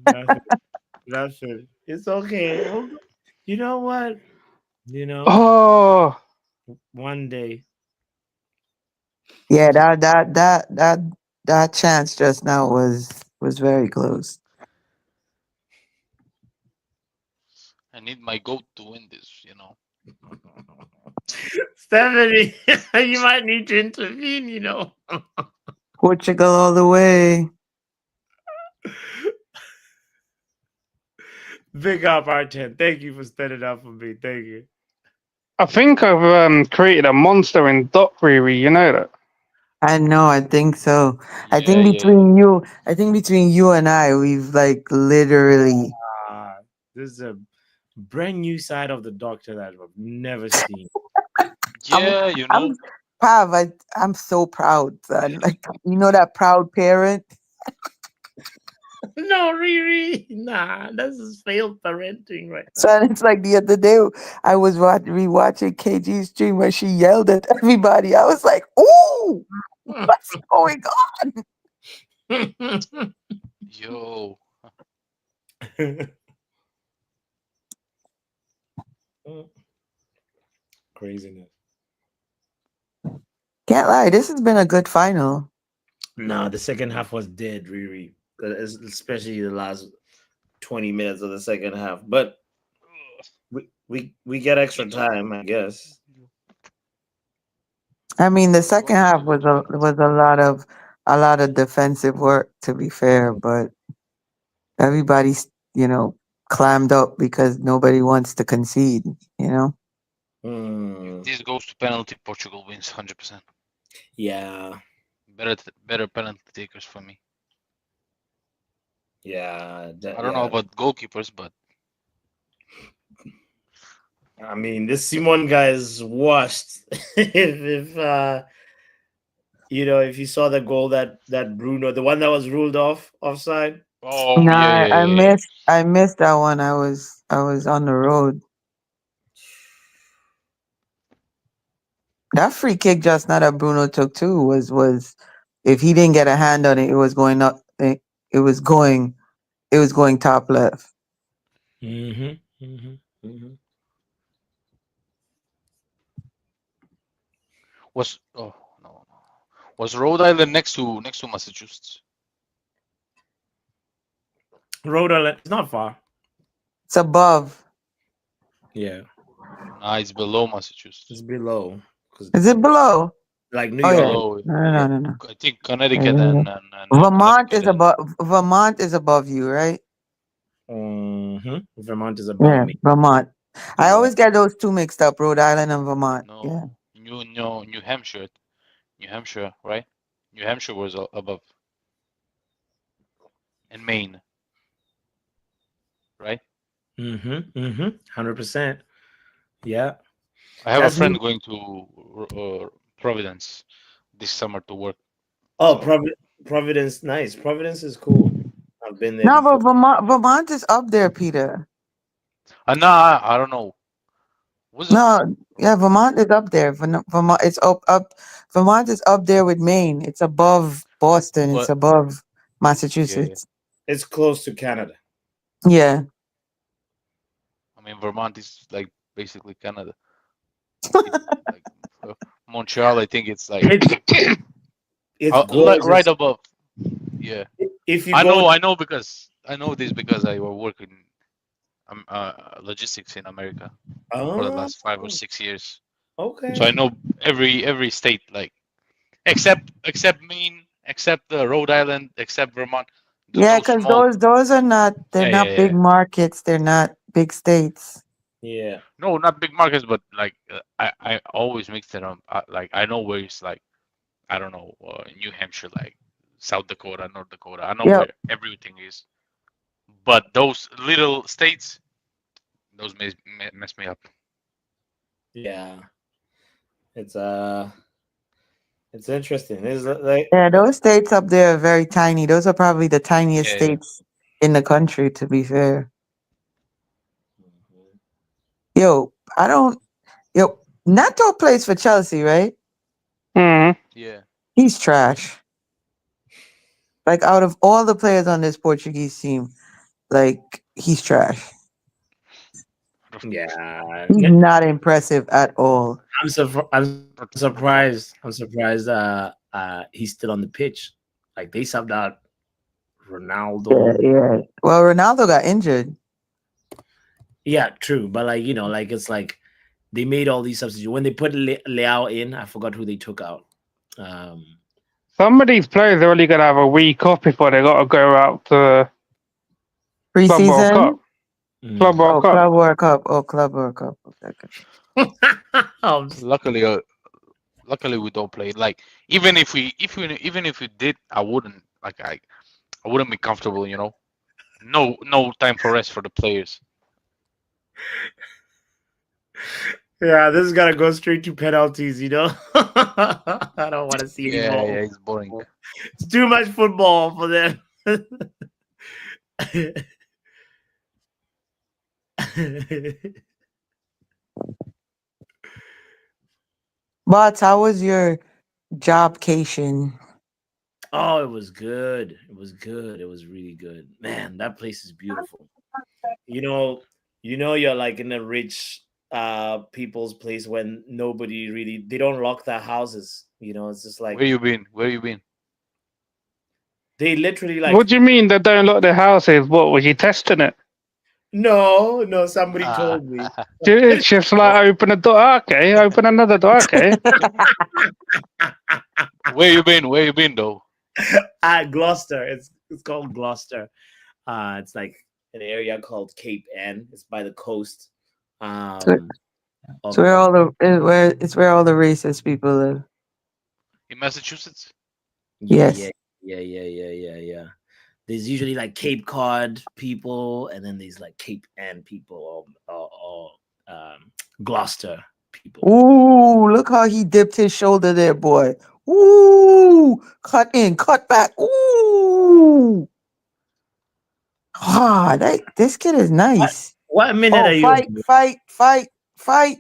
It's okay. You know what? You know, Oh, one day. Yeah, that chance just now was very close. I need my goat to win this. Stephanie, you might need to intervene. Portugal all the way. Big up, R10. Thank you for standing up for me. Thank you. I think I've created a monster in Dot Riri. You know that? I know, I think so. I Yeah, think yeah. between you and I, we've like literally. This is a brand new side of the doctor that I've never seen. I'm, Yeah, I'm Pav, I'm so proud, son. Like that proud parent. No, Riri. Nah, this is failed parenting right now. Son, it's like the other day I was rewatching KG's stream where she yelled at everybody. I was like, "Ooh, what's going on?" yo. Craziness. Can't lie, this has been a good final. No, the second half was dead, Riri. Especially the last 20 minutes of the second half. But we get extra time, I guess. I mean, the second half was a lot of defensive work, to be fair, but everybody's clammed up because nobody wants to concede. If this goes to penalty, Portugal wins 100%. Yeah. Better penalty takers for me. Yeah. I don't know about goalkeepers, but I mean, this Simon guy is washed. if if you saw the goal that Bruno, the one that was ruled offside. oh Nah, yeah. I missed that one. I was on the road. That free kick just now that Bruno took too was if he didn't get a hand on it, it was going up. It was going top left. Was Rhode Island next to Massachusetts? Rhode Island, it's not far. It's above. Yeah. Nah, it's below Massachusetts. It's below. Is it below? Like New Oh York. yeah. Below. No. I think Connecticut and Vermont is Connecticut above. Vermont is above you, right? Vermont is above Yeah, me. Vermont. I Yeah. always get those two mixed up, Rhode Island and Vermont. No, Yeah. New Hampshire. New Hampshire, right? New Hampshire was above. And Maine, right? 100%. Yeah. I have That's a friend me. going to Providence this summer to work. Oh, So- Providence, nice. Providence is cool. I've been there No, before. but Vermont is up there, Peter. Nah, I don't know. No, yeah, Vermont is up there. Vermont, it's up. Vermont is up there with Maine. It's above Boston. It's But- above Massachusetts. It's close to Canada. Yeah. I mean, Vermont is like basically Canada. Like, Montreal, I think it's like It's gorgeous. right above. Yeah, If you I go, know because I know this because I were working logistics in America for the last 5 or 6 years. Okay. So I know every state, like except Maine, except Rhode Island, except Vermont. Yeah, because those are not not big markets. They're not big states. Yeah. No, not big markets, but like I always mix it up. Like I know where it's like I don't know New Hampshire, like South Dakota, North Dakota. I know where everything is, but those little states, those mess me up. Yeah. It's interesting. It's like Those states up there are very tiny. Those are probably the tiniest states in the country, to be fair. Yo, Nato plays for Chelsea, right? Yeah. He's trash. Like out of all the players on this Portuguese team, like he's trash. Yeah. He's not impressive at all. I'm surprised. I'm surprised he's still on the pitch. Like they subbed out Ronaldo. Yeah. Well, Ronaldo got injured. Yeah, true. But like like it's like they made all these substitutes when they put Leao in. I forgot who they took out. Um, Some of these players are only gonna have a week off before they gotta go out to the Club World Preseason? Cup. Club mm. World Oh, Cup. Club World Cup. Oh, Club World Cup. Okay. Luckily, luckily we don't play. Like even if we did, I wouldn't like I wouldn't be comfortable. You know, no time for rest for the players. Yeah, this is gonna go straight to penalties. I don't want to see any Yeah, more. yeah, it's boring. It's too much football for them. But how was your jobcation? Oh, it was good. It was good. It was really good. Man, that place is beautiful. You know, you're like in a rich people's place when nobody really they don't lock their houses. It's just Where like you been? Where you been? they literally What like do you mean they don't lock their houses? What was you testing it? no, somebody Ah, told me. It's just like open a door, okay, open another door, okay. where you been? Where you been though? Gloucester. It's called Gloucester. It's like an area called Cape Ann. It's by the coast. So it's Of where all the where all the racist people live. In Massachusetts? Yeah, Yes. yeah, yeah. There's usually like Cape Cod people, and then there's like Cape Ann people, or Gloucester people. Ooh, look how he dipped his shoulder there, boy. Ooh, cut in, cut back. Ooh. Ah, this kid is nice. What minute Oh, are you fight, fight, fight, fight.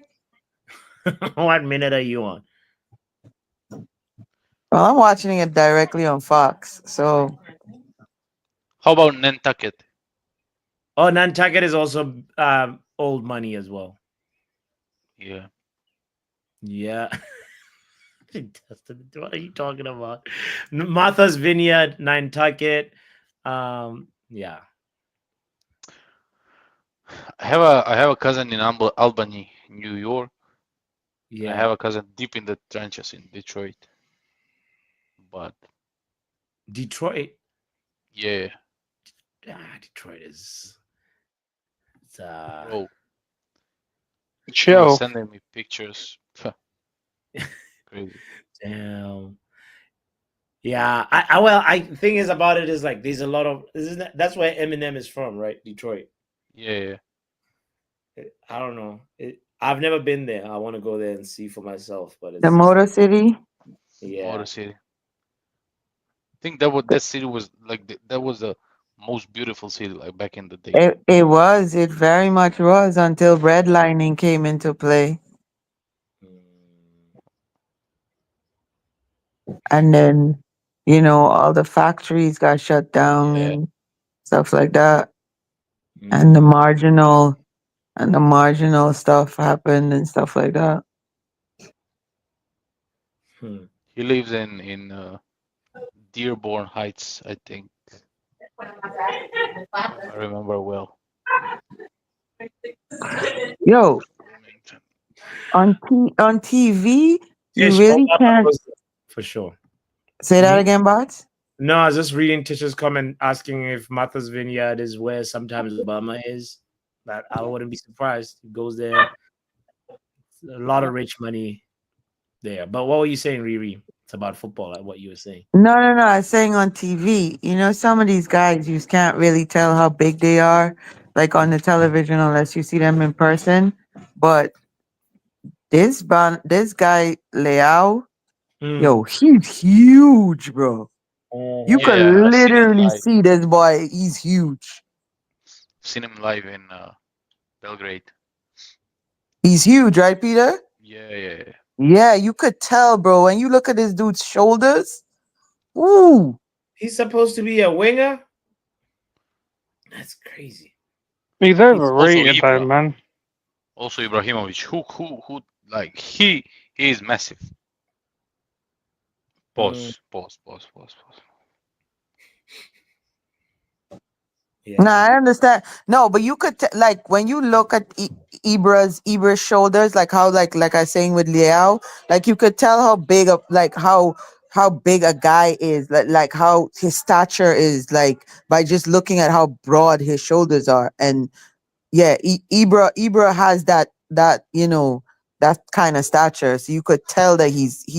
on? What minute are you on? Well, I'm watching it directly on Fox. So How about Nantucket? Oh, Nantucket is also old money as well. Yeah. Yeah. What are you talking about? Martha's Vineyard, Nantucket. Yeah. I have a cousin in Albany, New York. I Yeah. have a cousin deep in the trenches in Detroit. But Detroit. yeah, Detroit is it's bro, he was Chill. sending me pictures. Crazy. damn. Yeah. I thing is about it is like there's a lot of that's where Eminem is from, right? Detroit. Yeah, yeah. I don't know. I've never been there. I want to go there and see for myself, but the it's just Motor City, Motor yeah. City. I think that city was like that was the most beautiful city like back in the day. it very much was until redlining came into play. Mm, And then, all the factories got shut down Yeah. and stuff like that. And the mm, marginal stuff happened and stuff like that. hmm. He lives in Dearborn Heights, I think, if I remember well. Yo, Wilmington. on TV, you Tish, really can't for sure. say that Hmm? again, bots. No, I was just reading Tish's comment asking if Martha's Vineyard is where sometimes Obama is. That I wouldn't be surprised. He goes there. A lot of rich money there. But what were you saying, Riri? It's about football, like what you were saying. No. I was saying on TV, some of these guys, you can't really tell how big they are, like on the television, unless you see them in person. But this guy Leao, Mm. yo, he's huge, bro. You Mhm. could Yeah, I've seen him literally live. see this boy. He's huge. Seen him live in Belgrade. He's huge, right, Peter? Yeah, yeah, yeah. Yeah, you could tell, bro. When you look at this dude's shoulders, ooh, He's supposed to be a winger. That's crazy. He's Also overrated though, Ibra. man. Also Ibrahimovic. Who like he is massive. Mm. Pause. Yeah. No, I understand. No, but you could like when you look at Ibra's shoulders, like how like I was saying with Liao, like you could tell how big of like how big a guy is, like how his stature is, like by just looking at how broad his shoulders are. And yeah, Ibra has that that kind of stature, so you could tell that he's Are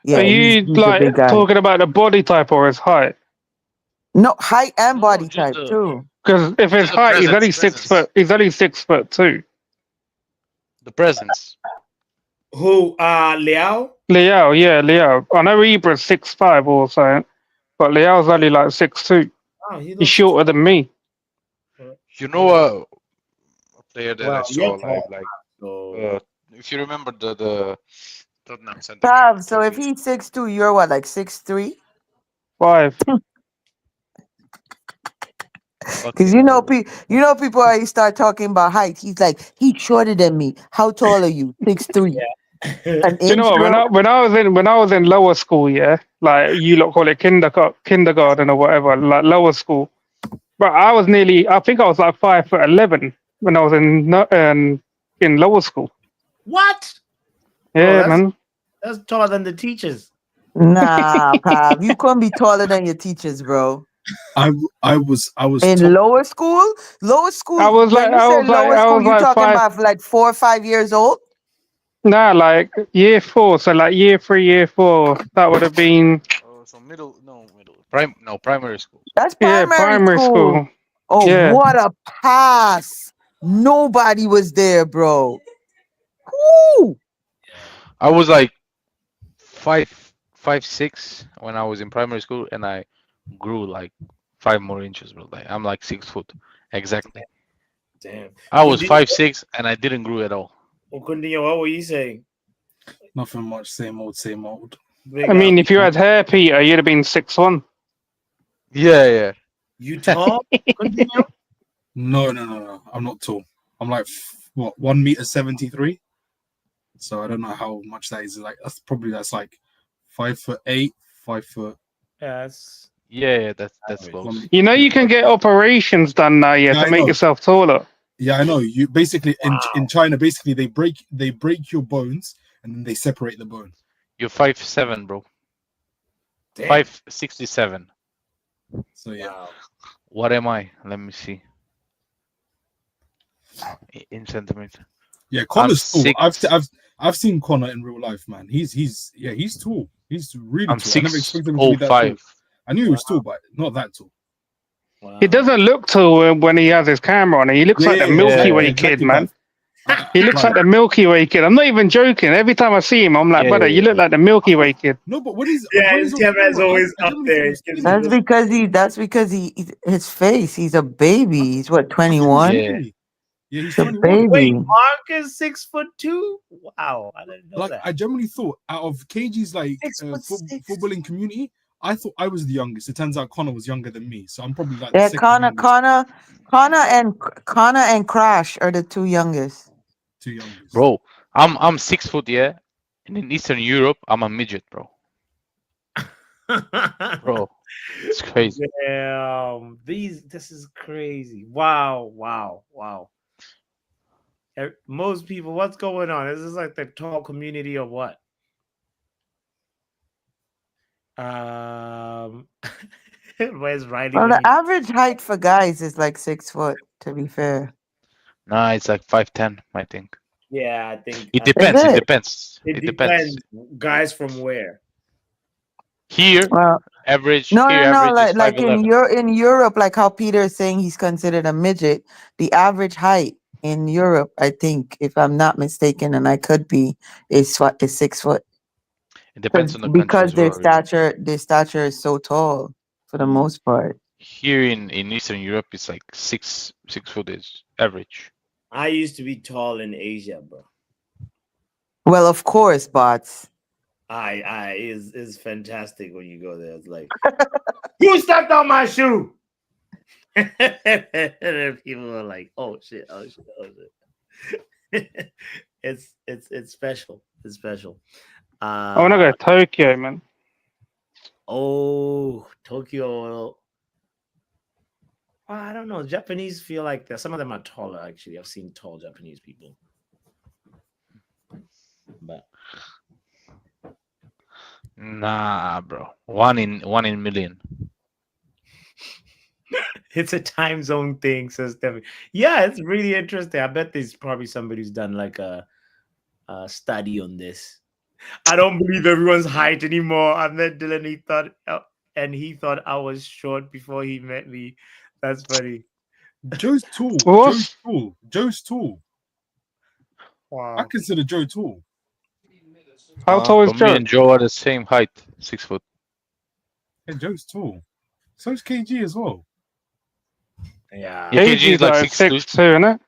yeah you he's a big like guy. talking about the body type or his height? No, height and No, body just type the too. Because if his just the height, he's only presence, 6 foot. He's only 6'2". the presence. Who? Liao. Liao, yeah, Liao. I know Ibra's 6'5" or something, but Liao's only like 6'2". Oh, he He's looks shorter than me. You know a player that I Well, saw you're live, tall, like so if you remember the Tottenham center back, Pav, so if he's 6'2", you're what, like 6'3"? 5. Because fucking hell. people already start talking about height. He's like, he's shorter than me. How tall are you? 6'3". An Do you know inch, what? bro. When I was in lower school, yeah, like you lot call it kindergarten or whatever, like lower school. But I was I think I was like 5'11" when I was in lower school. what? Bro, Yeah, man. that's taller than the teachers. Nah, Pav, you couldn't be taller than your teachers, bro. I was In lower school, I was like, when you I say was like, lower I school, was you like talking five. about like 4 or 5 years old? Nah, like year 4, so like year 3, year 4. That would have been Oh, so primary school. That's primary primary school. school. Oh, Yeah. what a pass. Nobody was there, bro. Woo! I was like 5'6" when I was in primary school, and I grew like 5 more inches, bro. Like I'm like 6 foot exactly. Damn. I was 5'6" and I didn't grow at all. Kundinho, what were you saying? nothing much, same old, same old. Big I up. mean, if you had hair, Peter, you'd have been 6'1". Yeah. You tall, Kundinho? No. I'm not tall. I'm like what 1 meter 73. So I don't know how much that is. Like that's like 5'8", 5 foot. Yes. Yeah, that's Average. close. You know, you can get operations done now, yeah, Yeah, to I make know. yourself taller. Yeah, I know. You basically in China, basically they break your bones and then they separate the bone. You're 5'7", bro. Damn. 5'67". So yeah. Wow. What am I? Let me see. In centimeter. Yeah, Connor's tall. 6. I've seen Connor in real life, man. He's tall. He's really I'm tall. I never expected him to be that tall. 6'05". I knew he was tall, but not that tall. Wow. He doesn't look tall when he has his camera on. He looks like the Milky Way kid, man. He looks like the Milky Way kid. I'm not even joking. Every time I see him, I'm like, brother, you look like the Milky Way kid. No, but when he's his camera is always up there. That's because his face. He's a baby. He's what, 21? Yeah. Yeah, he's A 21. baby. Wait, Mark is 6'2"? Wow, I didn't know Like that. I generally thought out of KG's like 6'6". footballing community, I thought I was the youngest. It turns out Connor was younger than me, so I'm probably like Yeah, the second Connor and Crash are the two youngest. two youngest. Bro, I'm 6 foot, yeah. And in Eastern Europe, I'm a midget, bro. Bro, it's crazy. Damn, this is crazy. Wow. Most people, what's going on? Is this like the tall community or what? Where's Riley? Well, when the he- average height for guys is like 6 foot, to be fair. Nah, it's like 5'10", I think. Yeah, I think It Is depends. It it? depends. it It depends. depends. Guys from where? Here, Well, average. no, Here, no, no. average is Like in 5'11". in Europe, like how Peter is saying he's considered a midget. The average height in Europe, I think, if I'm not mistaken, and I could be, is 6 foot. It depends on the country Because as well. You know? their stature is so tall for the most part. Here in Eastern Europe, it's like 6 foot is average. I used to be tall in Asia, bro. Well, of course, bots. I is fantastic when you go there. It's like you stepped on my shoe. And then people are like, oh shit. It's special. It's special. I want to go to Tokyo, man. Oh, Tokyo. I don't know. Japanese feel like some of them are taller. Actually, I've seen tall Japanese people. But Nah, bro. One in million. it's a time zone thing, says Stephanie. Yeah, it's really interesting. I bet there's probably somebody who's done like a study on this. I don't believe everyone's height anymore. I met Dylan. He thought I was short before he met me. That's funny. Joe's tall. What? Joe's tall. Joe's tall. I Wow. consider Joe tall. How tall is But me Joe? and Joe are the same height, 6 foot. Yeah, Joe's tall. So's KG as well. Yeah. Yeah, KG KG's is like like 6'2". 6'2", isn't it?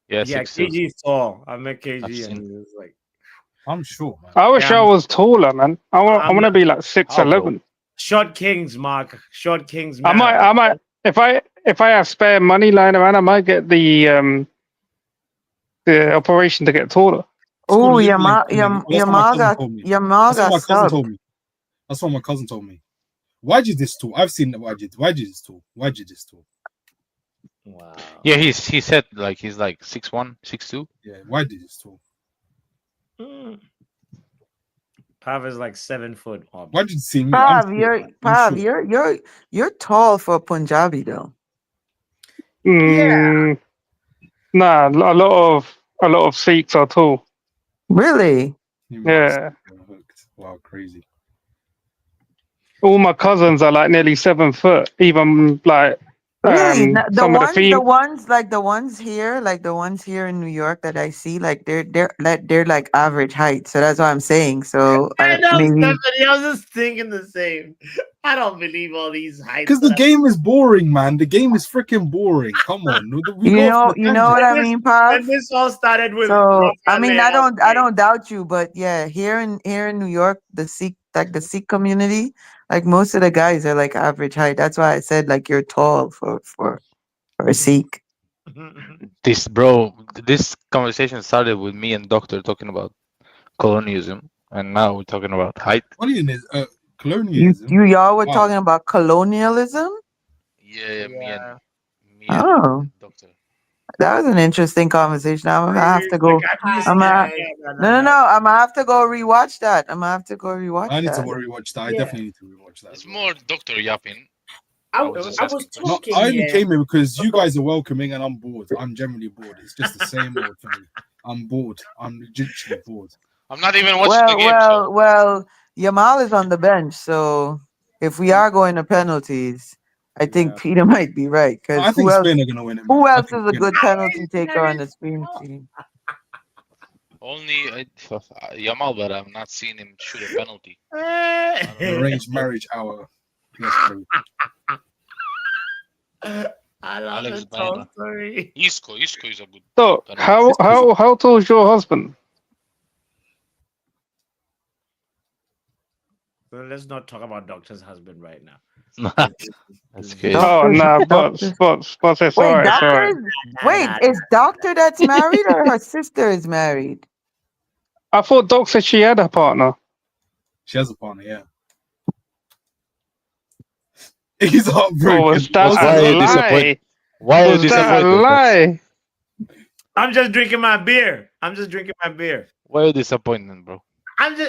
Yeah, Yeah, 6'2". KG is tall. I met KG I've and seen- he was like, I'm short, man. I wish Yeah, I was taller, man. I want I'm to be like 6'11". short kings, Mark. Short kings. I might. If I have spare money lying around, I might get the operation to get taller. Oh, That's what my cousin told me. That's what my cousin suck. told me. That's what my cousin told me. Why'd you this tall? I've seen that. Why'd you this tall? Why'd you this tall? Wow. Yeah, he said like he's like 6'1", 6'2". Yeah, why'd you this tall? Pav is like 7 foot. Why'd you see me? Pav, I'm short. you're tall for Punjabi though. Nah, a lot of Sikhs are tall. Really? Yeah. Wow, crazy. All my cousins are like nearly 7 foot. Even like Really? The some of the ones here, like the ones here in New York that I see, like they're like average height. So that's what I'm saying. So I know, maybe Stephanie. I was just thinking the same. I don't believe all these heights. Because the game is boring, man. The game is freaking boring. Come on, we you go off the know what I tangent. mean, Pav? And this all started with. So I mean, Rafael I don't doubt you, but yeah, here in New York, the Sikh community, like most of the guys are like average height. That's why I said like you're tall for a Sikh. This conversation started with me and Doctor talking about colonialism, and now we're talking about height. Colonialism. Y'all were talking about colonialism. Yeah, me and Oh, Doctor. that was an interesting conversation. I'm gonna have to go. No, I'm gonna have to go rewatch that. I'm gonna have to go rewatch I need to that. rewatch that. I definitely need to rewatch that. It's more Doctor yapping. I was talking. I only came here because you guys are welcoming and I'm bored. I'm generally bored. It's just the same old for me. I'm bored. I'm literally bored. I'm not even watching the game. Well, Yamal is on the bench, so if we are going to penalties, I think Peter might be right. I Because think Spain are gonna win it. who man. else is a good penalty taker on the Spain team? Only Yamal, but I'm not seeing him shoot a penalty. Arranged marriage hour. Yes, please. I love Alex the tall Banana. story. Isco is a good. So penalty. how tall is your husband? Well, let's not talk about Doctor's husband right now. That's good. Oh no, but it's Wait, alright. It's Doctor? alright. Wait, is Doctor that's married or her sister is married? I thought Doc said she had a partner. She has a partner, yeah. He's heartbroken. Oh, was that Why a are you disappointed? lie? Why are you Was that a disappointed? lie? I'm just drinking my beer. Why are you disappointed, bro?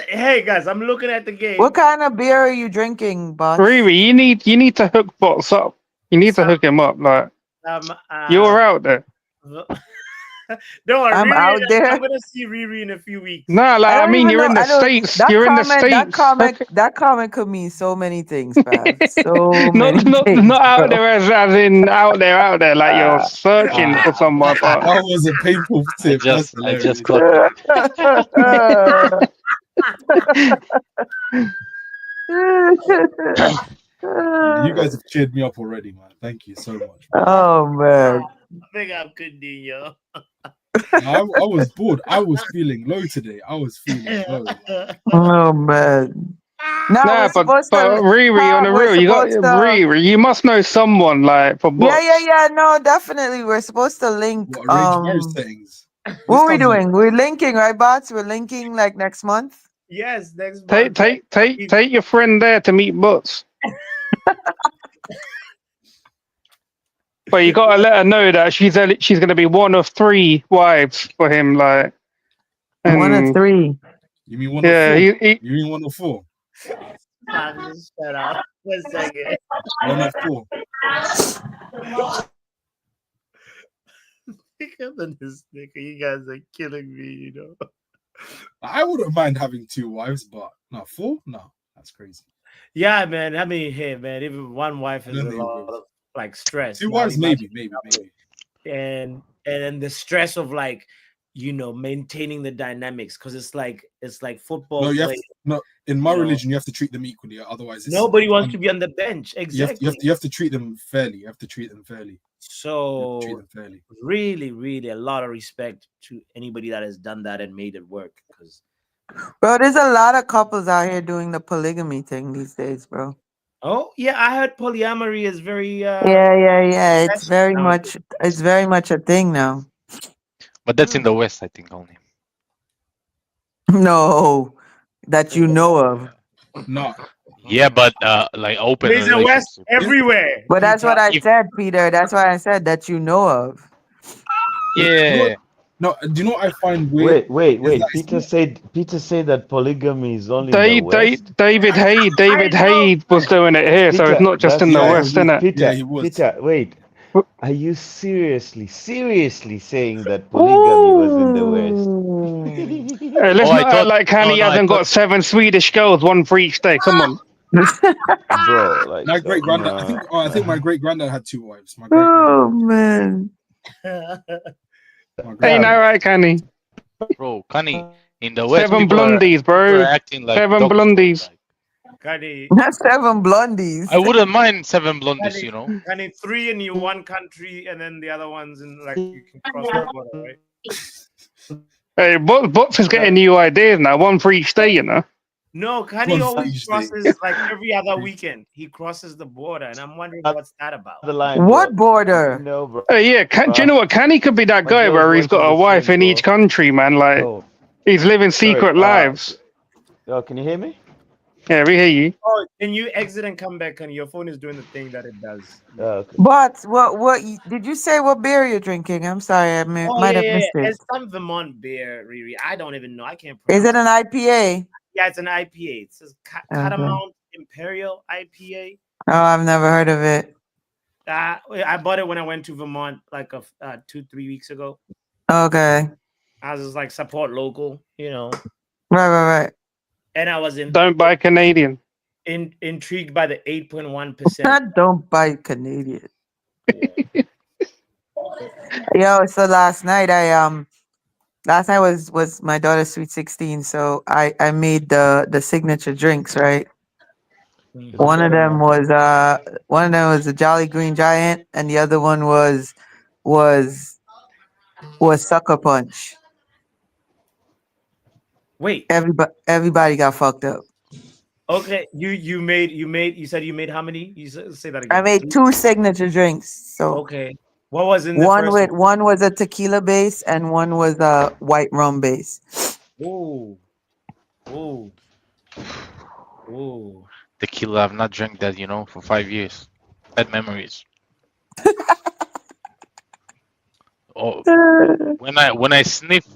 Hey guys, I'm looking at the game. What kind of beer are you drinking, boss? Riri, you need to hook Bots up. You need to hook him up. Like you're out there. Don't worry, I'm Riri, out there. I'm gonna see Riri in a few weeks. No, like I mean, you're in the states. You're in the states. That comment could mean so many things, Pav. So many not things. out bro. there as in out there. Like you're searching for someone. But That was a painful tip. I just clocked You guys have cheered me up already, man. Thank you so much. Oh man. I think I'm Coutinho. I was bored. I was feeling low today. I was feeling low. Oh man. Nah, but Riri, on the real, you got Riri. You must know someone like for Bots. Yeah. No, definitely. We're supposed to link. Settings. What are we doing? We're linking, right, bots? We're linking like next month. Yes, next month. Take your friend there to meet Bots. But you gotta let her know that she's gonna be one of 3 wives for him. Like, One of and 3. You mean one yeah, of 4? he You mean one of 4? Just shut up. 1 second. One of 4. Nigga, this nigga, you guys are killing me, you know. I wouldn't mind having 2 wives, but no, 4? No, that's crazy. Yeah, man. I mean, hey, man, even one wife I is don't a think it lot will. of like stress. 2 Now wives, imagine maybe. and then the stress of like maintaining the dynamics because it's like No, football you have play. to, no. In my religion, you have to treat them equally. Otherwise, it's Nobody wants to be on the bench. you have Exactly. you have to treat them fairly. You have to treat them fairly. Treat So them fairly. really, really a lot of respect to anybody that has done that and made it work. Because Bro, there's a lot of couples out here doing the polygamy thing these days, bro. oh yeah, I heard polyamory is very Yeah. It's professional very nowadays. much a thing now. But that's in the West, I think only. No, that you know of. No, Yeah, but like open There's a West relationship. everywhere. But that's what I If said, Peter. That's why I said that you know of. yeah, no. Do you know what I find weird? Wait. Is that it's Peter said that polygamy is only in the West. David I know, Haid was doing it here, so it's Peter, not just that's in the yeah, West, innit? yeah, Peter. he was. Peter, wait. Are you seriously saying that polygamy was in the West? Ooh. Let's oh, I not act thought like no, Kanye no, I hasn't thought got 7 Swedish girls, 1 for each day. Come on. Bro, like, My great granddad. no. I think my great granddad had 2 wives. My great granddad. Oh man. My great Ain't that Damn. right, Kanye? bro, Kanye, in the West 7 people are blondies, bro. acting like 7 dogs, bro. blondies. Like, Kanye, That's 7 blondies. I wouldn't mind 7 blondies, you know. Kanye, 3 in one country, and then the other ones in like you can cross the border, right? Hey, Bots is getting new ideas now, 1 for each day, you know. No, Kanye One for always each day. crosses like every other weekend. He crosses the border, and I'm wondering what's that about. The line, What bro. border? No, bro. Yeah, do you know what? Kanye could be that My guy girls where he's went got on a the wife train, in each bro. country, man. Like, Oh, he's living sorry. secret lives. Can you hear me? Yeah, we hear you. Oh, can you exit and come back? And your phone is doing the thing that it does. Okay. But what did you say what beer you're drinking? I'm sorry, I Oh might yeah, have missed it. it's some Vermont beer, Riri. I don't even know. I can't Is pronounce it an IPA? Yeah, it's an IPA. It says Okay. Catamount Imperial IPA. Oh, I've never heard of it. I bought it when I went to Vermont like 2-3 weeks ago. Okay. I was just like support local, Right. and I was Don't buy Canadian. intrigued by the 8.1%. Don't buy Canadian. Yeah. Yo, so last night was my daughter's sweet 16, so I made the signature drinks, right? Is it One of better them now? was a Jolly Green Giant, and the other one was Sucker Punch. Wait. Everybody got fucked up. Okay, you said you made how many? Say that again. I made 2 signature drinks. So okay. What was in the first one? one was a tequila base and one was a white rum base. Ooh. Tequila, I've not drank that, for 5 years. Bad memories. Oh, when I sniff,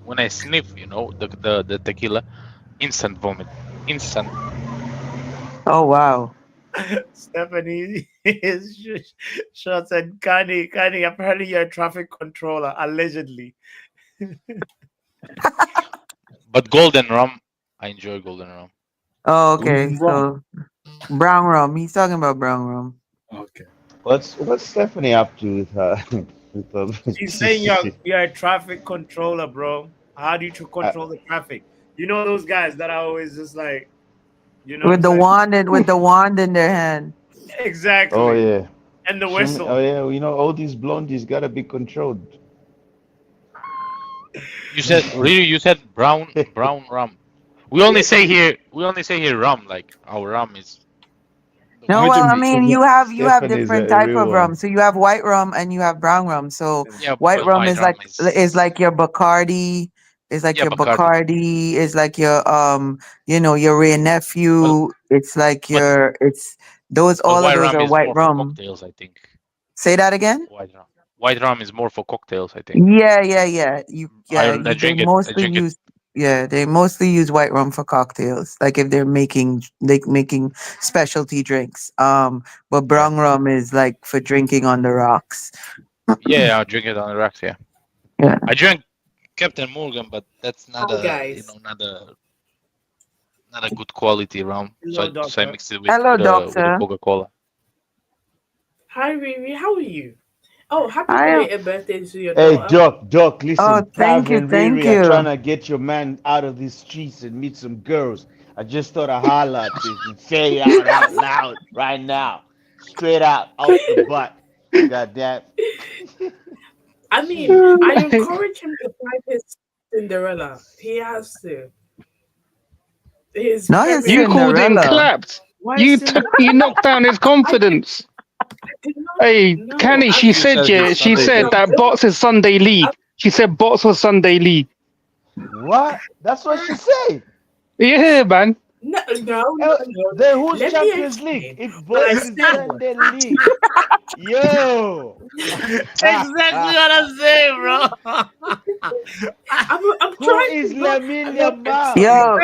the tequila, instant vomit, instant. Oh wow. Stephanie is shots and Kanye, apparently you're a traffic controller, allegedly. But golden rum, I enjoy golden rum. Oh, okay. Golden So brown rum. He's talking about brown rum. Okay. What's Stephanie up to with her? She's saying you're a traffic controller, bro. How do you control the traffic? You know those guys that are always just like, with the wand in their hand. Exactly. Oh yeah. And the Oh whistle. yeah. All these blondies gotta be controlled. You said brown rum. We only say here rum, like our rum is. No, well, I mean, you have Stephanie's different a type real of one. rum. So you have white rum and you have brown rum. So Yeah, white but rum white is rum like your Bacardi, is like Yeah, your Bacardi. Bacardi, is like your your Ray Nephew. It's like but- all of white those rum are is white more for rum. cocktails, I think. Say that again. White rum. White rum is more for cocktails, I think. Yeah. I They drink it. I mostly drink it. use. Yeah, they mostly use white rum for cocktails, like if they're making specialty drinks. But Yeah. brown rum is like for drinking on the rocks. Yeah, I drink it on the rocks. Yeah. Yeah. I drank Captain Morgan, but that's not Hi, a guys. not a good quality rum. So Hello, I doctor. mixed it Hello, with a doctor. Coca-Cola. Hi, Riri. How are you? Oh, happy I am. belated birthday to your Hey, daughter. Doc, Oh, listen, thank Pav you, and thank Riri are trying you. to get your man out of these streets and meet some girls. I just thought I'd holler at this and say it out loud right now. Straight out the butt. God damn. I mean, I encourage him to find his Cinderella. He has to. His Not his Premier You League. called him Cinderella. clapped. Why Cinderella? You knocked down his I did, confidence. I did not. Hey, No, Canny, I she mean, She said said yeah, it's she Sunday said league. that bots is Sunday league. She said bots was Sunday league. What? That's what she said. Yeah, man. Eh, no. then who's Let me Champions League? explain. If What I bots is said was, Sunday League. Yo. Exactly what I'm saying, bro. I'm Who trying is to look. Lamine Look, Yamal? Yo,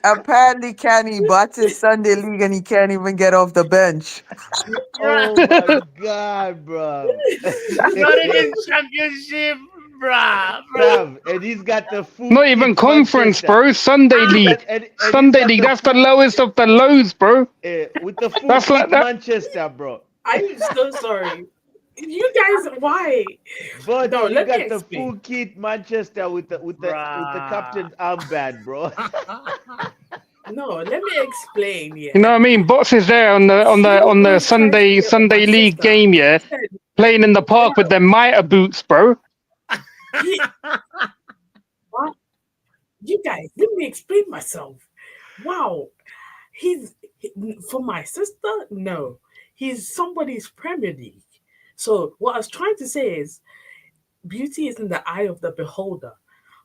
apparently, Kenny bought his Sunday league and he can't even get off the bench. Oh my god, bro. Not even championship, bruh. Bruv, and he's got the full Not even kit conference, Manchester. bro. Sunday league. And he's Sunday got league. the That's the full lowest of the lows, bro. with the full That's like kit that. Manchester, bro. I'm so sorry. You guys, why? But No, you let me got the explain. full kit Manchester with the captain's armband, bro. No, let me explain. You Yeah, know what I mean? Bots is there on the was trying to Sunday flirt with my league sister. game, yeah, He said, playing in the park with their mitre boots, bro. he, what? You guys, let me explain myself. Wow, for my sister. No, he's somebody's Premier League. So what I was trying to say is, beauty is in the eye of the beholder.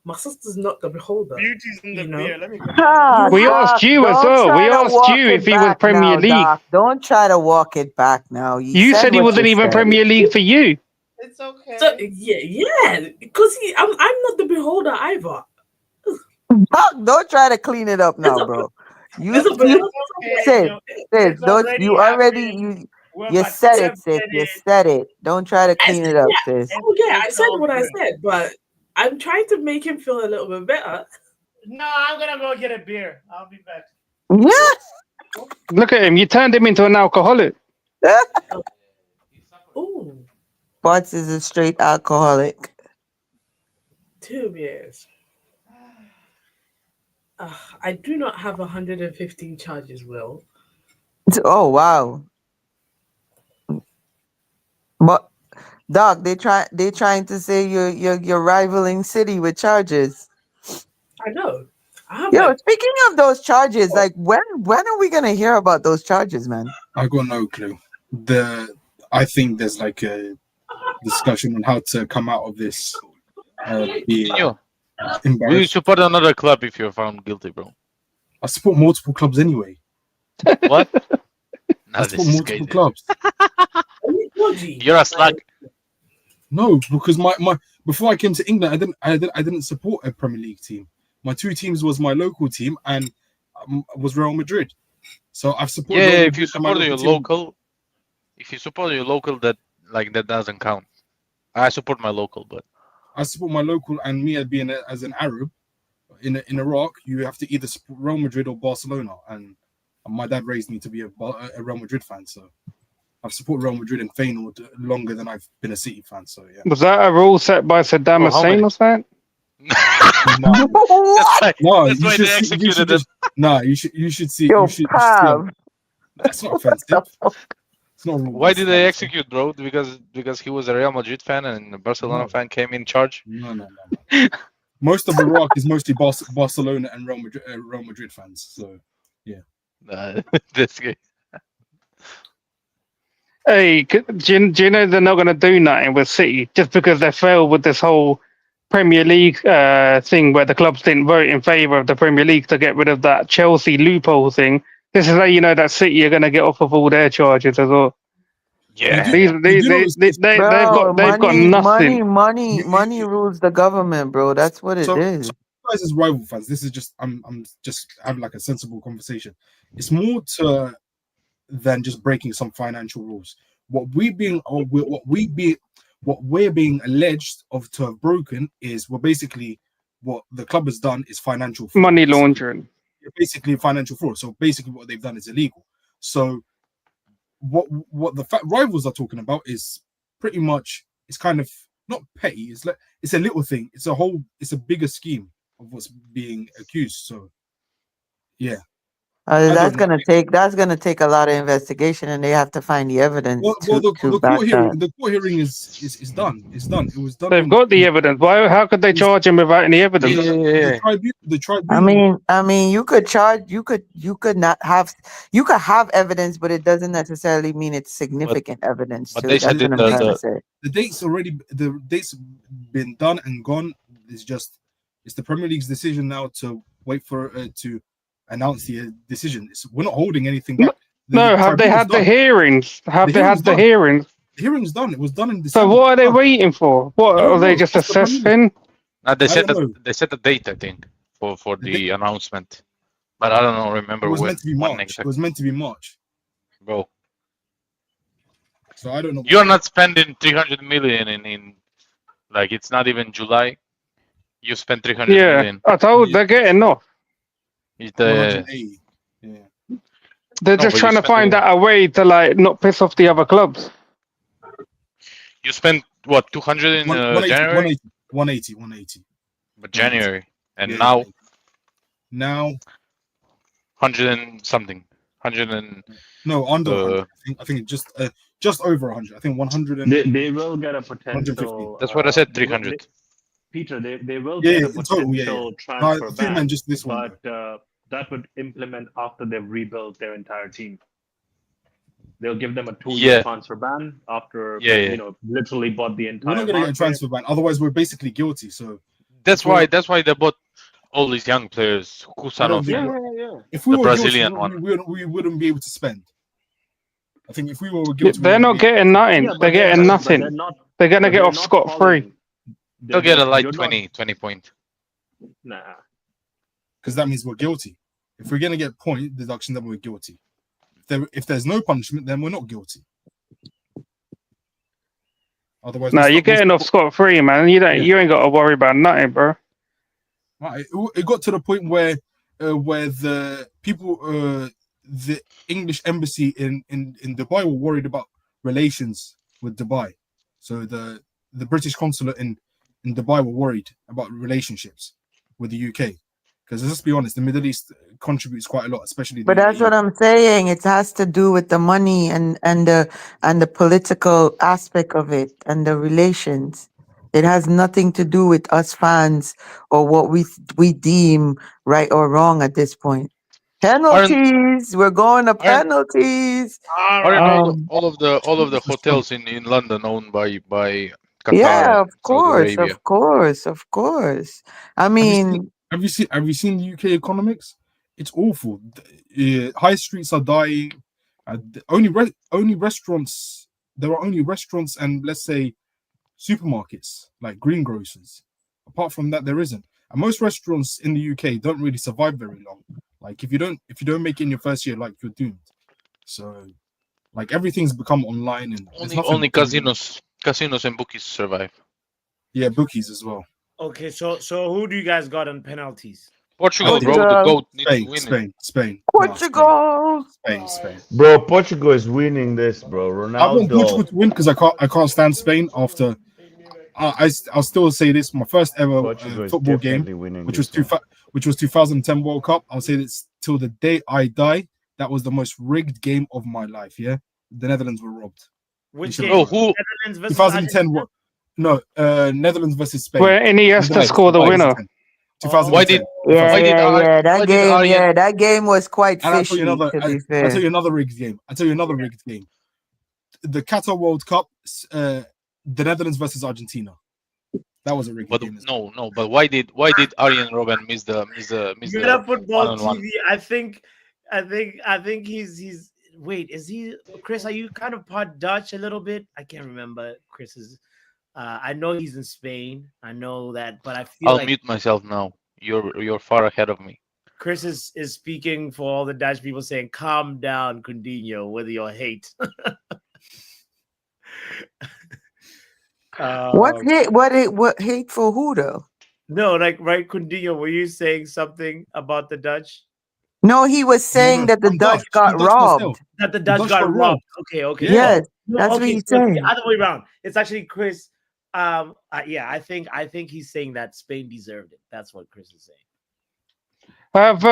My sister's not the beholder. Beauty's in the You know? beer. Let me go. Ah, We Doc, asked you as don't well. try We to asked walk you if it he was back Premier now, League. Doc. Don't try to walk it back now. You You said said he what wasn't you even said. Premier League for you. It's okay. So yeah, because I'm not the beholder either. Doc, don't try to clean it up now, It's a- bro. You, It's a you Okay, Sid, yo, Sid, it's don't already you already happened. We're you said we it, have Sid. said You it. said it. Don't try to clean it up, yeah. sis. Oh yeah, I It's said all what I good. said, but I'm trying to make him feel a little bit better. No, I'm gonna go get a beer. I'll be back. Yeah. Look at him. You turned him into an alcoholic. Ooh, Potts is a straight alcoholic. 2 years. I do not have 115 charges, Will. Oh wow. But Doc, they trying to say you're rivaling City with charges. I know. I have Yo, like speaking of those charges, like when are we gonna hear about those charges, man? I got no clue. I think there's like a discussion on how to come out of this. Being Continue. Will you embarrassed. support another club if you're found guilty, bro? I support multiple clubs anyway. What? I No, support this is multiple crazy. clubs. You're a slug. No, because my before I came to England, I didn't support a Premier League team. My two teams was my local team and was Real Madrid. So I've supported. Yeah, Real if you Madrid and my support your team. local, that doesn't count. I support my local, but I support my local, and me being as an Arab in Iraq, you have to either support Real Madrid or Barcelona. And my dad raised me to be a Real Madrid fan, so I've supported Real Madrid and Feyenoord longer than I've been a City fan. So yeah. Was that a rule set by Saddam Oh, how Hussein many? or something? No, That's why you they should executed him. No, you should see. Yo, You should see Pav. That's not offensive. It's not wrong. Why did they execute, bro? Because he was a Real Madrid fan and a Barcelona No. fan came in charge. No. Most of Iraq is mostly Barcelona and Real Madrid fans. So This guy. Hey, do you know they're not going to do nothing with City just because they failed with this whole Premier League thing where the clubs didn't vote in favour of the Premier League to get rid of that Chelsea loophole thing. This is how you know that City are going to get off of all their charges as well. Yeah. These they've Bro, got nothing. money rules the government, bro. That's what it So is. guys, as rival fans, this is just I'm just having like a sensible conversation. It's more to than just breaking some financial rules. What we're being alleged of to have broken is basically what the club has done is financial fraud. Money laundering. Basically financial fraud. So basically what they've done is illegal. So what the rivals are talking about is pretty much, it's kind of not petty, it's like it's a little thing, it's a bigger scheme of what's being accused. So yeah, That's gonna take a lot of investigation, and they have to find the evidence the back court that. hearing is done. It's done. It was done. They've got the evidence. Why? How could they charge him without any evidence? The tribunal. I mean, you could have evidence, but it doesn't necessarily mean it's significant evidence. But Too. they That's said what I'm trying to say. The date's been done and gone. It's the Premier League's decision now to wait for to announce the decision. We're not holding anything back. Have they had the hearings? Have they had the hearings? The hearing's done. It was done in So December. what are they waiting for? What are they just assessing? They said the date, I think, for the announcement, but I don't remember. It was when, meant to be March. It was meant to be March, bro. So I don't know. You're not spending 300 million in like it's not even July. You spent 300 million. I told they're getting off. They're just trying to find out a way to like not piss off the other clubs. You spent what 200 in January? 180. But January and now 100 and something. 100 and no under 100. I think just over 100. I think 100 and they will get a potential. That's what I said. 300. Peter, they will get a potential transfer ban, just this one, but that would implement after they've rebuilt their entire team. They'll give them a 2-year transfer ban after literally bought the entire. We're not going to get a transfer ban, otherwise we're basically guilty. So that's why they bought all these young players. Kusanov, if we the were Brazilian guilty, we wouldn't be able to spend. I think if we were guilty, they're not getting nothing. They're getting nothing. They're going to get off scot-free. They'll get a light 20 point. Nah. Because that means we're guilty. If we're going to get point deduction, then we're guilty. If there's no punishment, then we're not guilty. Otherwise, you're getting off scot-free, man. You ain't got to worry about nothing, bro. Right. It got to the point where the people, the English embassy in Dubai were worried about relations with Dubai. So the British consulate in Dubai were worried about relationships with the UK. Because let's be honest, the Middle East contributes quite a lot, especially. But that's what I'm saying. It has to do with the money and the political aspect of it and the relations. It has nothing to do with us fans or what we deem right or wrong at this point. Penalties. We're going to penalties. All of the hotels in London owned by Qatar. Yeah, of course. I mean, have you seen the UK economics? It's awful. High streets are dying. Only restaurants. There are only restaurants and let's say supermarkets like greengrocers. Apart from that, there isn't. And most restaurants in the UK don't really survive very long. Like if you don't make it in your first year, like you're doomed. So, like everything's become online and only casinos and bookies survive. Yeah, bookies as well. Okay, so who do you guys got on penalties? Portugal, bro. The GOAT needs to win Spain. Portugal. Spain. Bro, Portugal is winning this, bro. Ronaldo. I want Portugal to win because I can't stand Spain after. I'll still say this: my first ever football game, which was 2010 World Cup. I'll say this till the day I die. That was the most rigged game of my life. Yeah, the Netherlands were robbed. Which game? Who? Netherlands versus 2010. No, Netherlands versus Spain. Where Iniesta scored the winner. 2010. That game was quite fishy. I'll tell you another rigged game. The Qatar World Cup, the Netherlands versus Argentina. That was a rigged game. No. But why did Arjen Robben miss the Football TV. I think he's Wait, is he Chris? Are you kind of part Dutch a little bit? I can't remember Chris's. I know he's in Spain. I know that, but I feel I'll like mute myself now. You're far ahead of me. Chris is speaking for all the Dutch people, saying, "Calm down, Coutinho, with your hate." What um, hate? What hate for who though? no, like right, Coutinho, were you saying something about the Dutch? No, he was No, saying no, that the I'm Dutch Dutch. got I'm Dutch myself. robbed. That the The Dutch Dutch got got robbed. robbed. Okay, okay. Yeah. Yes, No, that's what okay. he's So it's the saying. other way around. It's actually Chris. Yeah, I think he's saying that Spain deserved it. That's what Chris is saying. Have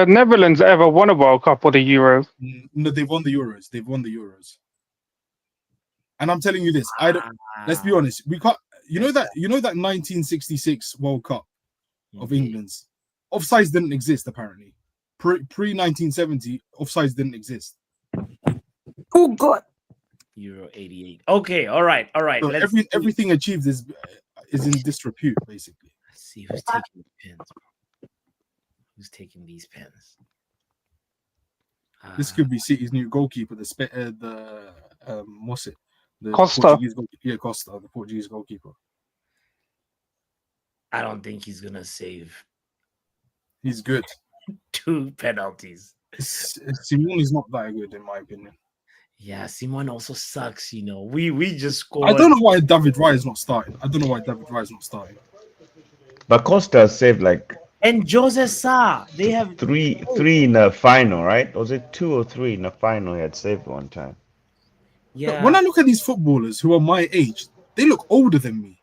Netherlands ever won a World Cup or the Euros? No, they've won the Euros. They've won the Euros. And I'm telling you this, I don't. Let's be honest. We can't. You know that 1966 World Cup of England's offsides didn't exist apparently. Pre 1970 offsides didn't exist. Oh God. Euro 88. Okay, all right. So Let's everything achieved is in disrepute basically. see who's taking the pens. Who's taking these pens? This could be City's new goalkeeper, what's it? The Costa. Portuguese goalkeeper, Costa, the Portuguese goalkeeper. I don't think he's gonna save He's good. 2 penalties. Simone is not that good in my opinion. Yeah, Simon also sucks. We just scored. I don't know why David Raya is not starting. But Costa saved like And Jose Sa, they have three in the final, right? Was it 2 or 3 in the final? He had saved one time. Yeah. When I look at these footballers who are my age, they look older than me.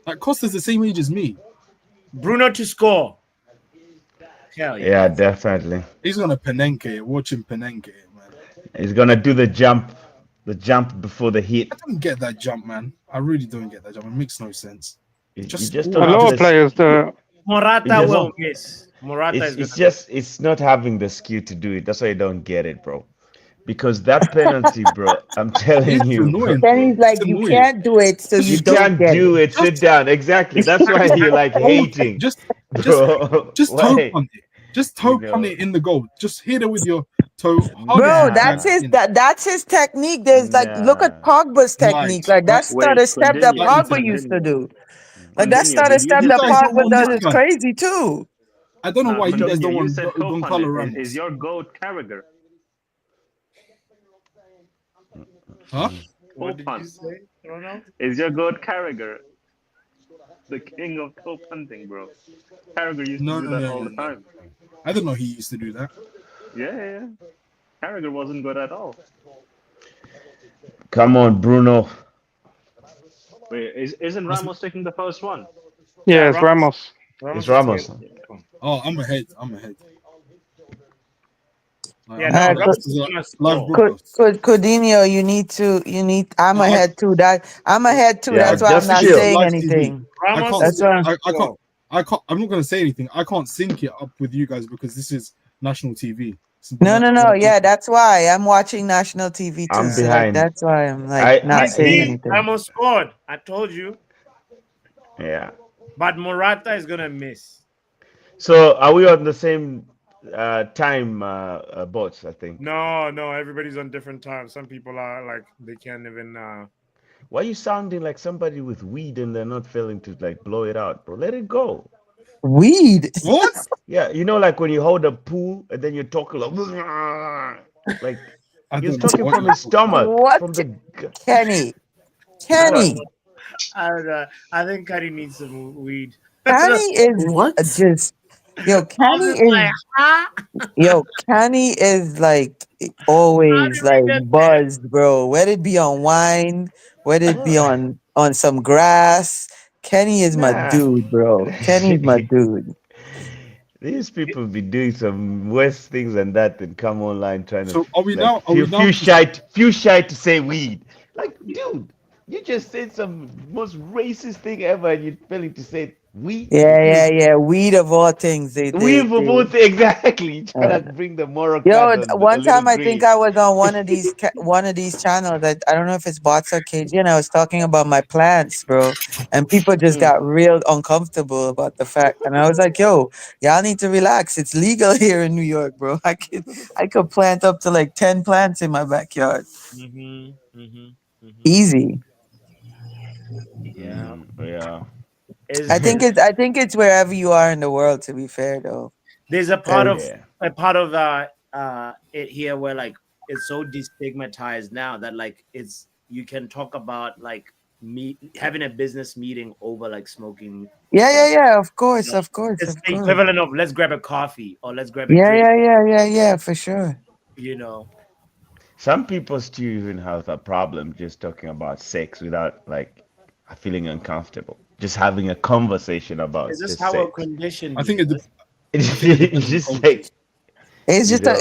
Like Costa's the same age as me. Bruno to score. Hell yeah. Yeah, definitely. He's gonna Penenke. Watch him Penenke, man. He's gonna do the jump before the hit. I don't get that jump, man. I really don't get that jump. It makes no sense. You Just just A don't lot have of players do. Morata just will don't- miss. Morata is It's gonna just it's not having the skill to do it. That's why I don't get it, bro. Because that penalty, bro, I'm telling It's you, bro. annoying. Then he's like, It's you annoying. can't do it, so you You don't can't get do it. it. Sit down. Exactly. That's why you're like hating, Just bro. toe Why? punt it. Just toe You punt know. it in the goal. Just hit it with your toe. Bro, Nah. that's his technique. There's like, look at Pogba's technique. Like that's Wait, not a step that continue, Pogba Continue. used to do. Like continue. that's not a But you step just that guys don't Pogba want does. this It's guy. crazy too. I don't know why you guys continue. don't You want said toe Gonzalo punt. Ramos. Is your goat Carragher? Huh? What did you punt. say, Ronald? Is your goat Carragher? The king of toe punting, bro. Carragher used No, to do no, that no, all no, the no. time. I don't know he used to do that. Yeah. Carragher wasn't good at all. Come on, Bruno. Wait, isn't Ramos taking the first one? Yeah, it's Ramos. It's Ramos. Oh, I'm ahead. Yeah, no, Ramos this is is a gonna live score. broadcast. Coutinho, you need. I'm ahead too. I'm ahead too. Yeah, That's why I'm just not chill. saying Live TV. anything. Ramos That's is why. gonna score. I'm not gonna say anything. I can't sync it up with you guys because this is national TV. No. Yeah, that's why I'm watching national TV too. I'm So like, behind. that's why I'm like not saying See, anything. Ramos scored. I told you. Yeah. But Morata is gonna miss. So are we on the same time bots? I think. No, everybody's on different times. Some people are like they can't even Why are you sounding like somebody with weed and they're not failing to like blow it out, bro? Let it go. Weed. What? Yeah, like when you hold a pool and then you're talking like he's talking from his stomach. What? From the Kenny. I don't know. I think Cuddy needs some weed. Kenny is What? just yo. Kenny is like always did we like get there? buzzed, bro. Whether it be on wine, whether it be on some grass, Kenny is my Nah. dude, bro. Kenny's my dude. These people be doing some worse things than that and come online trying So to are we like, now? Are we now? few shy to say weed. Like, dude, you just said some most racist thing ever and you're failing to say We Yeah. Weed of all things. we both exactly uh, trying to bring the moral Yo, candle a one little time I think green. I was on one of these channels. I don't know if it's Bots or KG, and I was talking about my plants, bro. And people just Mm. got real uncomfortable about the fact. And I was like, yo, y'all need to relax. It's legal here in New York, bro. I could plant up to like 10 plants in my backyard. Easy. Yeah. Yeah. Is I think it's wherever you are in the world, to be fair though. there's a part 'Cause- of Yeah. it here where like it's so destigmatized now that like it's you can talk about like having a business meeting over like smoking. yeah. Of You course, know, of course, it's of the course. equivalent of let's grab a coffee or let's grab a Yeah, drink. for sure. You know, Some people still even have a problem just talking about sex without like feeling uncomfortable. Just having a conversation about is this just how we're sex. conditioned? I think You know? I think it It's depends on just cultures. like It's you just know,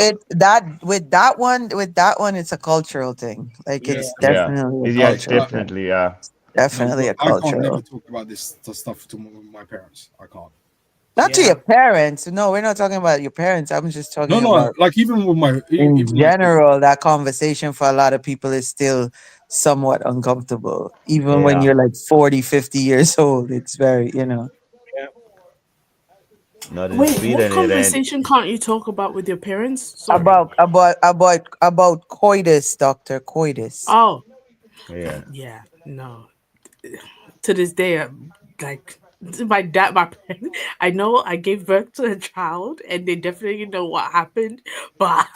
with that one, it's a cultural thing. Like Yeah. it's yeah, definitely a yeah, it's cultural But thing. definitely no, Definitely but a I can't never cultural. talk about this stuff to my parents. I can't. Not to your Yeah. parents. No, we're not talking about your parents. I'm just No, talking no. about Like even with my in even my sister. general. That conversation for a lot of people is still somewhat uncomfortable. Even when yeah. you're like 40, 50 years old, it's very. Nothing Wait, sweet what in it, and conversation can't you talk about with your parents? Sorry. About coitus, doctor, coitus. Oh, yeah. yeah, no. To this day, like my dad, my parents, I know I gave birth to a child, and they definitely know what happened. But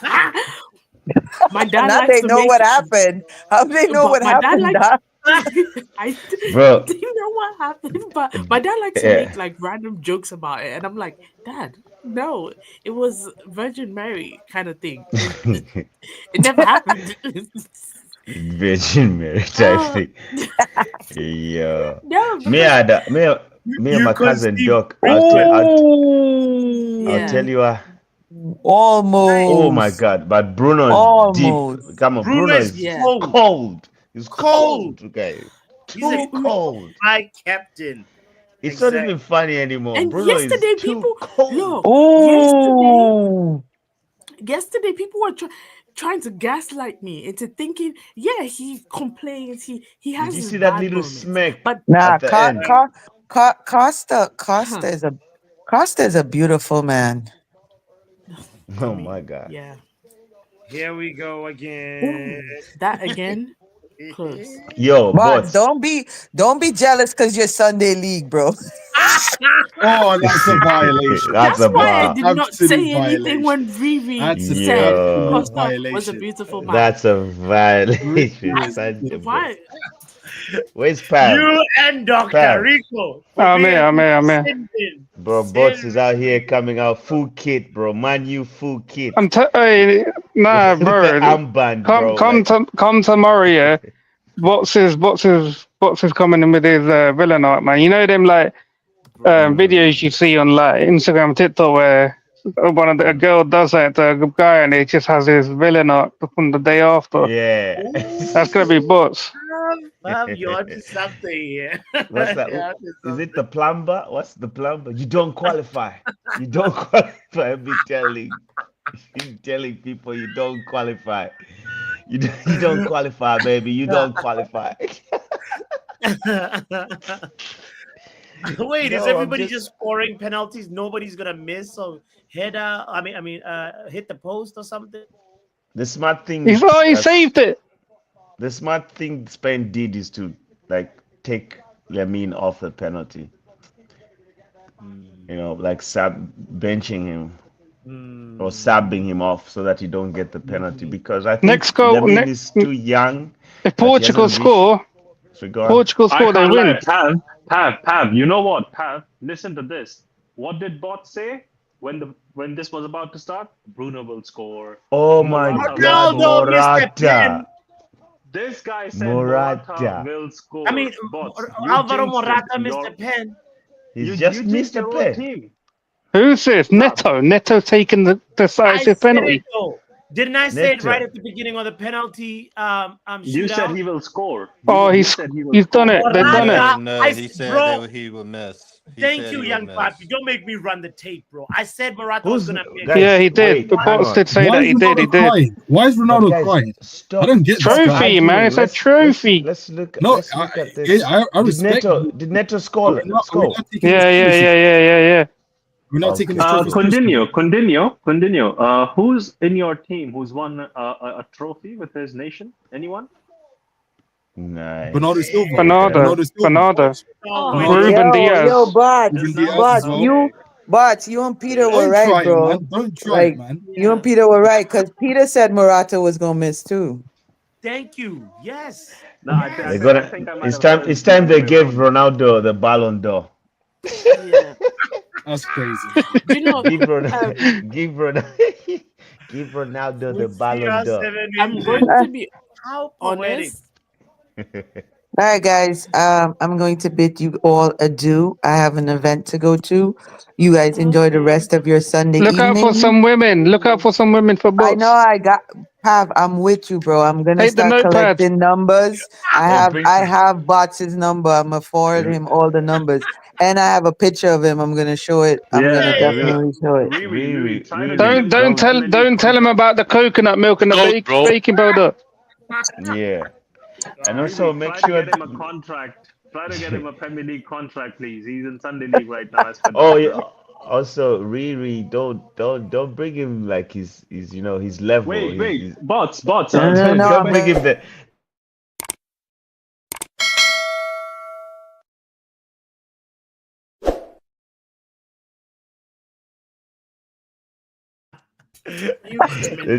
my dad Now likes they to know make. what happened. How do they know But what my dad happened, likes. doc? I Bro, didn't know what happened, but my dad likes to yeah. make like random jokes about it, and I'm like, Dad, no, it was Virgin Mary kind of thing. It never happened. Virgin Mary type uh, thing. Yeah. no, Me because and me and You my cousin conceived Doc. Christian. I'll yeah, tell Ooh, you what. Oh my almost, God! But Bruno's deep. almost. Come on, Bruno Bruno is is yeah. cold. cold. He's Cold. cold, okay? He's a Too We, cold. high captain. It's not Exactly. even funny anymore. and Bruno is yesterday, too people cold. look. Yesterday, Ooh. yesterday people were trying to gaslight me into thinking, yeah, he complains, he Did has you his see that bad little moments, smirk but Nah, at the end? Costa huh, Costa is a beautiful man. I Oh my mean, God. yeah. Here we go again. Ooh, that again, cause Yo, But bots. don't be jealous because you're Sunday league, bro. Oh, that's a violation. That's that's a why I bar. did not Absolute say anything violation. when Riri That's an said Yo, absolute Costa was a violation. beautiful man. that's a Really violation. I, Such a bar. why? Where's Pav? You and Dr. Pav. Rico for I'm being here, I'm here, I'm here. sending. Bro, bots is out here coming out full kit, bro. Man, you full kit. Hey, nah, With the bro. armband, Come, bro. come Like, to, come tomorrow, yeah. Bots is coming in with his villain art, man. You know them like videos you see on like Instagram, TikTok, where a girl does that to a guy, and it just has his villain art from the day after. yeah. That's gonna be bots. Bob, you're onto something here. What's that? You're onto Is it something. the plumber? What's the plumber? You don't qualify. You don't qualify. You telling people you don't qualify. You don't qualify, baby. You don't qualify. Wait, is No, I'm everybody just just scoring penalties? Nobody's gonna miss or header. Hit the post or something. the smart thing. He saved it. The smart thing Spain did is to like take Lamine off the penalty. Like benching him or subbing him off so that you don't get the penalty because I think Next goal, Lamine is too young if that he Portugal hasn't reached. score, So go on. I they can't lie, win. Pav. You know what, Pav? Listen to this. What did Bot say when this was about to start? Bruno will score. Oh my Morata will God, Ronaldo score. missed the Morata, pen. This guy said Morata Morata. will I score. mean, Bots, you Alvaro jinxed it. Morata missed the pen. He's You just jinxed missed a your own pen. team. Who's this? Nah, Neto taking the I decisive said it penalty. though. Didn't I say it right Neto. at the beginning of the penalty you said shootout? he will score. Oh, You said he will he's done score. it. They've done it. Morata, No, he said bro, that he would miss. He Thank said you, he would young Papi. miss. Don't make me run the tape, bro. I said Morata was Who's gonna miss. guys? Yeah, he did. Wait, The hang bots on. did say Why that is he did. He Ronaldo did. crying? Why is But Ronaldo guys, crying? I stop. don't get this Stop guy. Trophy, man. arguing. It's a Let's trophy. look. No, Let's look at this. I Did respect. Neto Are we score? not taking his Yeah. trophy? Yeah. We're not taking his Okay. trophy seriously. Continue. Who's in your team who's won a trophy with his nation? Anyone? Nice. Bernardo Silva. Bernardo. Oh, Ruben Diaz. Yo, but Ruben Diaz as well. you and Peter were Don't right, try it, bro. man. Don't try Like it, man. you and Peter were right because Peter said Morata was gonna miss too. Thank you. Yes. No, I They're think gonna. I might It's have time. heard It's the time other they way give around. Ronaldo the Ballon d'Or. Yeah. That's crazy. Do you know? Give Ronaldo. Give Ronaldo the Ballon d'Or. I'm going to be How poetic. honest. All right, guys. I'm going to bid you all adieu. I have an event to go to. You guys enjoy the rest of your Sunday Look out for evening. some women. Look out for some women for I know bots. I got Pav. I'm with you, bro. I'm gonna Take the start notepad. collecting numbers. Hey, bring I some. have Bots' number. I'm gonna forward him all the numbers, and I have a picture of him. I'm gonna show it. I'm gonna Yeah, definitely show it. Riri, try to get him Don't tell Premier League tell him contract. about the coconut milk and the Goat, bro. baking powder. Yeah. And also Riri, make try to sure. get him a contract. Try to get him a Premier League contract, please. He's in Sunday League right now, as per Oh doctor. yeah. Also, Riri, don't bring him like he's his level. Wait, bots. No, Don't I'm bring him there.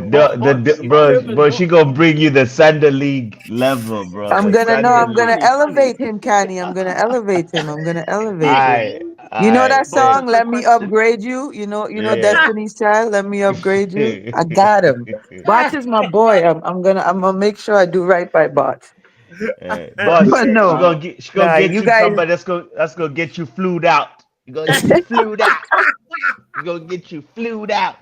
Bro, she gonna bring you the Sunday League level, bro. I'm The gonna no. Sunday I'm gonna League. elevate him, Canny. I'm gonna elevate him. I'm gonna elevate him. You know that Bots, a song? quick Let me question. upgrade you. You know Yeah. Destiny's Child. Let me upgrade you. I got him. Bots is my boy. I'm gonna make sure I do right by Bots. But But no, she gonna nah, get you you guys. somebody that's gonna get you flued out. You gonna get you flued out. You gonna get you flued out.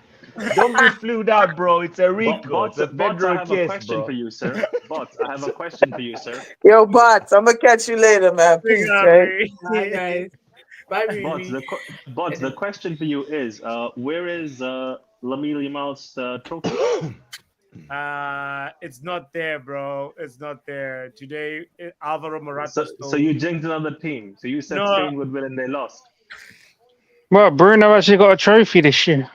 Don't be flued out, bro. It's a RICO. It's a Bots, I federal have a case, question for bro. you, sir. Bots, I have a question for you, sir. Yo, Bots. I'm gonna catch you later, man. Peace, right? Bye, guys. Bye, Bots, Riri. the question for you is, where is Lamine Yamal's trophy? It's not there, bro. It's not there. Today, Alvaro Morata So you jinxed another team. So you said No. Spain would win and they lost. Well, Bruno actually got a trophy this year.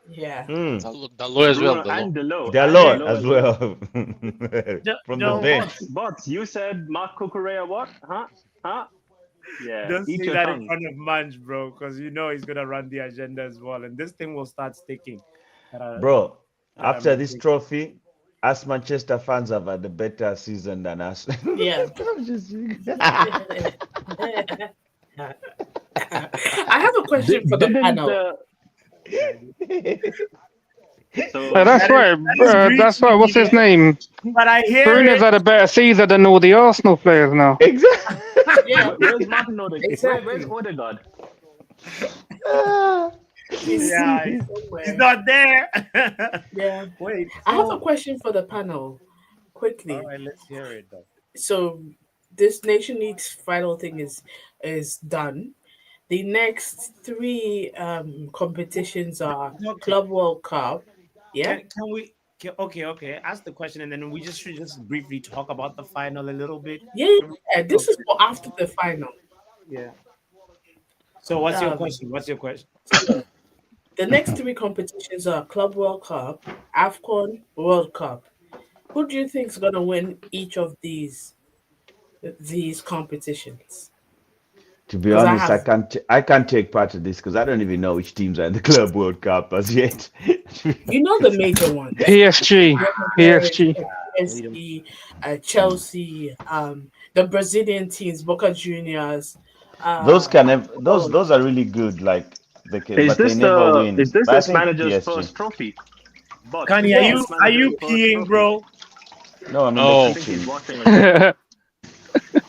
Yeah. Dalot as well. Bruno and Dalot. Dalot as well. From the No, bench. Bots, you said Mark Cucurella what? Huh? Yeah, Don't eat say your that in tongue. front of Munch, bro, because you know he's gonna run the agenda as well, and this thing will start sticking. Bro, after I'm this thinking. trophy, us Manchester fans have had a better season than us. Yeah. I'm just I have a question for the panel. So That's right. That's right. What's his name? But I hear Bruno's it. had a better season than all the Arsenal players now. Exactly. Yeah. Where's Martin Odegaard? Exactly. Where's Odegaard? Yeah, he's not there. Yeah. Wait. I have a question for the panel. Quickly. All right, let's hear it though. So this Nation League's final thing is done. The next three competitions are Club World Cup. Yeah. Can we? Okay. Ask the question, and then we should just briefly talk about the final a little bit. Yeah. This is for after the final. Yeah. So what's your question? What's your question? The next three competitions are Club World Cup, AFCON, World Cup. Who do you think is gonna win each of these competitions? To be honest, I can't take part of this because I don't even know which teams are in the Club World Cup as yet. You know the major ones. PSG. PSG, Chelsea, the Brazilian teams, Boca Juniors. Those are really good. Like Is but they this never win. is this But I this think manager's PSG. first trophy? But Kanye, are you peeing, bro? No, I'm in No. the kitchen. Watching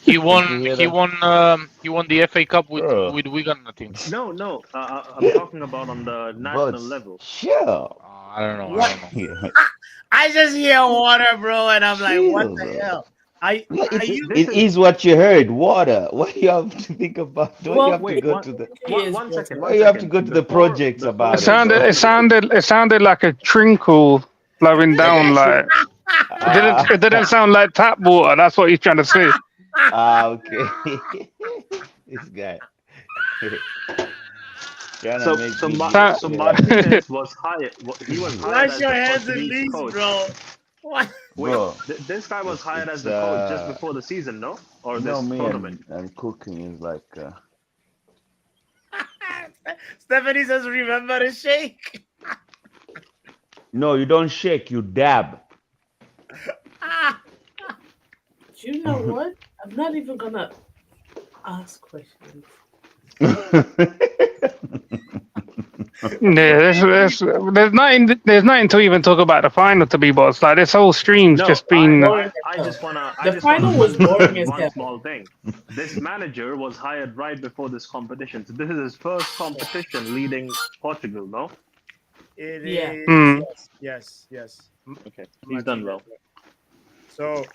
He won the FA Cup with Bro. Wigan, I think. No. I'm talking about on the national level. Sure. I don't know. I just hear water, bro, and I'm like, what the hell? I It's, you This it is is what you heard. Water. What do you have to think about? Why you Well, have to wait. go to the? One second. Why One you have to second. go to the projects Before It about we it, sounded, go bro? it to the sounded, it sounded like a trinkle flowing down. Like Ah, it didn't sound like tap water. That's what he's trying to say. okay. This guy trying to make so me Sa- so feel like, Martinez was hired. He was hired wash as your the hands at Portuguese least, coach. bro. What? Wait, bro. this guy was hired as It's the coach just before the season, no? Or you know this me tournament? and cooking is like Stephanie says, "Remember to shake." no, you don't shake, you dab. do you know what? I'm not even gonna ask questions. Yeah, there's nothing to even talk about the final to be boss. Like this whole stream's No, just been. Boring as I hell. just wanna The final was boring mention as one hell. small thing. This manager was hired right before this competition, so this is his first competition leading Portugal, no? It Yeah. is yes. Okay, he's done Martinez. well. So,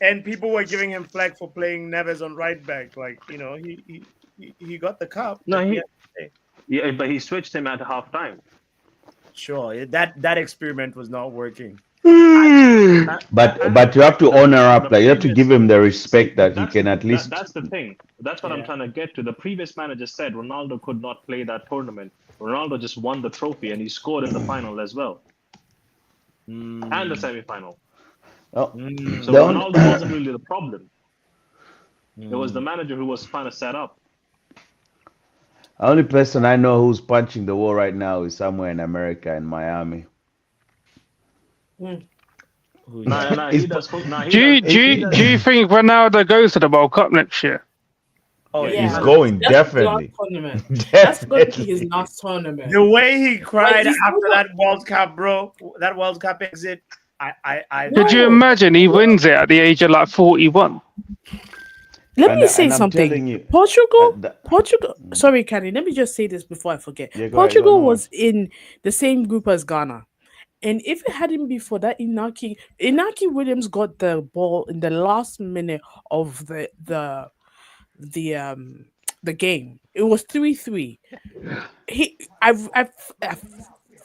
and people were giving him flack for playing Neves on right back. Like, you know, he got the cup. No, at the he end of the day. yeah, but he switched him at halftime. Sure, that experiment was not working. But you have to honor up. Like you have to give him the respect that he can at least. That's the thing. That's what I'm Yeah. trying to get to. The previous manager said Ronaldo could not play that tournament. Ronaldo just won the trophy and he scored in the final as well and the semi-final. Oh, So don't. Ronaldo wasn't really the problem. It was the manager who was trying to set up. The only person I know who's punching the wall right now is somewhere in America, in Miami. Nah, He's he does. Nah, he Do you, does. do He you, does. do you think Ronaldo goes to the World Cup next year? Oh, Yeah, He's Yeah. going That's his last definitely. tournament. That's gonna be his Definitely. last tournament. The way he cried he's still after got- that World Cup, bro, that World Cup exit, I Could you No. imagine he wins it at the age of like 41? Let me say And I'm something. telling you, Portugal. Sorry, Kenny. Let me just say this before I forget. Yeah, go ahead, Portugal no was in the same group as Ghana, and if it hadn't been for that, Inaki Williams got the ball in the last minute of the game. It was 3-3. I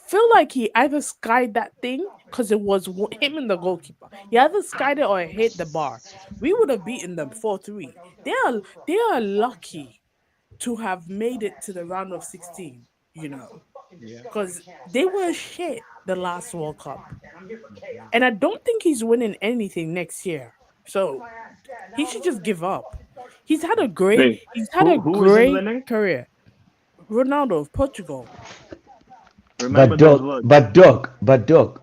feel like he either skied that thing because it was him and the goalkeeper. He either skied it or it hit the bar. We would have beaten them 4-3. They are lucky to have made it to the round of 16. You know, because they were shit the last World Cup, and I don't think he's winning anything next year. So he should just give up. He's had a Wait, who isn't winning? career. Ronaldo of Portugal. Remember those words. But Doc,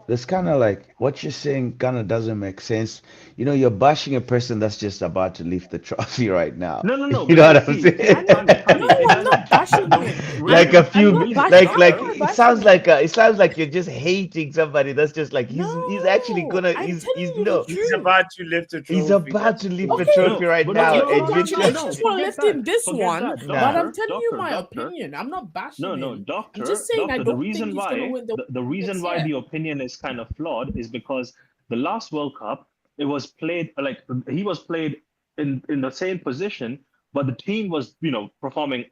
that's kind of like what you're saying. Kind of doesn't make sense. You know, you're bashing a person that's just about to lift the trophy right now. No. You know what I'm See, saying? No, I'm not bashing him. Like a few, I'm not like bashing it him. sounds like you're just hating somebody. That's just like he's actually gonna I'm he's telling you no the he's truth. about to lift a trophy. he's about That's to lift true. the Okay, trophy right but now. no, And you're just congratulations for forget lifting that. this Forget one, that, but Nah. I'm telling you my doctor. opinion. I'm not bashing No, him. I'm doctor. just saying I The don't reason think he's gonna why win the reason next why year. the opinion is kind of flawed is because the last World Cup it was played like he was played in the same position, but the team was performing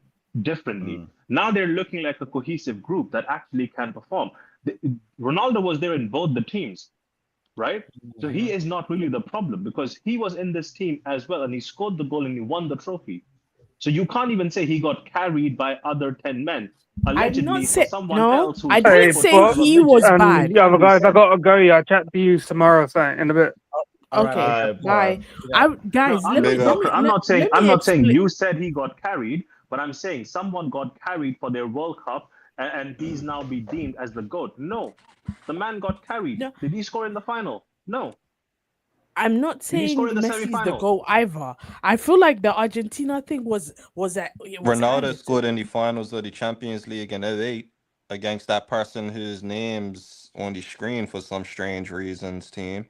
differently. Now they're looking like a cohesive group that actually can perform. Ronaldo was there in both the teams, right? So he is not really the problem because he was in this team as well and he scored the goal and he won the trophy. So you can't even say he got carried by other 10 men, I'm allegedly not for saying someone no. else who's I played Hey, didn't for say but he midget. was and bad. the other guys, I gotta go. Yeah, I'll chat to you tomorrow, saying in a bit. All right, Okay, I'll bye. Guys, No, let me Big let up. me doctor, I'm let, not saying let me explain. you said he got carried, but I'm saying someone got carried for their World Cup and he's now be deemed as the GOAT. No, the man got carried. No, Did he score in the final? No. I'm not Did he score saying in the Messi's the semi-final? goal either. I feel like the Argentina thing was that it was Ronaldo added to scored in it. the finals of the Champions League in '08 against that person whose name's on the screen for some strange reasons, team.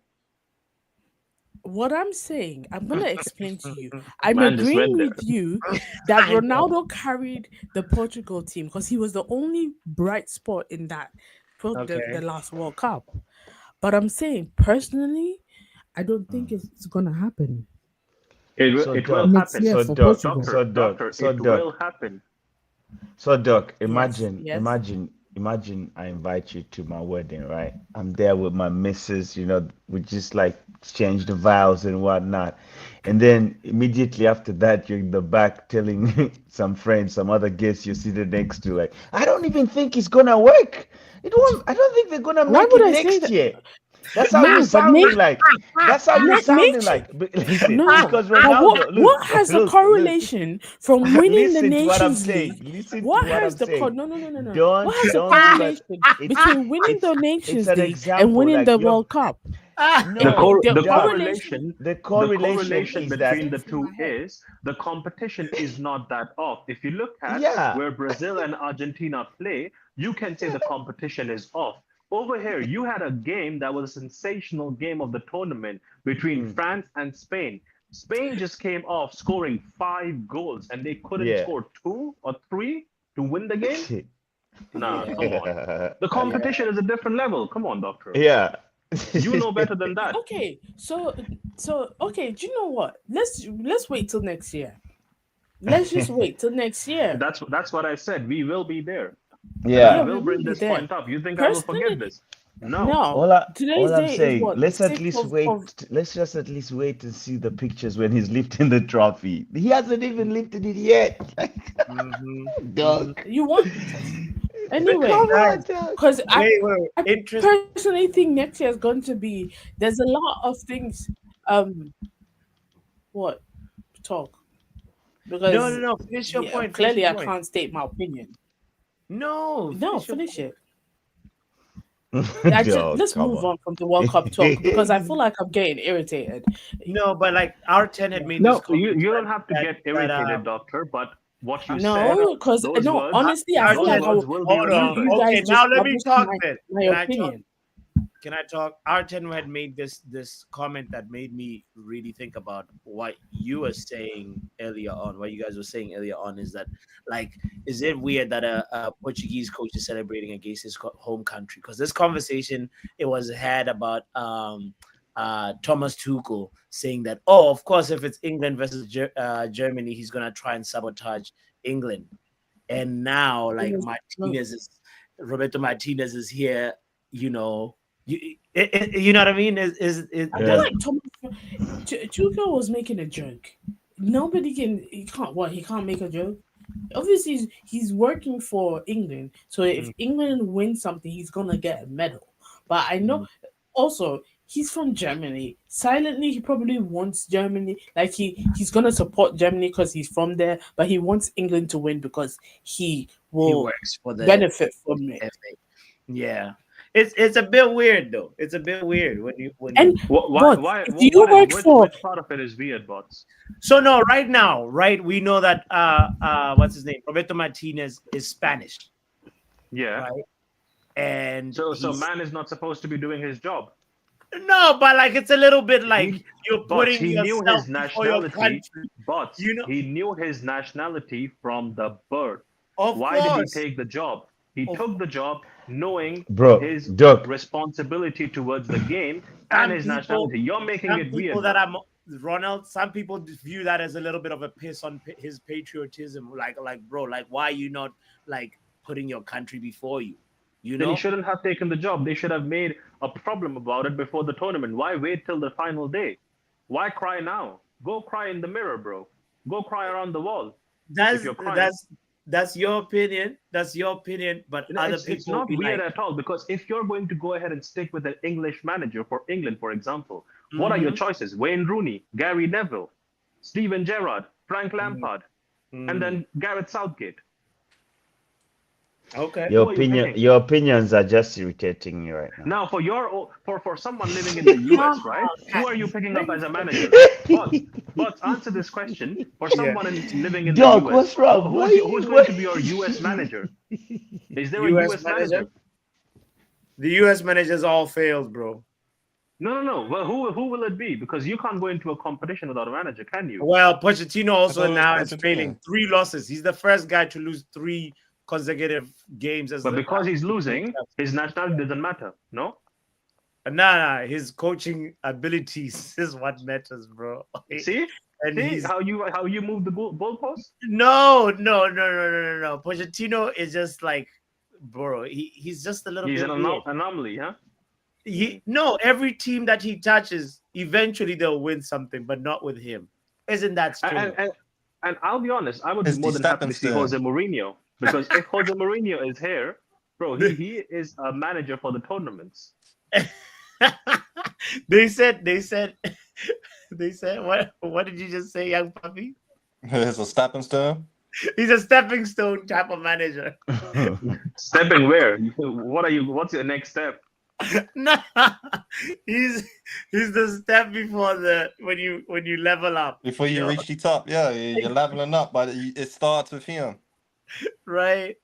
What I'm saying, I'm gonna explain to you. I'm Man just agreeing went there. with you that I know. Ronaldo carried the Portugal team because he was the only bright spot in that for the Okay. last World Cup. But I'm saying personally, I don't think it's gonna happen So It will Doc, next happen. year so for Doc, Portugal. so Doc, Doctor, so it Doc, will happen. so Doc, Yes, imagine, yes. imagine I invite you to my wedding, right? I'm there with my missus, we just like exchange the vows and whatnot. And then immediately after that, you're in the back telling some friends, some other guests you're sitting next to, like, I don't even think it's gonna work. It won't, I don't think they're gonna Why make would it I say next that? year. That's how you're No, but sounding like. That's how you're sounding nature. like. But listen, No, because but Ronaldo, what has the look. correlation from winning the Listen to what I'm Nations saying. League? Listen to What what has I'm the saying. no. What has the Don't do that. correlation It's between winning it's the it's Nations an League and example. winning Like the you're World Cup? no, The The Doc. correlation. correlation The the correlation correlation is Makes that between the sense in two my head. is the competition is not that off. If you look at yeah. where Brazil and Argentina play, you can say the competition is off. Over here, you had a game that was a sensational game of the tournament between Mm, France and Spain. Spain just came off scoring 5 goals and they couldn't yeah. score 2 or 3 to win the game. Nah, Yeah, come on. The yeah. competition is a different level. Come on, doctor. yeah. You know better than that. Okay, so okay. Do you know what? Let's wait till next year. Let's just wait till next year. That's what I said. We will be there. And I Yeah, yeah. we will will bring be this there. point up. You think I will forget Personally, this? No. no. All Today's I'm day is saying, what, the let's at sixth least of wait. Let's just at least wait and see the pictures when he's lifting the trophy. He hasn't even lifted it yet. Doc. you want anyway. Come Guys, on, Doc. Because wait. I Interest. personally think next year is going to be. There's a lot of things. Um, what talk? Because No. Finish your yeah, point. Finish clearly your I point. can't state my opinion. No, No, finish your finish point. it. I just Doc, let's come move on. on from the World Cup talk because I feel like I'm getting irritated. No, but like R10 had made this No, comment you don't have to that get that irritated, doctor, but what you hold said, on. No, because those no, words, honestly, I feel those like R10, words will be hold on. you remembered. Okay, guys now just let me published talk then. my Can I talk? opinion. Can I talk? R10 had made this comment that made me really think about what you were saying earlier on. What you guys were saying earlier on is that, like, is it weird that a Portuguese coach is celebrating against his home country? Because this conversation it was had about Thomas Tuchel saying that, oh, of course, if it's England versus Germany, he's gonna try and sabotage England. And now, like Roberto Martinez is here, you know, you know what I mean? It I feel does. Yeah. like Tuchel was making a joke. Nobody can. He can't. What? He can't make a joke. Obviously, he's working for England. So if England wins something, he's gonna get a medal. But I know also he's from Germany. Silently, he probably wants Germany. Like he's gonna support Germany because he's from there. But he wants England to win because he He will works for the benefit from it. FA. Yeah, it's a bit weird though. It's a bit weird when you And Why? but Why? if you What is work for which part of it is weird, bots? So no, right now, right, we know that what's his name? Roberto Martinez is Spanish, Yeah. right? And So man is not supposed to be doing his job. no, but like it's a little bit like you're Bots, putting he knew yourself his before your nationality. country. Bots, You know, he knew his nationality from the birth. of Why did he course. take the job? He Of took the job knowing Bro, his Doc. responsibility towards the game and some his people, nationality. You're making some it people weird that now. are Ronald, some people view that as a little bit of a piss on his patriotism. Like, bro, like, why are you not like putting your country before you? You Then he know? shouldn't have taken the job. They should have made a problem about it before the tournament. Why wait till the final day? Why cry now? Go cry in the mirror, bro. Go cry around the wall. If That's you're crying, that's your opinion. That's your opinion. But other it's people will not be weird like, at all because if you're going to go ahead and stick with an English manager for England, for example, what are your mm-hmm, choices? Wayne Rooney, Gary Neville, Steven Gerrard, Frank Lampard, and then Gareth Southgate. okay. Who are you picking? Your opinions are just irritating me right now. Now, for someone living in the US, right? Who are you picking up as a manager? But answer this question. For someone living in the Doc, US, what's wrong? who's going to be your US manager? Is there a US US manager. manager? The US managers all failed, bro. No. Well, who will it be? Because you can't go into a competition without a manager, can you? Well, Pochettino also thought it was now is Pochettino. failing 3 losses. He's the first guy to lose 3 consecutive games as But because he's losing, his nationality doesn't matter. No. Nah, his coaching abilities is what matters, bro. See, And see he's how you move the goalpost. no. Pochettino is just like, bro. He's just a little He's an bit weird. anomaly, huh? No, every team that he touches, eventually they'll win something, but not with him. Isn't that strange? And I'll be honest, I would be It's more the than happy to see stepping Jose stone. Mourinho, because if Jose Mourinho is here, bro, he is a manager for the tournaments. they said what did you just say, young puppy? It's a stepping stone. He's a stepping stone type of manager. Stepping where? What are you? What's your next step? No, he's the step before the when you level up. Before you reach the top, yeah, you're leveling up, but it starts with him. Right.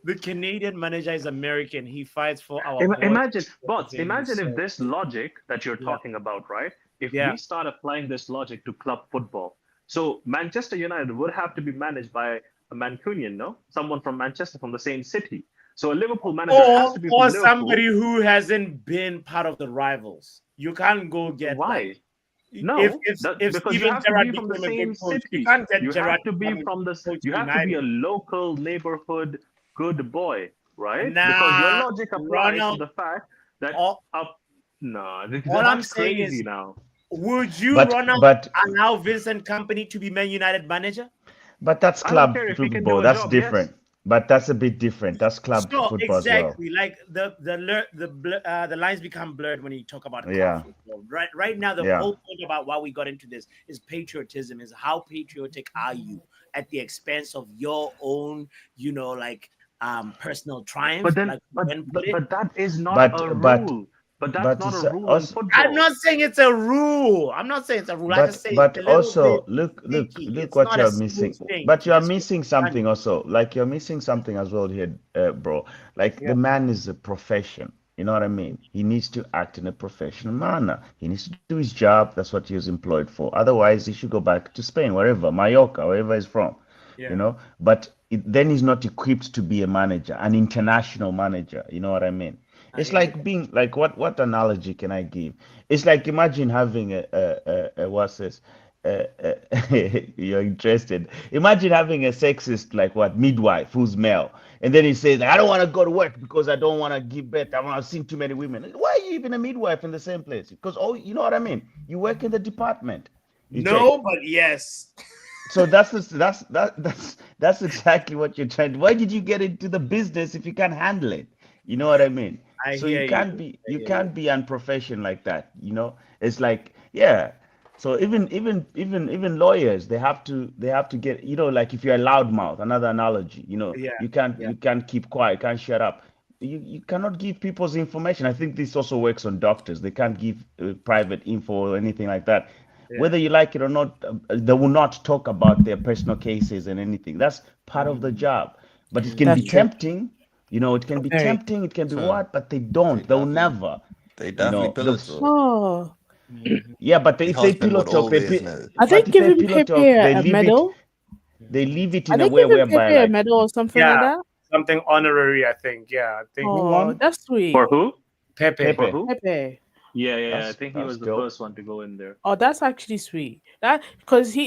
The Canadian manager is American. He fights for our Imagine, boys. imagine if this logic that you're Yeah. talking about, right? If Yeah. we start applying this logic to club football, so Manchester United would have to be managed by a Mancunian, no? Someone from Manchester, from the same city. So a Liverpool manager has to be from or Liverpool. somebody who hasn't been part of the rivals. You can't go get Why? like, No, if because Steven you have to Gerrard be from the became a same good coach, city. you can't get You Gerrard have to be becoming from the. coach You of have to be a United. local neighborhood good boy, right? Nah, because your logic applies Ronald, to the fact that all, no, all I'm that's saying crazy is, now. would you, But Ronald, but allow Vincent Company to be Man United manager? but that's I don't club care if he can football. do a That's job. different. Yes, But that's a bit different. That's club Sure, football as well. exactly. Like the lines become blurred when you talk about club Yeah, football. Right now, the yeah. whole point about why we got into this is patriotism. Is how patriotic are you at the expense of your own, like personal triumph, but then, like when put it. but that is not But a but rule. But that's but not a it's rule in also I'm football. not saying it's a rule. I'm not saying it's a rule. I just say it's but a little also bit look sticky. look It's what not a you're smooth missing. thing But to you're just missing run. something also. Like you're missing something as well here, bro. Like Yeah. the man is a profession. You know what I mean? He needs to act in a professional manner. He needs to do his job. That's what he was employed for. Otherwise, he should go back to Spain, wherever, Mallorca, wherever he's from. Yeah. You know. But then he's not equipped to be a manager, an international manager. You know what I mean? I It's hear you. like being like what analogy can I give? It's like imagine having a what's this? You're interested. Imagine having a sexist like what midwife who's male, and then he says, "I don't want to go to work because I don't want to give birth. I've seen too many women." Why are you even a midwife in the same place? Because you know what I mean. You work in the department. You check. No, but yes. So that's exactly what you're trying to. Why did you get into the business if you can't handle it? You know what I mean? I So hear you. I you hear you. can't be unprofessional like that. You know, it's like yeah. So even lawyers they have to get like if you're a loudmouth. Another analogy. Yeah. Yeah. You can't keep quiet. Can't shut up. You cannot give people's information. I think this also works on doctors. They can't give private info or anything like that. Yeah. Whether you like it or not, they will not talk about their personal cases and anything. That's part of the job. But it can be That's true. tempting. It can be Very. tempting. It can be So what, but they they don't. They'll definitely never. they definitely The pillage it. Oh, yeah, but The if they husband pillow would talk, always know. are they but if they giving pillow Pepe talk, a medal? they leave it Are in a they way giving whereby Pepe a like medal or something like Yeah. that? Something honorary, I think. Yeah. I think who Oh, won? that's sweet. For who? Pepe. For Pepe. who? Pepe. Yeah. I think he That's was the dope. first one to go in there. Oh, that's actually sweet. That because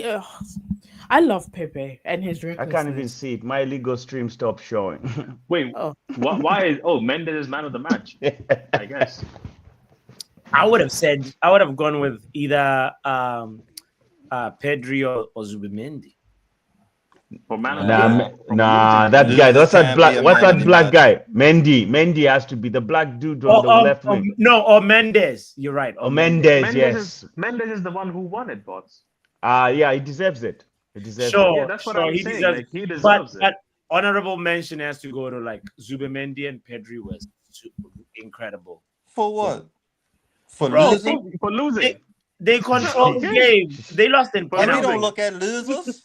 I love Pepe and his I can't even recklessness. see it. My illegal stream stopped showing. Wait, Oh, why is Mendes is man of the match? I guess. I would have gone with either Pedri or Zubimendi. For man of the Nah, match. From losing that teams. guy. Losers can't be a What's man of that the black match. guy? Mendy has to be the black dude on the left wing. No, or Mendes. You're right. Oh, Or Mendes. Mendes, yes. Mendes is the one who won it, bots. Yeah, he deserves it. He deserves it. Yeah, Sure, that's what sure. I'm He saying. deserves. Like he But deserves it. but honorable mention has to go to like Zubimendi and Pedri was incredible. For what? For Bro, losing? For losing. they controlled the game. They lost in For And we penalty. don't look at losers.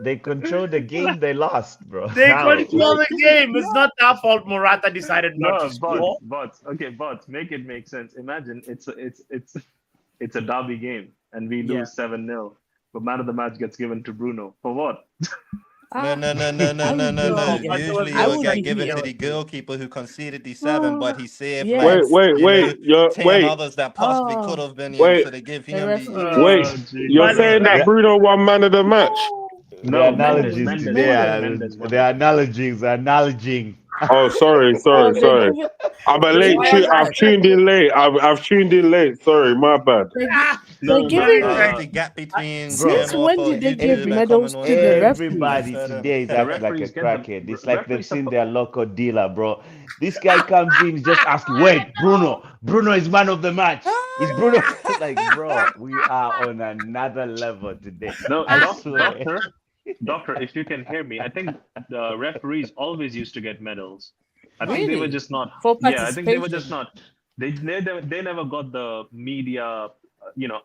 They control the game. They lost, bro. They How? control the game. It's not their fault. Morata decided not to No, score. bots. Okay, bots. Make it make sense. Imagine it's a derby game and we Yeah. lose 7-0. But man of the match gets given to Bruno. For what? No, no, no, no, no, I no, would no, give no. No, the but there was Usually I it would would get give given the to the goalkeeper who conceded the 7, but he saved like Wait, yes. wait, you know wait. You're 10 wait, others that possibly could Oh, have been him, wait, so they give the him the referee. wait. easiest. Oh You're but Jesus. saying that Ref, Bruno won man of the match? no, The No, Mendes, analogies Mendes, Mendes today won it. are Mendes. Mendes won the it. analogies are analogizing. Oh, sorry, sorry, They're sorry. giving. I'm a You late. know why what? is that I've tuned in late. I've tuned in late. Sorry, my bad. No, They're no, no. giving. It's the gap between Bro, Since him off when of did they give YouTube and coming medals on to the here. referees? everybody Instead of today is The acting like a referees get the crackhead. It's like they've referees. seen their local dealer, bro. This guy comes in, he's just asking, wait, Bruno. Bruno is man of the match. Is Bruno like, bro? We are on another level today. No, I swear. doctor, if you can hear me, I think the referees always used to get medals. I think they were Really? just not. For Yeah, I think they were just participation. not. They never got the media,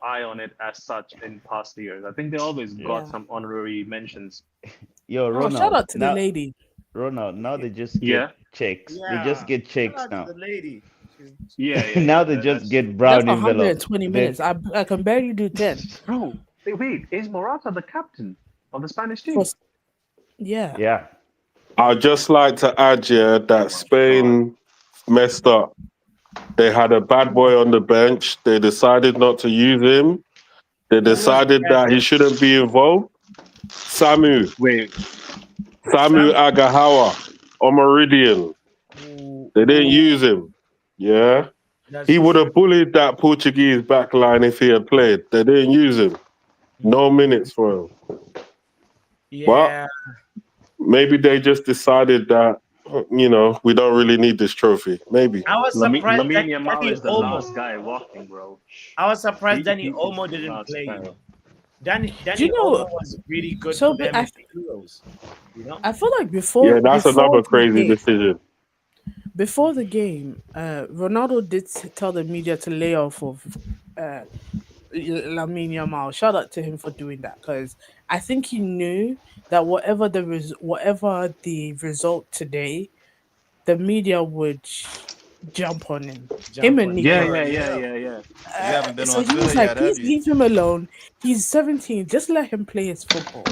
eye on it as such in past years. I think they always Yeah. got Yeah. some honorary mentions. Yo, Oh, shout Ronald. out to the lady. Now they just Yeah, get checks. They just Yeah. get Shout checks out to now. the lady. Now they just That's true. get Just brown envelope. 120 They minutes. I can barely do 10. Bro, wait, is Morata the captain of the Spanish For team? yeah. yeah. I'd just like to add, yeah, Oh that my God. Spain messed up. They had a bad boy on the bench. They decided not to use him. They Who was the decided bad that he boy? shouldn't be involved. Samu Wait, Sam. Agahawa on Meridian. They didn't use Ooh, him. Yeah. that's He would true. have bullied that Portuguese backline if he had played. They didn't use him. No minutes for him. But Yeah, maybe they just decided that, we don't really need this trophy. Maybe. I was surprised that Lamine Yamal Danny is the Olmo. last guy walking, bro. I was surprised Danny He is Olmo the didn't last play. guy. Do Danny you Olmo know? was really good So for them I in the Euros. You know. I feel like Yeah, that's before another the crazy game, decision. Ronaldo did tell the media to lay off of Lamine Yamal. Shout out to him for doing that because I think he knew that whatever the result today, the media would jump on him. Him Jump and on. Yeah, Nico. yeah, Yeah, yeah, yeah. yeah, yeah. You haven't been So on he was Twitter like, yet, have please you? leave him alone. He's 17. Just let him play his football.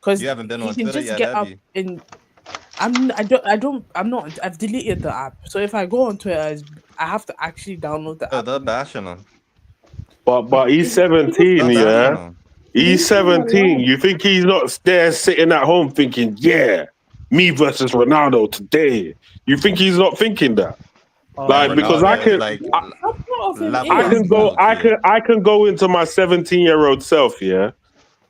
Because You haven't been he on can Twitter just yet, get have up you? in I'm not I've deleted the app. So if I go on Twitter, I have to actually download the Oh, app. they're bashing him. But he's He just 17, They're leave bashing yeah? him. He's him 17. alone. You think he's not there sitting at home thinking, yeah, me versus Ronaldo today? You think he's not thinking that? Man, Like, Oh, because I Ronaldo is can, like Some part of him I is, can level but go, low I key. can, I can go into my 17-year-old self, yeah,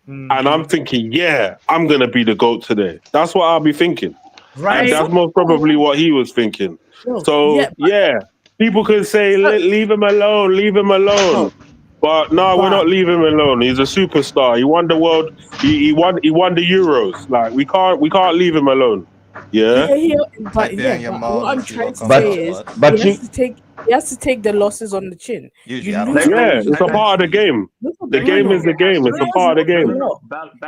and I'm mhm. thinking, yeah, I'm gonna be the goat today. That's what I'll be thinking, and Right. that's some most part of probably him, what he was thinking. look, yeah, So yeah, people can say, but, Leave him alone, leave him alone." look, But no, we're but not leaving him alone. He's a superstar. He won the world. He won the Euros. Like we can't leave him alone. Yeah. Type in your but mom what and I'm see trying what to comes But say up. is But but you he has to take the losses on the chin. You usually I don't lose Let, take let to Yeah, me, it's a I, part of the game. look at The I game think is Bruno. the it has game. to It's a be. Bruno's part of the not No, game. no, look.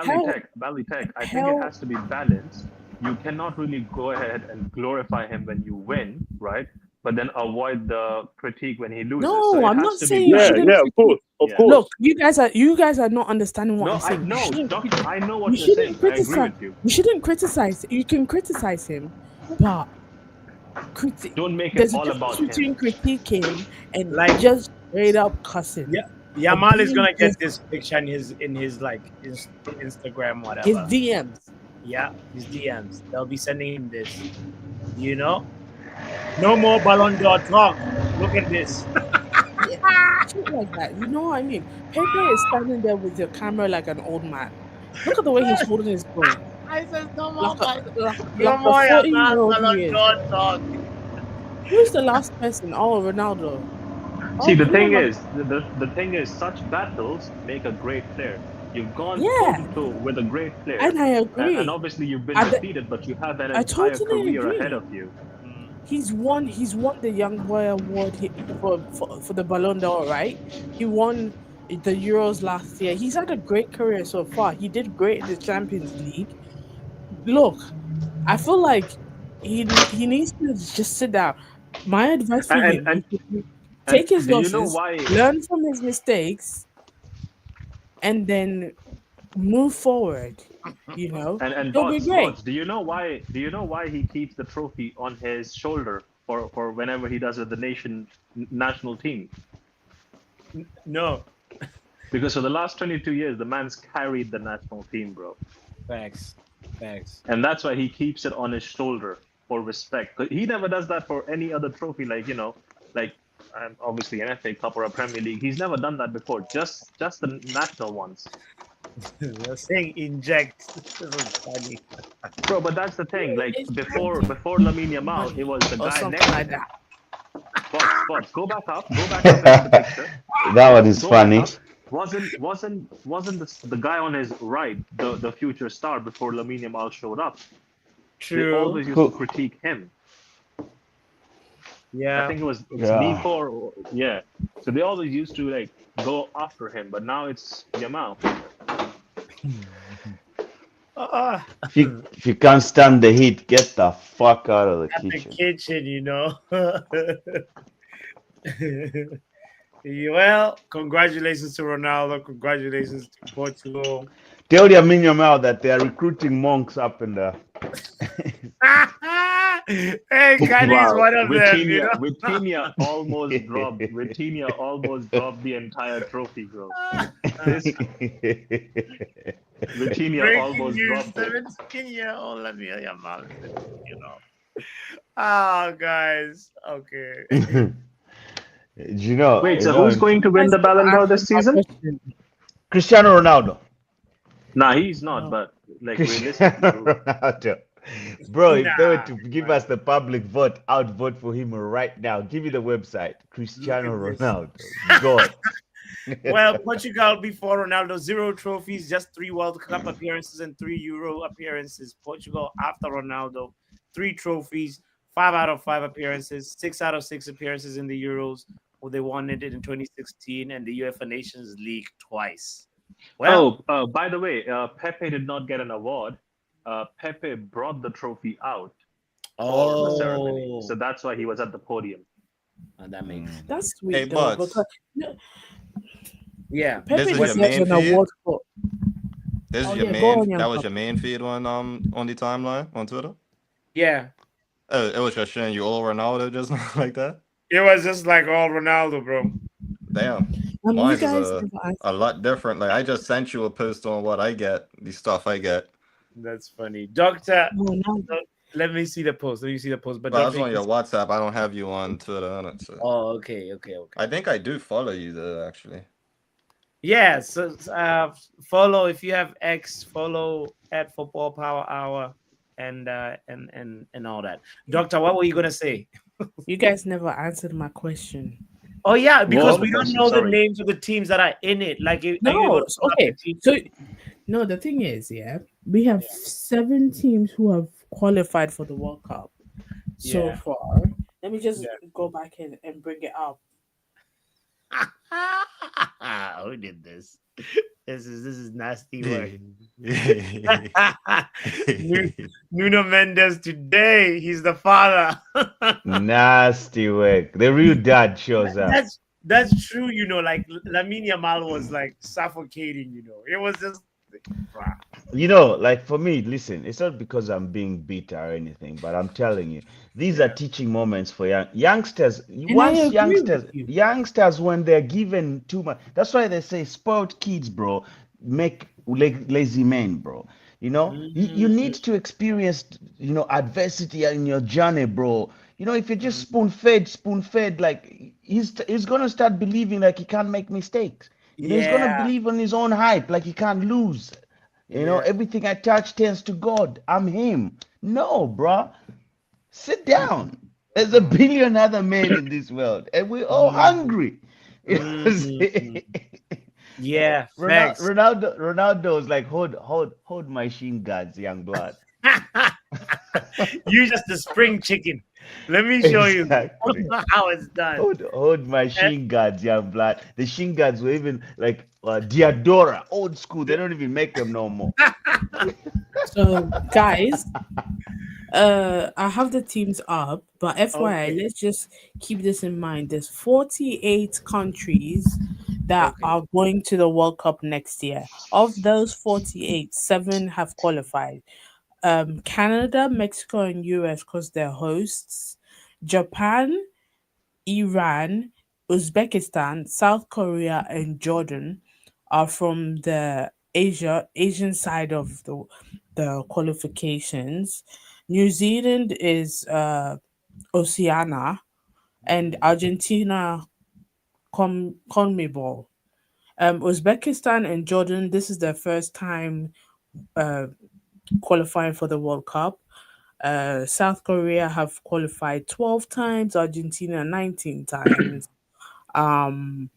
Hell Bally Tech. I think it hell has to be balanced. You cannot really go ahead and glorify him when you win, right? But then avoid the critique when he loses. So no, it I'm has not to be saying you Yeah, shouldn't yeah, balanced. of course, critique. of Yeah. course. Look, you guys are not understanding what No, I'm saying. doctor, I know You what you're shouldn't saying. I agree criticize. with you. You shouldn't criticize. You can criticize him, but Don't make it there's a all difference about him. between critiquing and Like just straight up cussing yeah, or Yamal is being gonna get just this picture in his like his Instagram his whatever. DMs. Yeah, his DMs. They'll be sending him this. You know, no more Ballon d'Or talk. Look at this. Yeah, shit like that. You know what I mean? Pepe is standing there with your camera like an old man. Look at the way he's holding his phone, I says no like more, a no like the more Yamal 40-year-old Ballon he is. d'Or talk. Who's the last person? Oh, Ronaldo. See, Oh, come on, the thing is, such battles make a great player. You've gone toe yeah, to toe with a great player, and I and agree. obviously you've been I, d- defeated, but you have an I entire totally career ahead agree. of you. He's won the Young Boy Award for the Ballon d'Or, right? He won the Euros last year. He's had a great career so far. He did great in the Champions League. Look, I feel like he needs to just sit down. My advice for And him: and and take his do you know losses, why? learn from his mistakes, and then move forward. You know, And he'll be great. bots, do you know why? Do you know why he keeps the trophy on his shoulder for whenever he does with the national team? No. Because for the last 22 years, the man's carried the national team, bro. Facts. And that's why he keeps it on his shoulder for respect. 'Cause he never does that for any other trophy, like like obviously an FA Cup or a Premier League. He's never done that before. Just the national ones. You're saying inject. This is funny. Bro, but that's the thing. Like It's before Lamine Yamal, it was the or guy something next like to him. that. Bots, go back up into the picture. That one is Go back funny. up. Wasn't the guy on his right the future star before Lamine Yamal showed up? They True. always used Cool. to critique him. I Yeah. think it's Yeah. Nico or yeah. So they always used to like go after him, but now it's Yamal. If you can't stand the heat, get the fuck out of the At the kitchen. kitchen, you know. Well, congratulations to Ronaldo. Congratulations to Portugal. Tell the Yamal mouth that they are recruiting monks up in the. Hey, Kanye is one of them, you know. Vitinha almost dropped. Vitinha almost dropped the entire trophy, bro. Vitinha Breaking almost news, dropped it. 17-year-old Lamine Yamal, you know. Oh, guys. Okay. You know, Wait, you so know, who's going to win the Ballon d'Or this season? Cristiano Ronaldo. Nah, he's not. But like Cristiano realistically, Ronaldo. Bro, if they were Nah, to give us the public vote, I would vote for him right now. Give me the website. Cristiano Look at this. Ronaldo. God. Well, Portugal before Ronaldo, 0 trophies, just 3 World Cup appearances and 3 Euro appearances. Portugal after Ronaldo, 3 trophies, 5 out of 5 appearances, 6 out of 6 appearances in the Euros. Well, they won it in 2016 and the UEFA Nations League twice. Well, by the way, Pepe did not get an award. Pepe brought the trophy out for the ceremony, so that's why he was at the podium. That makes That's sweet Hey, though. Buds. Because yeah. This Pepe is your deserves main an feed? award for. This Oh, is your yeah, go main. on, young That was couple. your main feed on the timeline on Twitter. Yeah. Oh, it was just showing you all Ronaldo just like that. It was just like all Ronaldo, bro. Damn, You mine is guys never answered. a lot different. Like I just sent you a post on what I get, the stuff I get. That's funny. Doctor, Oh, no. let me see the post. Let me see the post. But But I don't was on take your this- WhatsApp. I don't have you on Twitter, on it. So. Oh, okay. I think I do follow you though, actually. Yeah, so follow if you have X, follow at Football Power Hour and all that. Doctor, what were you gonna say? You guys never answered my question. Oh yeah, because What we don't question? know the Sorry. names of the teams that are in it. Like, are you able No, to pull up okay. the team? So, no, the thing is, yeah, we have 7 teams who have qualified for the World Cup so Yeah. far. Let me just Yeah. go back and bring it up. Who did this? This is nasty work. Nuno Mendes today. He's the father. Nasty work. The real dad shows up. That's true. You know, like Lamine Yamal was like suffocating. You know, it was just. You know, like for me, listen, it's not because I'm being bitter or anything, but I'm telling you, these are teaching moments for youngsters. Once youngsters, when they're given too much, that's why they say spoiled kids, bro, make lazy men, bro. You know, you need to experience, you know, adversity in your journey, bro. You know, if you're just spoon fed, like he's gonna start believing like he can't make mistakes. You know, he's gonna believe on his own hype, like he can't lose. You know, everything I touch turns to God. I'm him. No, bro. Sit down. There's a billion other men in this world, and we're all hungry. Yeah, facts. Ronaldo's like, hold my shin guards, young blood. You just a spring chicken. Let me show Exactly. you how it's done. Hold my shin guards, young blood. The shin guards were even like Diadora, old school. They don't even make them no more. So, guys, I have the teams up, but FYI, Okay. let's just keep this in mind. There's 48 countries that Okay. are going to the World Cup next year. Of those 48, seven have qualified. Canada, Mexico, and US because they're hosts. Japan, Iran, Uzbekistan, South Korea, and Jordan are from the Asian side of the qualifications. New Zealand is Oceania, and Argentina CONMEBOL. Uzbekistan and Jordan, this is their first time uh, qualifying for the World Cup. South Korea have qualified 12 times, Argentina 19 times, um,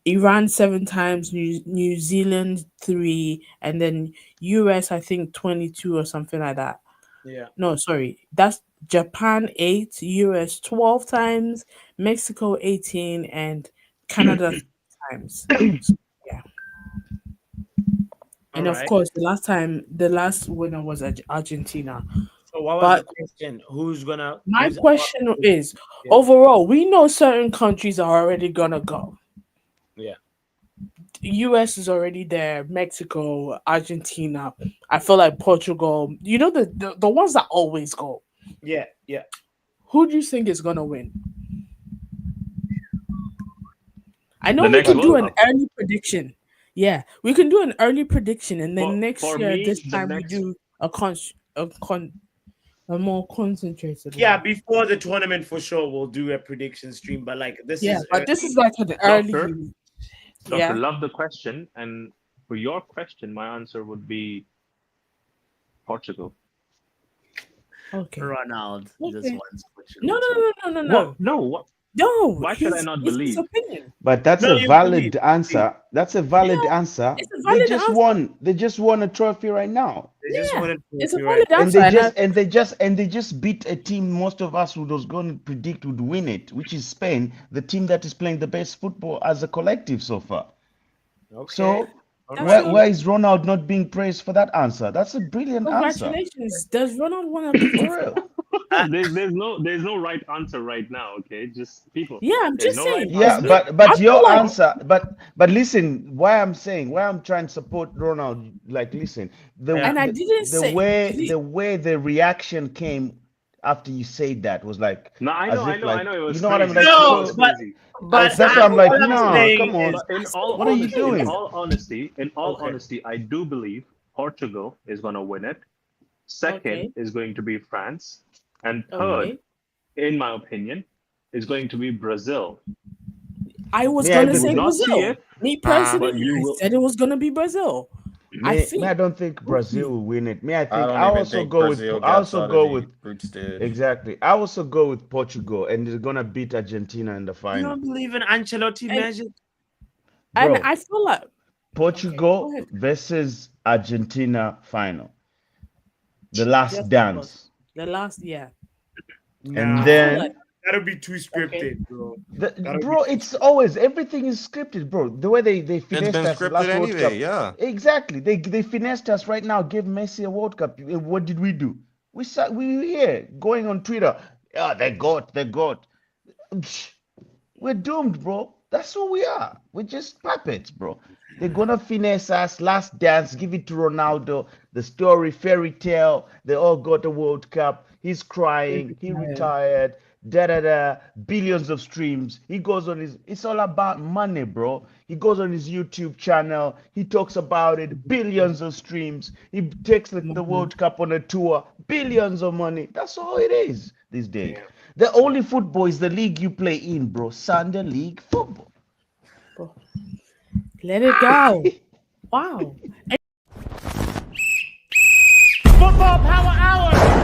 Iran 7 times, New Zealand 3, and then US, I think 22 or something like that. Yeah. No, sorry, that's Japan 8, US 12 times, Mexico 18, and Canada 3 times. So, yeah. All And of right. course, the last winner was Argentina. So what was the But question? Who's gonna? my Who's our? question is, Yeah. overall, we know certain countries are already gonna go. Yeah. US is already there, Mexico, Argentina. I feel like Portugal. You know the ones that always go. Yeah. Yeah. Who do you think is gonna win? I know The we next can do World an Cup. early prediction. Yeah, we can do an early prediction, and then next For year me, this the time we next do a more concentrated Yeah. one. Before the tournament, for sure, we'll do a prediction stream. But like, this Yeah, is but this is early. like an doctor. early. Doctor, Yeah. love the question, and for your question, my answer would be Portugal. Okay. Ronald. This Okay. one's switching No, on no, to. no, no, no, What? no. No. What? No, Why should I not it's his believe? opinion. But that's No, a you believe. valid answer. That's a valid Yeah, answer. it's a They valid just answer. won. They just won a trophy right now. They just Yeah, wanted to it's a be right. valid And answer, they and I, just and they just and they just beat a team most of us was going to predict would win it, which is Spain, the team that is playing the best football as a collective so far. Okay. So All that's right. your where is Ronald not being praised for that answer? That's a brilliant answer. congratulations. Does Ronald want a picture For for real. that? There's no right answer right now. Okay, just people. Yeah, I'm There's just no right saying Yeah, because answer. I but feel your like answer, but listen, why I'm trying to support Ronald, like listen, Yeah. and I didn't say the way the reaction came after you said that was like No, I know, as I if know, I like know. It you was know what I'm crazy. like I know it No, was so crazy. but that's why I, I'm like, all I'm no, saying come on. is But in all What are you honesty, doing? I do believe Portugal is going to win it. Second okay, is going to be France, and third, okay. in my opinion, is going to be Brazil. I was Me, I gonna You would say even not see Brazil. it, Me Nah, but personally, you I will. said it was gonna be Brazil. I me, I think. don't think We'll Brazil see. will win it. Me, I I think don't even think Brazil I gets also out of go the with group stage. exactly. I also go with Portugal, and they're gonna beat Argentina in the you final. don't believe in Ancelotti And magic. Bro, I feel like okay, go Portugal ahead. versus Argentina final, the last Just because dance, the last yeah. and I Nah, feel like then that'll be too okay. scripted, bro. the That'll be bro, too it's scripted. always everything is scripted, bro. The way they It's finessed been us the scripted last World anyway, Cup, yeah. exactly. They finessed us right now. Gave Messi a World Cup. What did we do? We were here going on Twitter. Yeah, they got. We're doomed, bro. That's who we are. We're just puppets, bro. They're gonna finesse us. Last dance, give it to Ronaldo. The story, fairy tale. They all got the World Cup. He's crying. He retired. Da da da. Billions of streams. He goes on his. It's all about money, bro. He goes on his YouTube channel. He talks about it. Billions of streams. He takes the World Cup on a tour. Billions of money. That's all it is these days. Yeah. The only football is the league you play in, bro. Sunday league football. Let it go. Wow. Football Power Hour.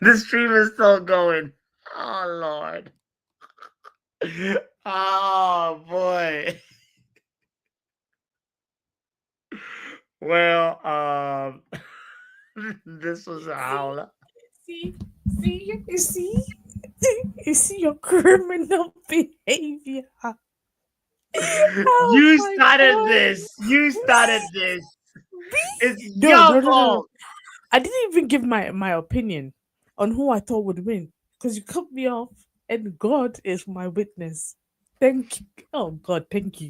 The stream is still going. Oh Lord. Oh boy. Well, this was a howler. See, you see your criminal behavior. Oh You my started God. this. You started this. It's No, your no, no, no, no. fault. I didn't even give my opinion on who I thought would win because you cut me off, and God is my witness. Thank you. Oh God, thank you.